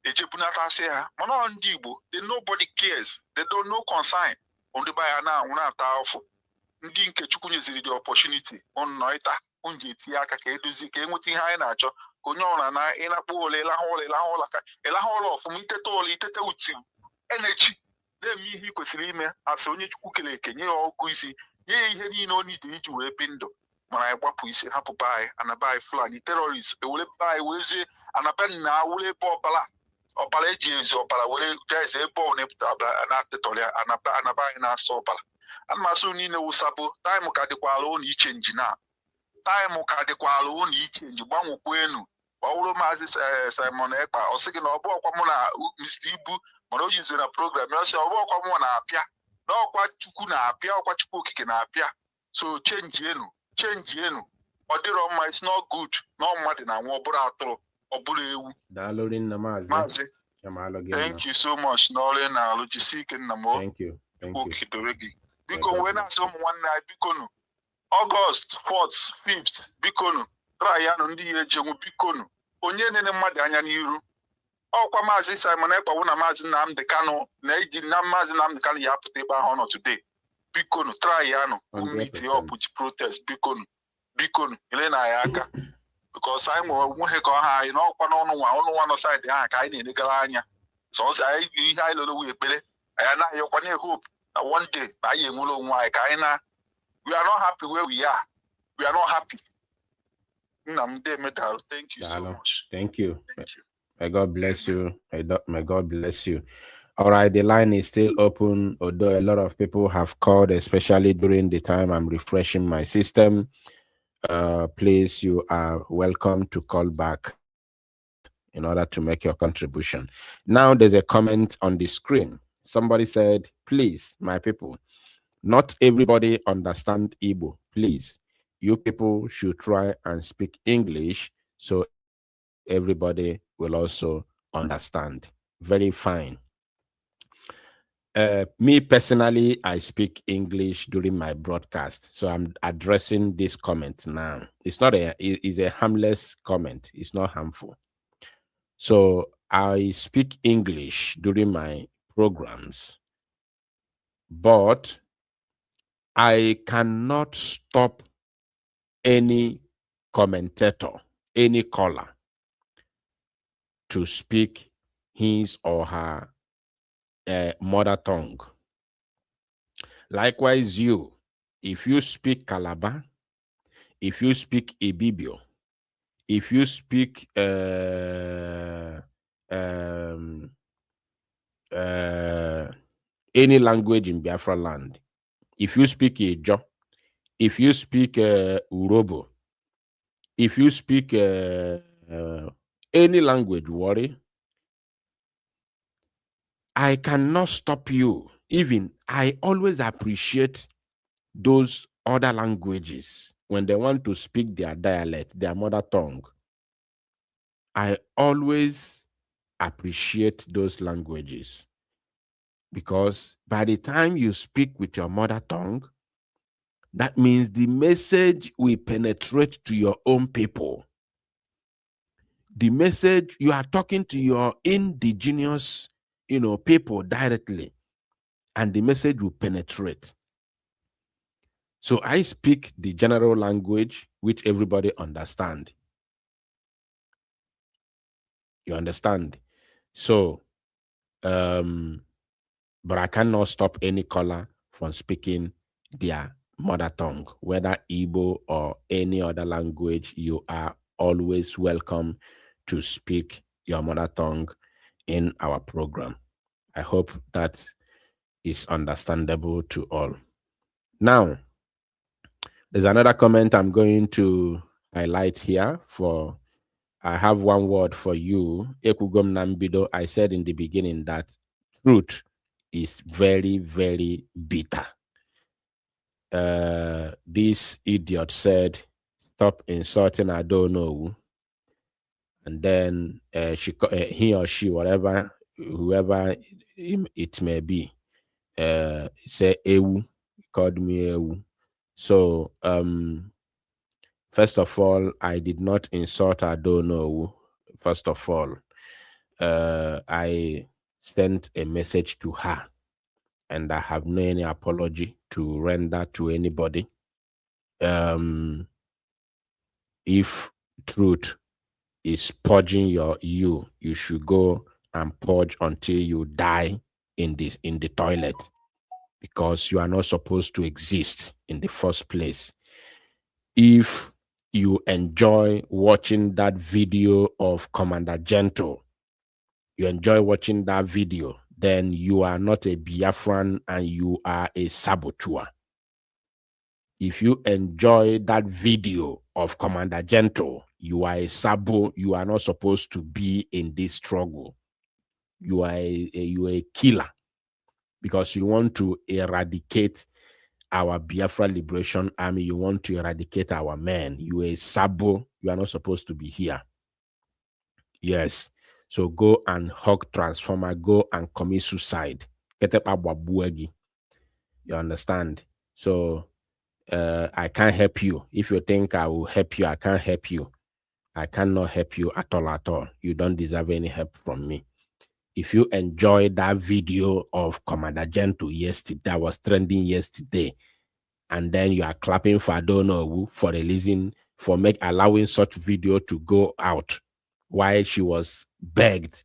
ejebunatasị ha mana ndị Igbo they nobody cares, they don't know concern. Ndị be anyị na-anwụ na-ata afọ ndị nke Chukwu nyeziri the opportunity nọ ịta ji etinye aka ka edozi ka enweta ihe anyị na-achọ ka onye ọrụ na ịnakpọ ụlọ ịlahụ ụlọ ka ịlahụ ụlọ ọfụma itete ụlọ itete uti enechi na-eme ihe ị kwesịrị ime asị onye Chukwu kere eke nye ya ọgụ isi nye ya ihe niile onye dị iji wee bi ndụ mana anyị gbapụ isi hapụ be anyị anaba anyị Fulani terrorist ewere be anyị werezie anaba na were ebe ọbara eji ezi ọbara were jaize ebe ọ na-epụta na-atịtọrọ anaba anyị na-asa ọbara. Ana m asụ niile wụsapụ taịmụ ka dịkwala ụnụ iche njina taịmụ ka dịkwala ụnụ iche nji gbanwekwa enu ọwụrụ maazị Simon Ekpa ọ sị gị na ọ bụ ọkwa mụ na Mr. Ibu mana o yizere na program ya ọsị ọ bụ ọkwa mụ na-apịa na ọkwa Chukwu na-apịa ọkwa Chukwu okike na-apịa. So chenji enu ọ dịrọ mma, it's not good na mmadụ na nwa ọ bụrụ atụrụ ọ bụrụ ewu. Daalụ nna maazị thank you so much na ọrụ na-alụ jisi ike nna m. Thank you. okidore gị biko wee na-asị ụmụ nwanne anyị bikonu August 4th 5th bikonu try ya no ndị ya ejenwu bikonu onye nene mmadụ anya n'iru ọkwa Maazị Simon Ekpa na Maazị Nnamdi Kanu na eji na Maazị Nnamdi Kanu ya apụta ebe ahụ nọ today bikonu try ya no meet up with protest bikonu ele na ya aka because anyị nweghị ka ọha anyị n'ọkwa n'ọnụ nọ side ha ka anyị na-enegara anya so anyị ihe anyị lụrụ wee ekpere anyị anaghịkwa na hope na one day na anyị enwere onwe anyị ka anyị na we are not happy where we are. We are not happy. Thank you so much. Thank you. May God bless you. May God bless you. All right, the line is still open, although a lot of people have called, especially during the time I'm refreshing my system. Please, you are welcome to call back in order to make your contribution. Now there's a comment on the screen. Somebody said, please, my people, not everybody understand Igbo. Please, you people should try and speak English so everybody will also understand. Very fine. Me personally, I speak English during my broadcast, so I'm addressing this comment now. It's a harmless comment. It's not harmful. So I speak English during my programs, but I cannot stop any commentator, any caller to speak his or her mother tongue. Likewise, you, if you speak Calabar, if you speak Ibibio, if you speak any language in Biafra land, if you speak Ijo, if you speak Urobo, if you speak any language, worry, I cannot stop you. Even I always appreciate those other languages when they want to speak their dialect, their mother tongue. I always appreciate those languages because by the time you speak with your mother tongue, that means the message will penetrate to your own people. The message, you are talking to your indigenous, people directly, and the message will penetrate. So I speak the general language which everybody understand. You understand? So, but I cannot stop any caller from speaking their mother tongue, whether Igbo or any other language. You are always welcome to speak your mother tongue in our program. I hope that is understandable to all. Now, there's another comment I'm going to highlight here. I have one word for you. Ekugom Nambido. I said in the beginning that truth is very, very bitter. This idiot said, stop insulting, I don't know. And then he or she, whoever it may be, say Ewu, called me Ewu. So first of all, I did not insult, I don't know. First of all, I sent a message to her, and I have no any apology to render to anybody. If truth is purging you should go and purge until you die in the toilet, because you are not supposed to exist in the first place. If you enjoy watching that video of Commander Gentle, you enjoy watching that video, then you are not a Biafran and you are a saboteur. If you enjoy that video of Commander Gentle, you are a sabo. You are not supposed to be in this struggle. You are a killer, because you want to eradicate our Biafra Liberation Army. You want to eradicate our men. You are a sabo. You are not supposed to be here. Yes. So go and hug Transformer. Go and commit suicide. You understand? So I can't help you. If you think I will help you, I can't help you. I cannot help you at all, at all. You don't deserve any help from me. If you enjoyed that video of Commander Gento yesterday, that was trending yesterday, and then you are clapping for Adono for releasing, for allowing such video to go out, while she was begged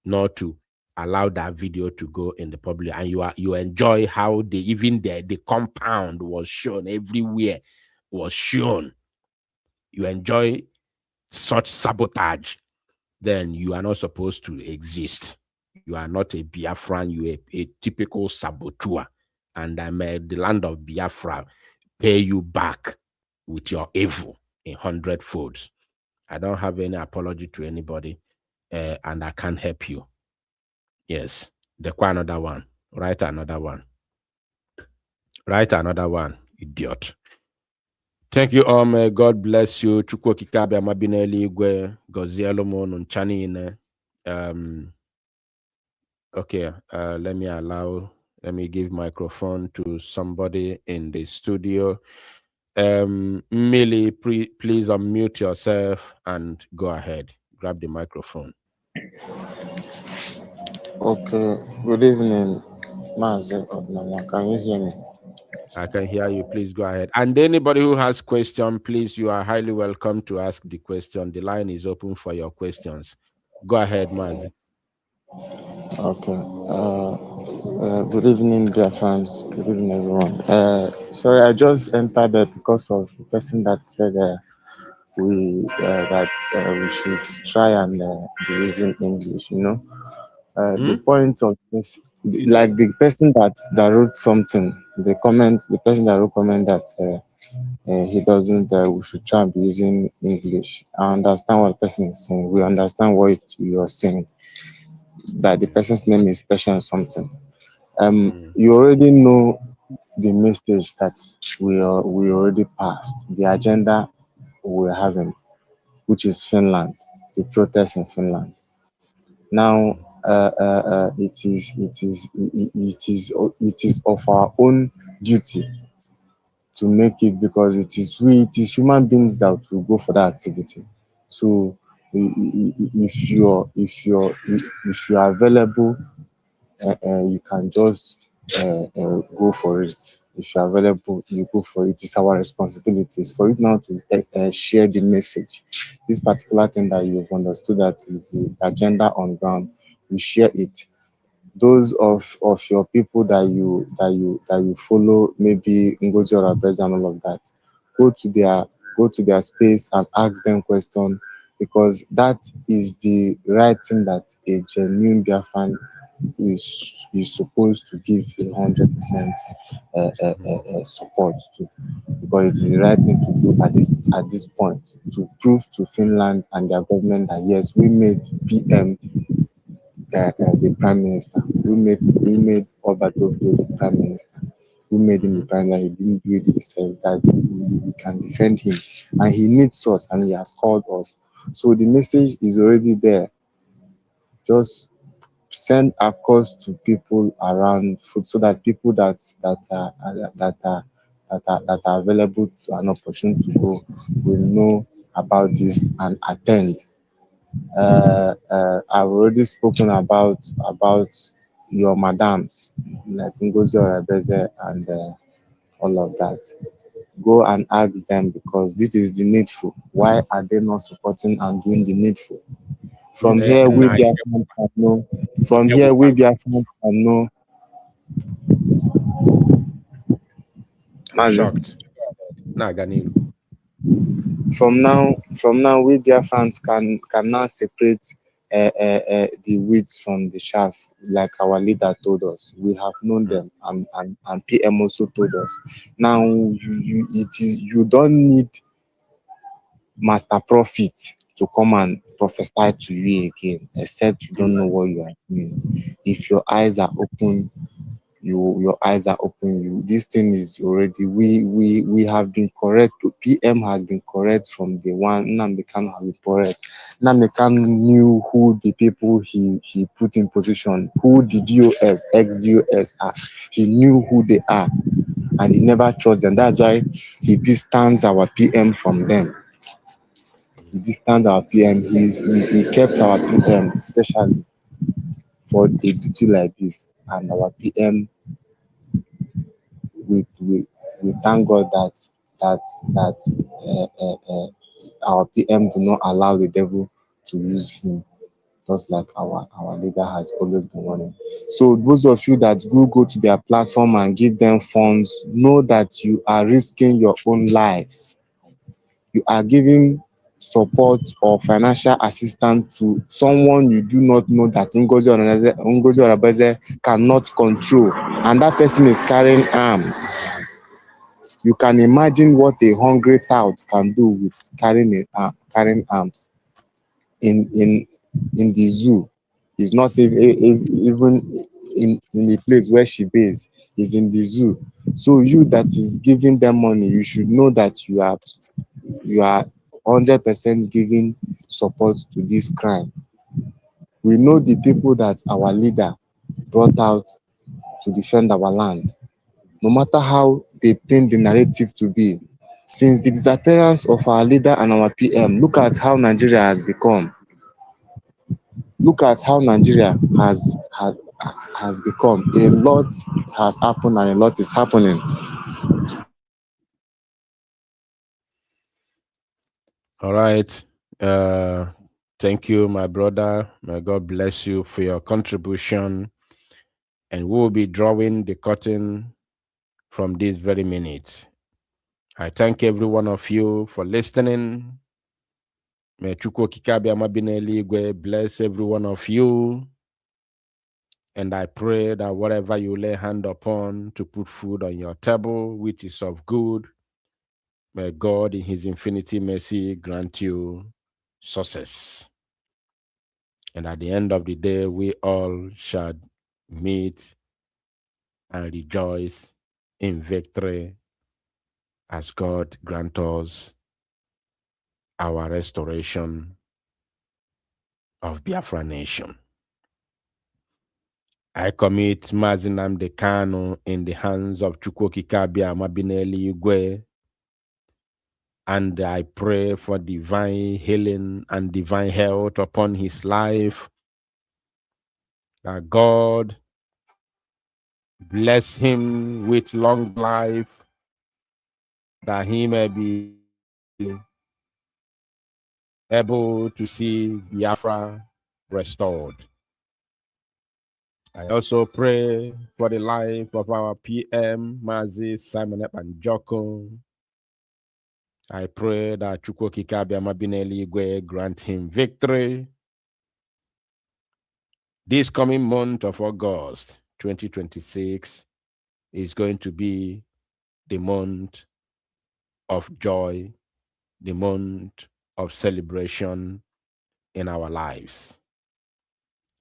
not to allow that video to go in the public, and you enjoy how the compound was shown everywhere, was shown. You enjoy such sabotage, then you are not supposed to exist. You are not a Biafran, you are a typical saboteur. And I may the land of Biafra pay you back with your evil in 100 folds. I don't have any apology to anybody, and I can't help you. Yes, another one. Write another one. Write another one, idiot. Thank you, may God bless you. Chukwu okike mabineli igwe gozielu m unu ncha niile. Okay, let me give microphone to somebody in the studio. Millie, please unmute yourself and go ahead. Grab the microphone. Okay, good evening, Master. Can you hear me? I can hear you. Please go ahead. And anybody who has question, please, you are highly welcome to ask the question. The line is open for your questions. Go ahead, Mazi. Okay. Good evening, dear fans. Good evening, everyone. Sorry, I just entered there because of the person that said we should try and be using English. You know, the point of this, like the person that wrote something, the person that wrote comment that he doesn't, we should try and be using English. I understand what the person is saying. We understand what you are saying. That the person's name is Special something. You already know the message that we already passed, the agenda we're having, which is Finland, the protest in Finland. Now, it is of our own duty to make it, because it is human beings that will go for that activity. So if you're available, you can just go for it. If you're available, you go for it. It's our responsibilities for it now to share the message. This particular thing that you've understood, that is the agenda on ground, we share it. Those of your people that you follow, maybe Ngozi or Abeza and all of that, go to their space and ask them questions, because that is the right thing that a genuine Biafran is supposed to give 100% support to, because it is the right thing to do at this point, to prove to Finland and their government that yes, we made PM the prime minister. We made Obadogo the prime minister. We made him the prime minister. He didn't do it himself. That we can defend him, and he needs us, and he has called us. So the message is already there. Just send across to people around food, so that people that are available to an opportunity to go will know about this and attend. I've already spoken about your madams, like Ngozi Orabeze and all of that. Go and ask them, because this is the needful. Why are they not supporting and doing the needful? From here, we Biafrans can know. From here, we Biafrans can know. I'm shocked. Naganil. From now, we Biafrans can now separate the wheat from the chaff, like our leader told us. We have known them, and PM also told us. Now, you don't need Master Prophet to come and prophesy to you again, except you don't know what you are doing. If your eyes are open, your eyes are open. This thing is already, we have been correct. PM has been correct from day one. Nnamdi Kanu has been correct. Nnamdi Kanu knew who the people he put in position, who the DOS, ex-DOS are. He knew who they are. and he never trusts them. That's why he distanced our PM from them. He distanced our PM. He kept our PM especially for a duty like this. And our PM, we thank God that our PM do not allow the devil to use him, just like our leader has always been running. So those of you that go to their platform and give them funds, know that you are risking your own lives. You are giving support or financial assistance to someone you do not know that Ngozi Orebeze cannot control, and that person is carrying arms. You can imagine what a hungry tout can do with carrying arms in the zoo. Is not even in a place where she based, is in the zoo. So you that is giving them money, you should know that you are 100% giving support to this crime. We know the people that our leader brought out to defend our land. No matter how they paint the narrative to be, since the disappearance of our leader and our PM, look at how Nigeria has become. Look at how Nigeria has become. A lot has happened and a lot is happening. All right. Thank you, my brother. May God bless you for your contribution. And we'll be drawing the curtain from this very minute. I thank every one of you for listening. May Chukwu Kikabi Amabineli Igwe bless every one of you. And I pray that whatever you lay hand upon to put food on your table, which is of good, may God in his infinity mercy grant you success. And at the end of the day, we all shall meet and rejoice in victory as God grant us our restoration of Biafra nation. I commit Mazinam Dekano in the hands of Chukwokikabia Mabineli Igwe, and I pray for divine healing and divine health upon his life, that God bless him with long life, that he may be able to see Biafra restored. I also pray for the life of our PM, Mazi Simon Epanjoko. I pray that Chukwokikabia Mabineli Igwe grant him victory. This coming month of August 2026 is going to be the month of joy, the month of celebration in our lives.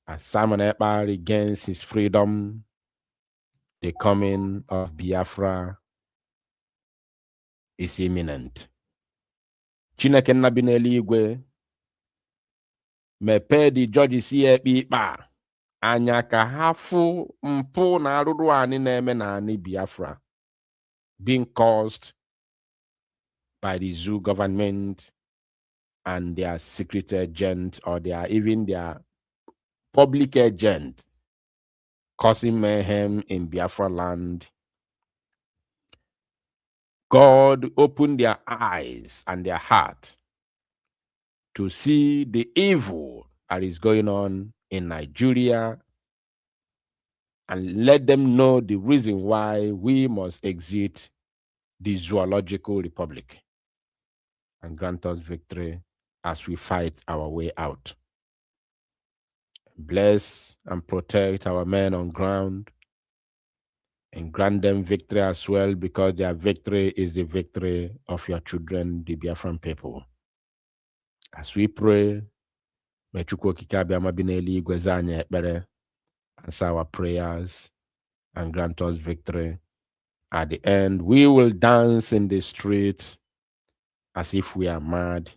As Simon Ekpa regains his freedom, the coming of Biafra is imminent. Chineke nna bi n'eluigwe mepee the judges ya ekpe ikpe anya ka ha fụ mpụ na arụrụ anyị na-eme n'anị Biafra being caused by the zoo government and their secret agent, or even their public agent, causing mayhem in Biafra land. God opened their eyes and their heart to see the evil that is going on in Nigeria, and let them know the reason why we must exit the zoological republic, and grant us victory as we fight our way out. Bless and protect our men on ground, and grant them victory as well, because their victory is the victory of your children, the Biafran people. As we pray, may Chukwu Okike Abịa Ma bi n'eluigwe zaa anyị ekpere, answer our prayers, and grant us victory. At the end, we will dance in the street as if we are mad,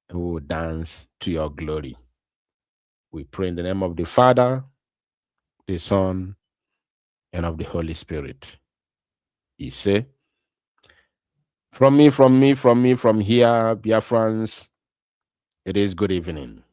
and we will dance to your glory. We pray in the name of the Father, the Son, and of the Holy Spirit. Ise. From me, from here, Biafrans, it is good evening.